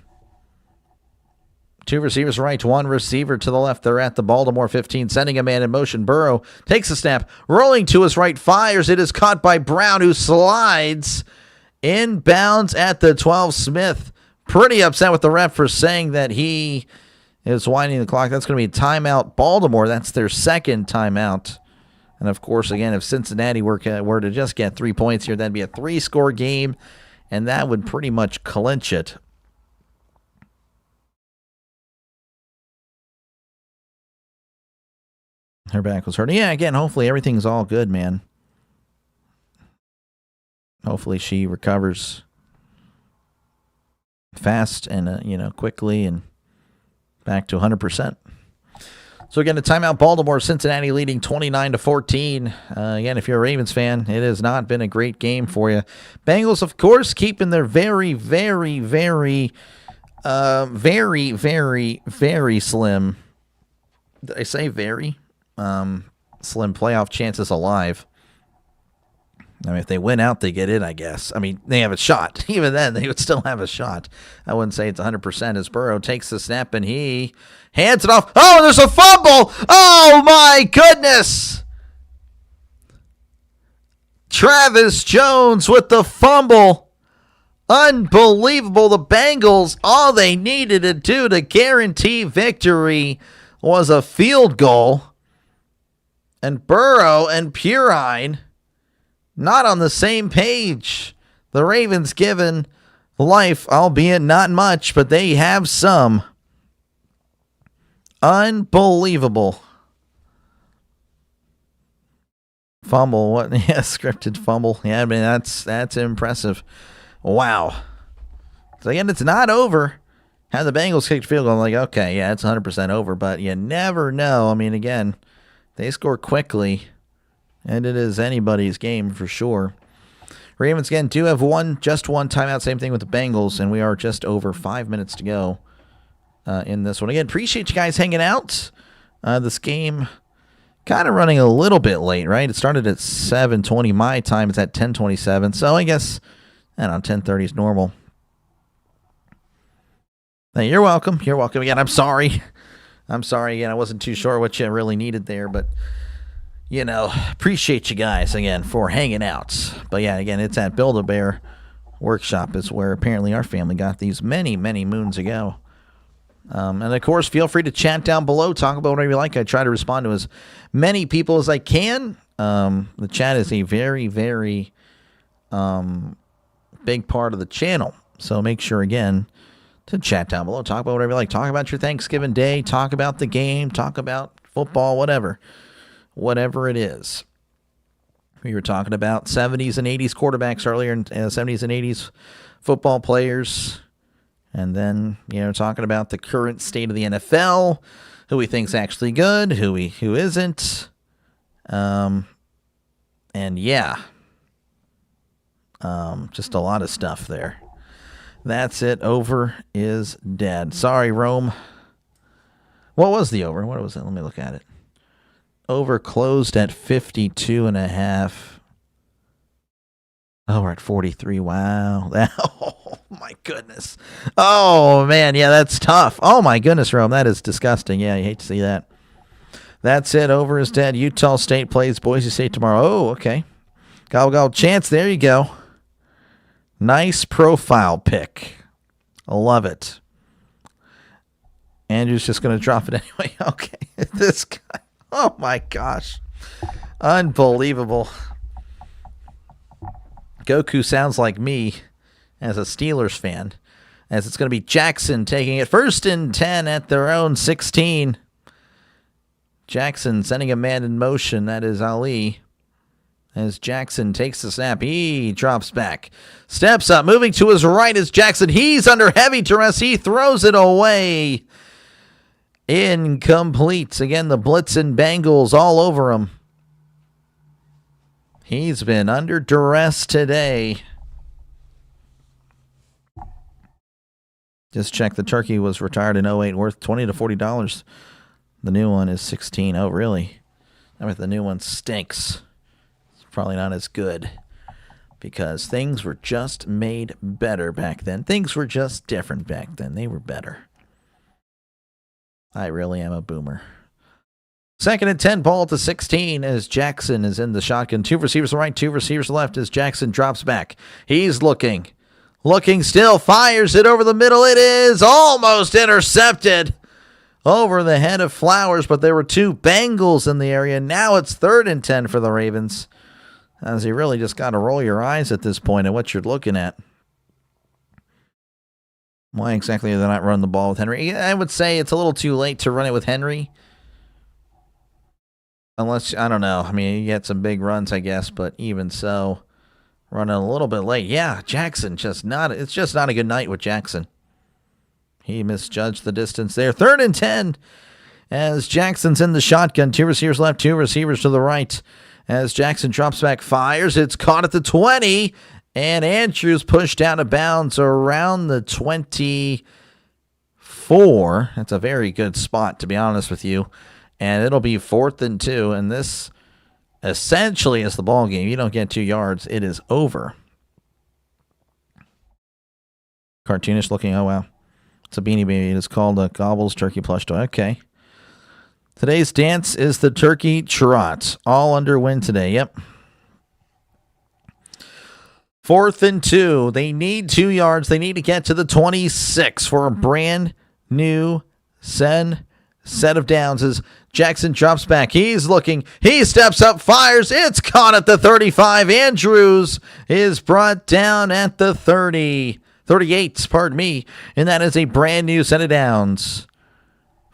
2 receivers right, 1 receiver to the left. They're at the Baltimore 15, sending a man in motion. Burrow takes a snap, rolling to his right, fires. It is caught by Brown, who slides inbounds at the 12. Smith pretty upset with the ref for saying that he is winding the clock. That's going to be a timeout. Baltimore, that's their 2nd timeout. And, of course, again, if Cincinnati were to just get 3 points here, that'd be a 3-score game, and that would pretty much clinch it. Her back was hurting. Yeah, again, hopefully everything's all good, man. Hopefully she recovers fast and, quickly and back to 100%. So again, a timeout. Baltimore, Cincinnati leading 29-14. Again, if you're a Ravens fan, it has not been a great game for you. Bengals, of course, keeping their very, very, very, very, very, very slim. Did I say very? Slim playoff chances alive. I mean, if they win out, they get in, I guess. I mean, they have a shot. Even then, they would still have a shot. I wouldn't say it's 100% as Burrow takes the snap and he hands it off. Oh, there's a fumble. Oh, my goodness. Travis Jones with the fumble. Unbelievable. The Bengals, all they needed to do to guarantee victory was a field goal. And Burrow and Purine not on the same page. The Ravens given life, albeit not much, but they have some. Unbelievable. Fumble. What? Yeah, scripted fumble. Yeah, I mean, that's impressive. Wow. So again, it's not over. Had the Bengals kicked field goal, I'm like, okay, yeah, it's 100% over, but you never know. I mean, again, they score quickly. And it is anybody's game for sure. Ravens, again, do have just one timeout. Same thing with the Bengals. And we are just over 5 minutes to go in this one. Again, appreciate you guys hanging out. This game kind of running a little bit late, right? It started at 7:20 my time. It's at 10:27. So I guess, I don't know, 10:30 is normal. Hey, you're welcome. You're welcome. Again, I'm sorry. Again, I wasn't too sure what you really needed there, but appreciate you guys again for hanging out. But yeah, again, it's at Build-A-Bear Workshop is where apparently our family got these many, many moons ago. And of course, feel free to chat down below. Talk about whatever you like. I try to respond to as many people as I can. The chat is a very, very big part of the channel. So make sure, again, to chat down below. Talk about whatever you like. Talk about your Thanksgiving day. Talk about the game. Talk about football, whatever. Whatever it is. We were talking about 70s and 80s quarterbacks earlier, and 70s and 80s football players. And then, talking about the current state of the NFL, who we think's actually good, who isn't. And yeah. Just a lot of stuff there. That's it. Over is dead. Sorry, Rome. What was the over? What was it? Let me look at it. Over closed at 52.5. Oh, we're at 43. Wow. Oh, my goodness. Oh, man. Yeah, that's tough. Oh, my goodness, Rome. That is disgusting. Yeah, you hate to see that. That's it. Over is dead. Utah State plays Boise State tomorrow. Oh, okay. Gobble chance. There you go. Nice profile pick. I love it. Andrew's just going to drop it anyway. Okay. This guy. Oh, my gosh. Unbelievable. Goku sounds like me as a Steelers fan, as it's going to be Jackson taking it 1st and 10 at their own 16. Jackson sending a man in motion. That is Ali. As Jackson takes the snap, he drops back. Steps up, moving to his right is Jackson. He's under heavy duress. He throws it away. Incomplete. Again, the Blitzing Bengals all over him. He's been under duress today. Just check, the turkey was retired in 08, worth $20 to $40. The new one is $16. Oh, really? I mean, the new one stinks. It's probably not as good because things were just made better back then. Things were just different back then. They were better. I really am a boomer. 2nd and 10, ball at the 16 as Jackson is in the shotgun. 2 receivers to the right, 2 receivers to the left as Jackson drops back. He's looking still, fires it over the middle. It is almost intercepted over the head of Flowers, but there were 2 Bengals in the area. Now it's 3rd and 10 for the Ravens, as you really just got to roll your eyes at this point at what you're looking at. Why exactly are they not running the ball with Henry? I would say it's a little too late to run it with Henry. Unless, I don't know. I mean, you had some big runs, I guess, but even so, running a little bit late. Yeah, Jackson it's just not a good night with Jackson. He misjudged the distance there. 3rd and 10 as Jackson's in the shotgun. 2 receivers left, 2 receivers to the right. As Jackson drops back, fires. It's caught at the 20. And Andrews pushed out of bounds around the 24. That's a very good spot, to be honest with you. And it'll be 4th and 2. And this essentially is the ball game. You don't get 2 yards, it is over. Cartoonish looking. Oh, wow. It's a Beanie Baby. It's called a Gobbles Turkey Plush Toy. Okay. Today's dance is the Turkey Trot. All under win today. Yep. 4th and 2. They need 2 yards. They need to get to the 26 for a brand new set of downs as Jackson drops back. He's looking. He steps up, fires. It's caught at the 35. Andrews is brought down at the 38, pardon me. And that is a brand new set of downs.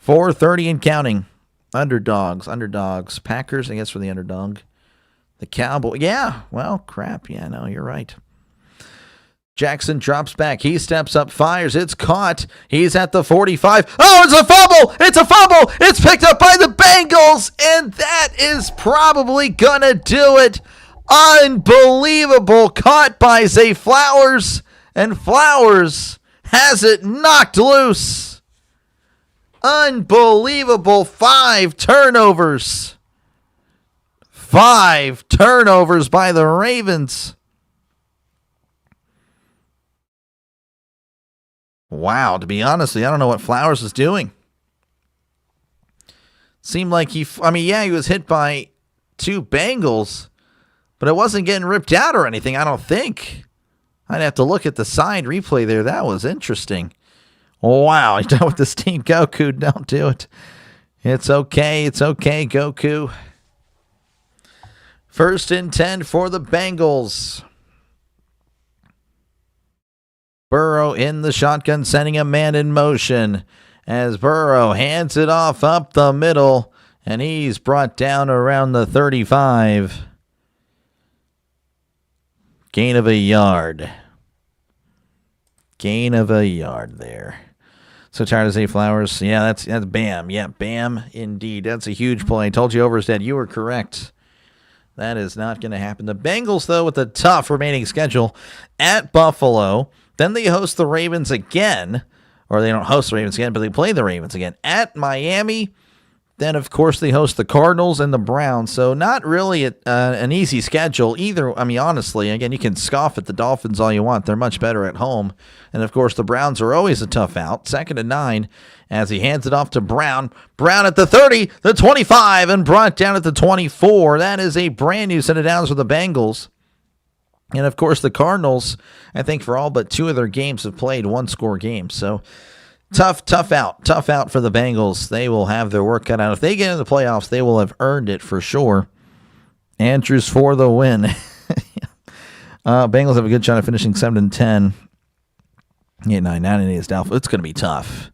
4:30 and counting. Underdogs. Packers, I guess, for the underdog. The Cowboys. Yeah, well, crap. Yeah, no, you're right. Jackson drops back. He steps up, fires. It's caught. He's at the 45. Oh, it's a fumble. It's picked up by the Bengals, and that is probably going to do it. Unbelievable. Caught by Zay Flowers, and Flowers has it knocked loose. Unbelievable. 5 turnovers. 5 turnovers by the Ravens. Wow, to be honest, I don't know what Flowers was doing. Seemed like he was hit by 2 Bengals, but it wasn't getting ripped out or anything, I don't think. I'd have to look at the side replay there. That was interesting. Wow, you know, with this team, Goku, don't do it. It's okay, Goku. 1st and 10 for the Bengals. Burrow in the shotgun, sending a man in motion as Burrow hands it off up the middle, and he's brought down around the 35. Gain of a yard. There. So tired of Zay Flowers. Yeah, that's Bam. Yeah, Bam indeed. That's a huge play. I told you over his head. You were correct. That is not going to happen. The Bengals, though, with a tough remaining schedule at Buffalo. Then they host the Ravens again. Or they don't host the Ravens again, but they play the Ravens again at Miami. Then, of course, they host the Cardinals and the Browns. So not really an easy schedule either. I mean, honestly, again, you can scoff at the Dolphins all you want. They're much better at home. And, of course, the Browns are always a tough out. 2nd and 9 as he hands it off to Brown. Brown at the 30, the 25, and brought down at the 24. That is a brand new set of downs for the Bengals. And, of course, the Cardinals, I think for all but 2 of their games, have played one-score games. So tough out for the Bengals. They will have their work cut out. If they get into the playoffs, they will have earned it for sure. Andrews for the win. Bengals have a good shot at finishing 7-10. 8-9, 9-8 is doubtful. It's going to be tough.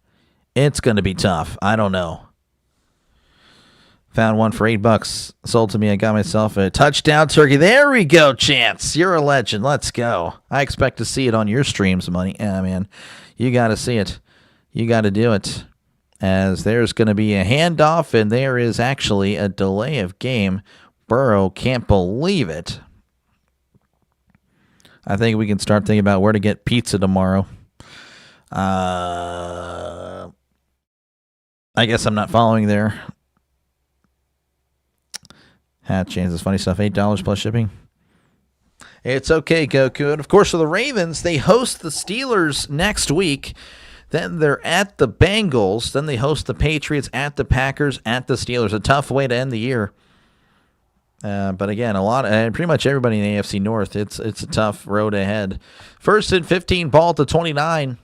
It's going to be tough. I don't know. Found one for $8. Sold to me. I got myself a touchdown turkey. There we go, Chance. You're a legend. Let's go. I expect to see it on your streams, money. Yeah, man. You got to see it. You got to do it. As there's going to be a handoff, and there is actually a delay of game. Burrow can't believe it. I think we can start thinking about where to get pizza tomorrow. I guess I'm not following there. Hat chances, funny stuff. $8 plus shipping. It's okay, Goku. And of course, for the Ravens, they host the Steelers next week. Then they're at the Bengals. Then they host the Patriots, at the Packers, at the Steelers. A tough way to end the year. But again, pretty much everybody in the AFC North. It's a tough road ahead. First and 15, ball at the 29.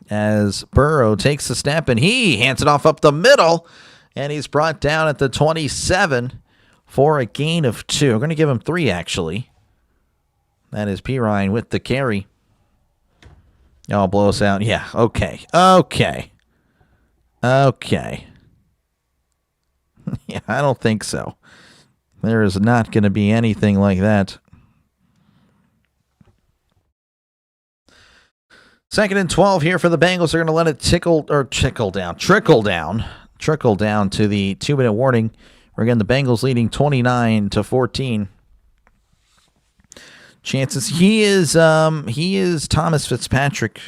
As Burrow takes the snap and he hands it off up the middle, and he's brought down at the 27 for a gain of 2. We're going to give him 3, actually. That is P. Ryan with the carry. Oh, blow us out. Yeah, okay. Yeah, I don't think so. There is not going to be anything like that. Second and 12 here for the Bengals. They're going to let it trickle down to the 2-minute warning. Again, the Bengals leading 29-14. Chances he is Thomas Fitzpatrick.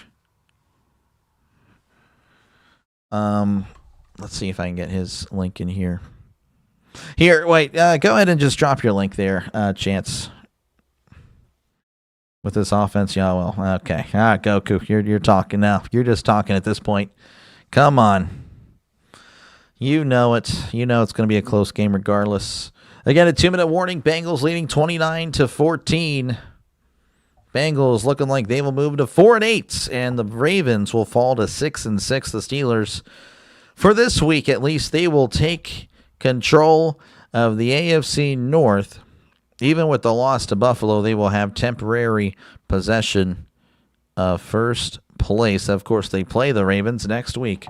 Let's see if I can get his link in here. Here, wait. Go ahead and just drop your link there, Chance. With this offense, yeah, well, okay. Goku, you're talking now. You're just talking at this point. Come on. You know it. You know it's going to be a close game regardless. Again, a 2-minute warning. Bengals leading 29-14. Bengals looking like they will move to 4-8, and the Ravens will fall to 6-6. The Steelers, for this week at least, they will take control of the AFC North. Even with the loss to Buffalo, they will have temporary possession of first place. Of course, they play the Ravens next week.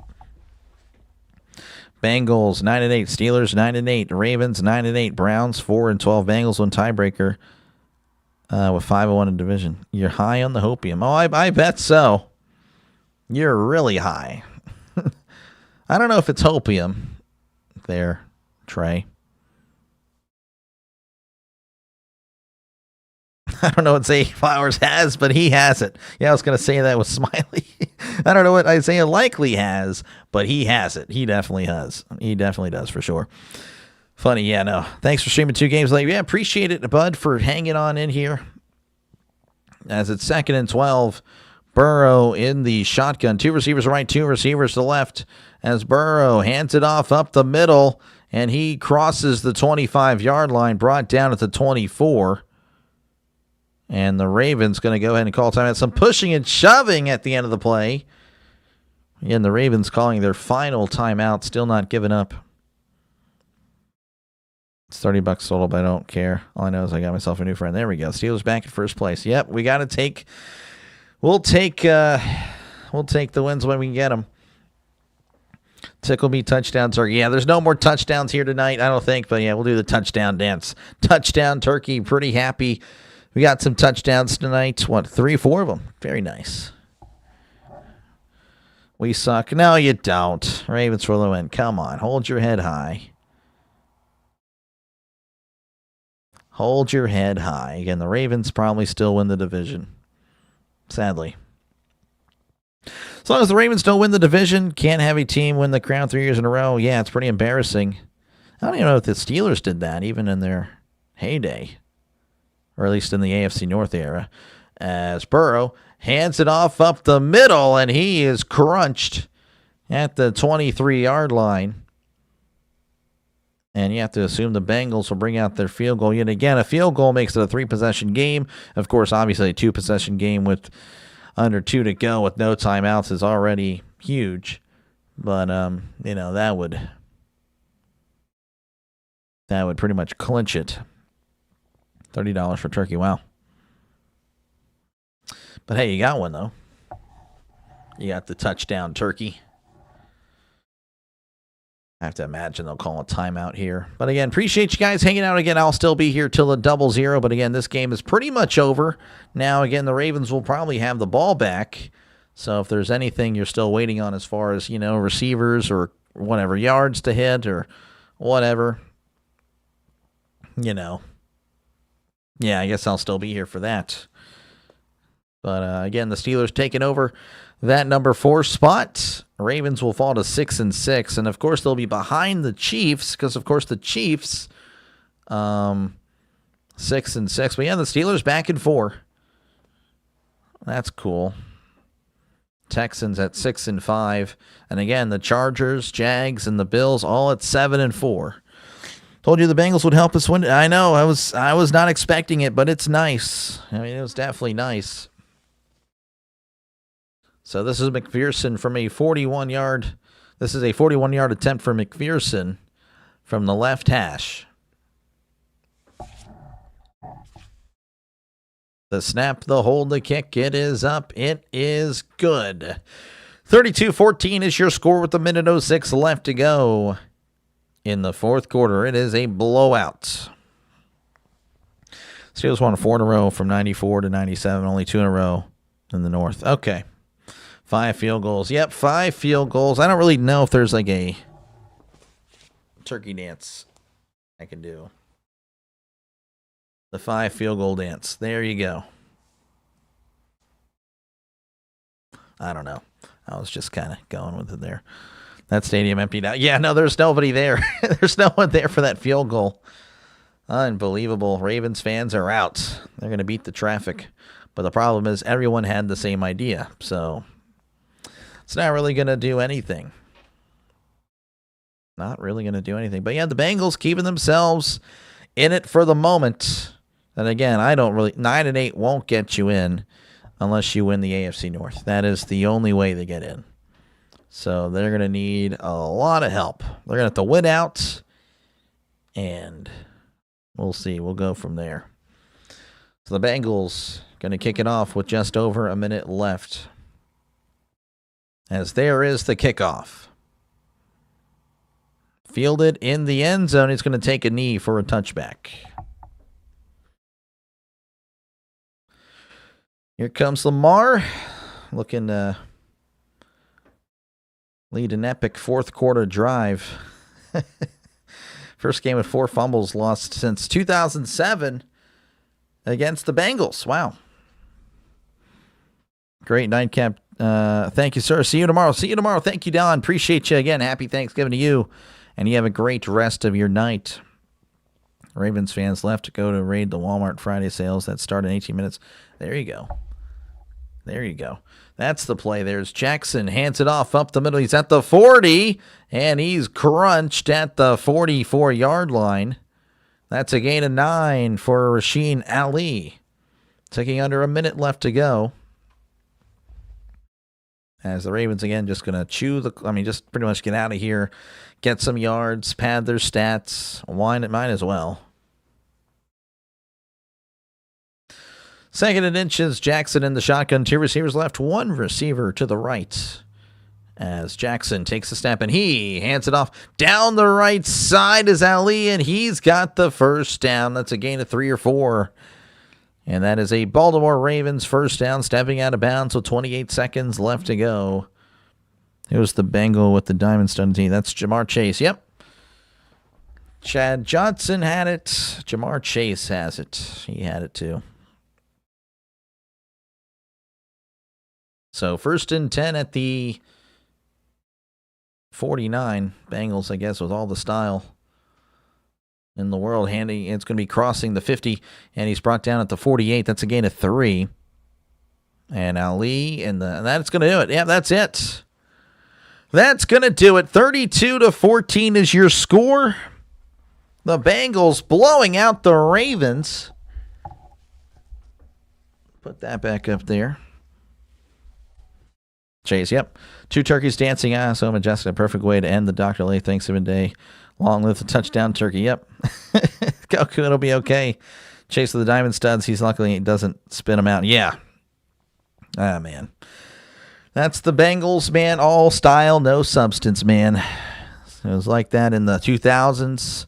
Bengals 9-8, Steelers 9-8, Ravens 9-8, Browns 4-12. Bengals win tiebreaker with 5-1 in division. You're high on the hopium. Oh, I bet so. You're really high. I don't know if it's hopium there, Trey. I don't know what Zay Flowers has, but he has it. Yeah, I was going to say that with Smiley. I don't know what Isaiah likely has, but he has it. He definitely has. He definitely does for sure. Funny, yeah, no. Thanks for streaming 2 games late. Yeah, appreciate it, Bud, for hanging on in here. As it's 2nd and 12, Burrow in the shotgun. 2 receivers right, 2 receivers to left. As Burrow hands it off up the middle, and he crosses the 25-yard line, brought down at the 24. And the Ravens going to go ahead and call timeout. Some pushing and shoving at the end of the play. And the Ravens calling their final timeout, still not giving up. It's $30 total, but I don't care. All I know is I got myself a new friend. There we go. Steelers back in first place. Yep, we got to take. We'll take the wins when we can get them. Tickle me touchdown turkey. Yeah, there's no more touchdowns here tonight, I don't think. But yeah, we'll do the touchdown dance. Touchdown turkey. Pretty happy. We got some touchdowns tonight. 3, 4 of them. Very nice. We suck. No, you don't. Ravens for the win. Come on. Hold your head high. Hold your head high. Again, the Ravens probably still win the division. Sadly. As long as the Ravens don't win the division, can't have a team win the crown 3 years in a row. Yeah, it's pretty embarrassing. I don't even know if the Steelers did that, even in their heyday. Or at least in the AFC North era. As Burrow hands it off up the middle, and he is crunched at the 23-yard line. And you have to assume the Bengals will bring out their field goal yet again. A field goal makes it a 3-possession game. Of course, obviously a 2-possession game with under 2 to go with no timeouts is already huge. But, that would pretty much clinch it. $30 for turkey. Wow. But hey, you got one, though. You got the touchdown turkey. I have to imagine they'll call a timeout here. But again, appreciate you guys hanging out again. I'll still be here till the 0-0. But again, this game is pretty much over. Now, again, the Ravens will probably have the ball back. So if there's anything you're still waiting on as far as, receivers or whatever, yards to hit or whatever, yeah, I guess I'll still be here for that. But again, the Steelers taking over that number 4 spot. Ravens will fall to 6-6, and of course they'll be behind the Chiefs because, of course, the Chiefs 6-6. But yeah, the Steelers back in 4. That's cool. Texans at 6-5, and again the Chargers, Jags, and the Bills all at 7-4. Told you the Bengals would help us win. I know I was not expecting it, but it's nice. I mean, it was definitely nice. So this is McPherson from a 41-yard. This is a 41-yard attempt for McPherson from the left hash. The snap, the hold, the kick. It is up. It is good. 32-14 is your score with a minute 06 left to go in the fourth quarter. It is a blowout. Steelers won 4 in a row from 94 to 97. Only 2 in a row in the North. Okay. 5 field goals. Yep, 5 field goals. I don't really know if there's like a turkey dance I can do. The 5 field goal dance. There you go. I don't know. I was just kind of going with it there. That stadium emptied out. Yeah, no, there's nobody there. There's no one there for that field goal. Unbelievable. Ravens fans are out. They're going to beat the traffic. But the problem is everyone had the same idea. So it's not really going to do anything. Not really going to do anything. But yeah, the Bengals keeping themselves in it for the moment. And again, 9-8 won't get you in unless you win the AFC North. That is the only way they get in. So they're going to need a lot of help. They're going to have to win out, and we'll see. We'll go from there. So the Bengals going to kick it off with just over a minute left. As there is the kickoff. Fielded in the end zone. He's going to take a knee for a touchback. Here comes Lamar, looking to lead an epic fourth quarter drive. First game with 4 fumbles lost since 2007 against the Bengals. Wow. Great nightcap. Thank you, sir. See you tomorrow. Thank you, Don. Appreciate you again. Happy Thanksgiving to you. And you have a great rest of your night. Ravens fans left to go to raid the Walmart Friday sales that start in 18 minutes. There you go. That's the play. There's Jackson. Hands it off up the middle. He's at the 40, and he's crunched at the 44-yard line. That's a gain of 9 for Rasheen Ali. Taking under a minute left to go. As the Ravens, again, just going to just pretty much get out of here, get some yards, pad their stats. Might as well. 2nd and inches, Jackson in the shotgun. 2 receivers left, 1 receiver to the right. As Jackson takes a snap, and he hands it off. Down the right side is Ali, and he's got the first down. That's a gain of 3 or 4. And that is a Baltimore Ravens first down, stepping out of bounds with 28 seconds left to go. It was the Bengal with the diamond studded tee. That's Jamar Chase. Yep. Chad Johnson had it. Jamar Chase has it. He had it too. So 1st and 10 at the 49. Bengals, I guess, with all the style in the world. Handy. It's going to be crossing the 50, and he's brought down at the 48. That's a gain of 3. And Ali, and that's going to do it. Yeah, that's it. That's going to do it. 32-14 is your score. The Bengals blowing out the Ravens. Put that back up there. Chase, yep. 2 turkeys dancing. So majestic. A perfect way to end the Dr. Lay Thanksgiving Day. Long live the touchdown turkey. Yep. Goku, it'll be okay. Chase with the diamond studs. He's luckily it doesn't spin him out. Yeah. Ah, man. That's the Bengals, man. All style, no substance, man. It was like that in the 2000s.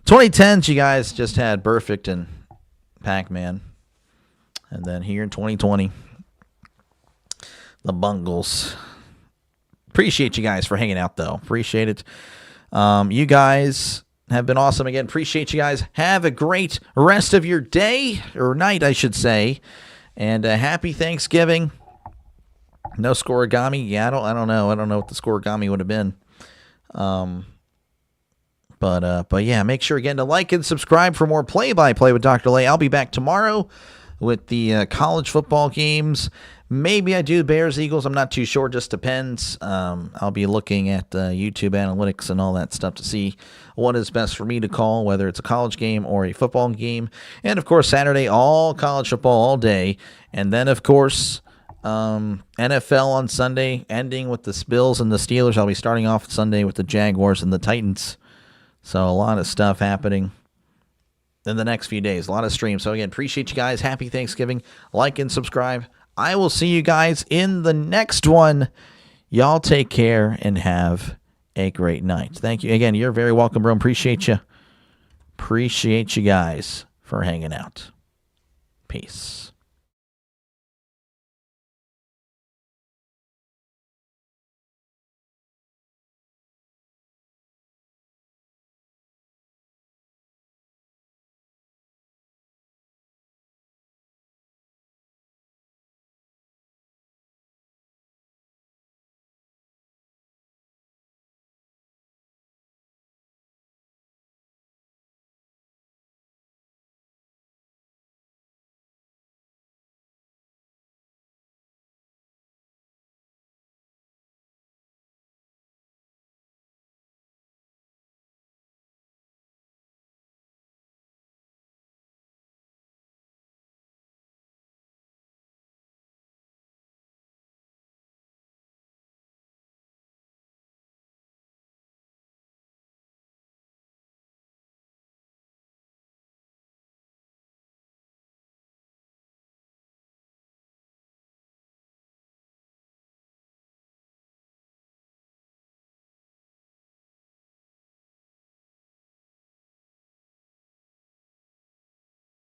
2010s, you guys just had Perfect and Pac-Man. And then here in 2020, the Bengals. Appreciate you guys for hanging out, though. Appreciate it. You guys have been awesome again. Appreciate you guys. Have a great rest of your day, or night, I should say. And happy Thanksgiving. No scoregami. Yeah, I don't know. I don't know what the scoregami would have been. But yeah, make sure again to like and subscribe for more play-by-play with Dr. Lay. I'll be back tomorrow with the college football games. Maybe I do Bears-Eagles. I'm not too sure. Just depends. I'll be looking at YouTube analytics and all that stuff to see what is best for me to call, whether it's a college game or a football game. And, of course, Saturday, all college football all day. And then, of course, NFL on Sunday, ending with the Bills and the Steelers. I'll be starting off Sunday with the Jaguars and the Titans. So a lot of stuff happening in the next few days. A lot of streams. So, again, appreciate you guys. Happy Thanksgiving. Like and subscribe. I will see you guys in the next one. Y'all take care and have a great night. Thank you. Again, you're very welcome, bro. Appreciate you. Appreciate you guys for hanging out. Peace.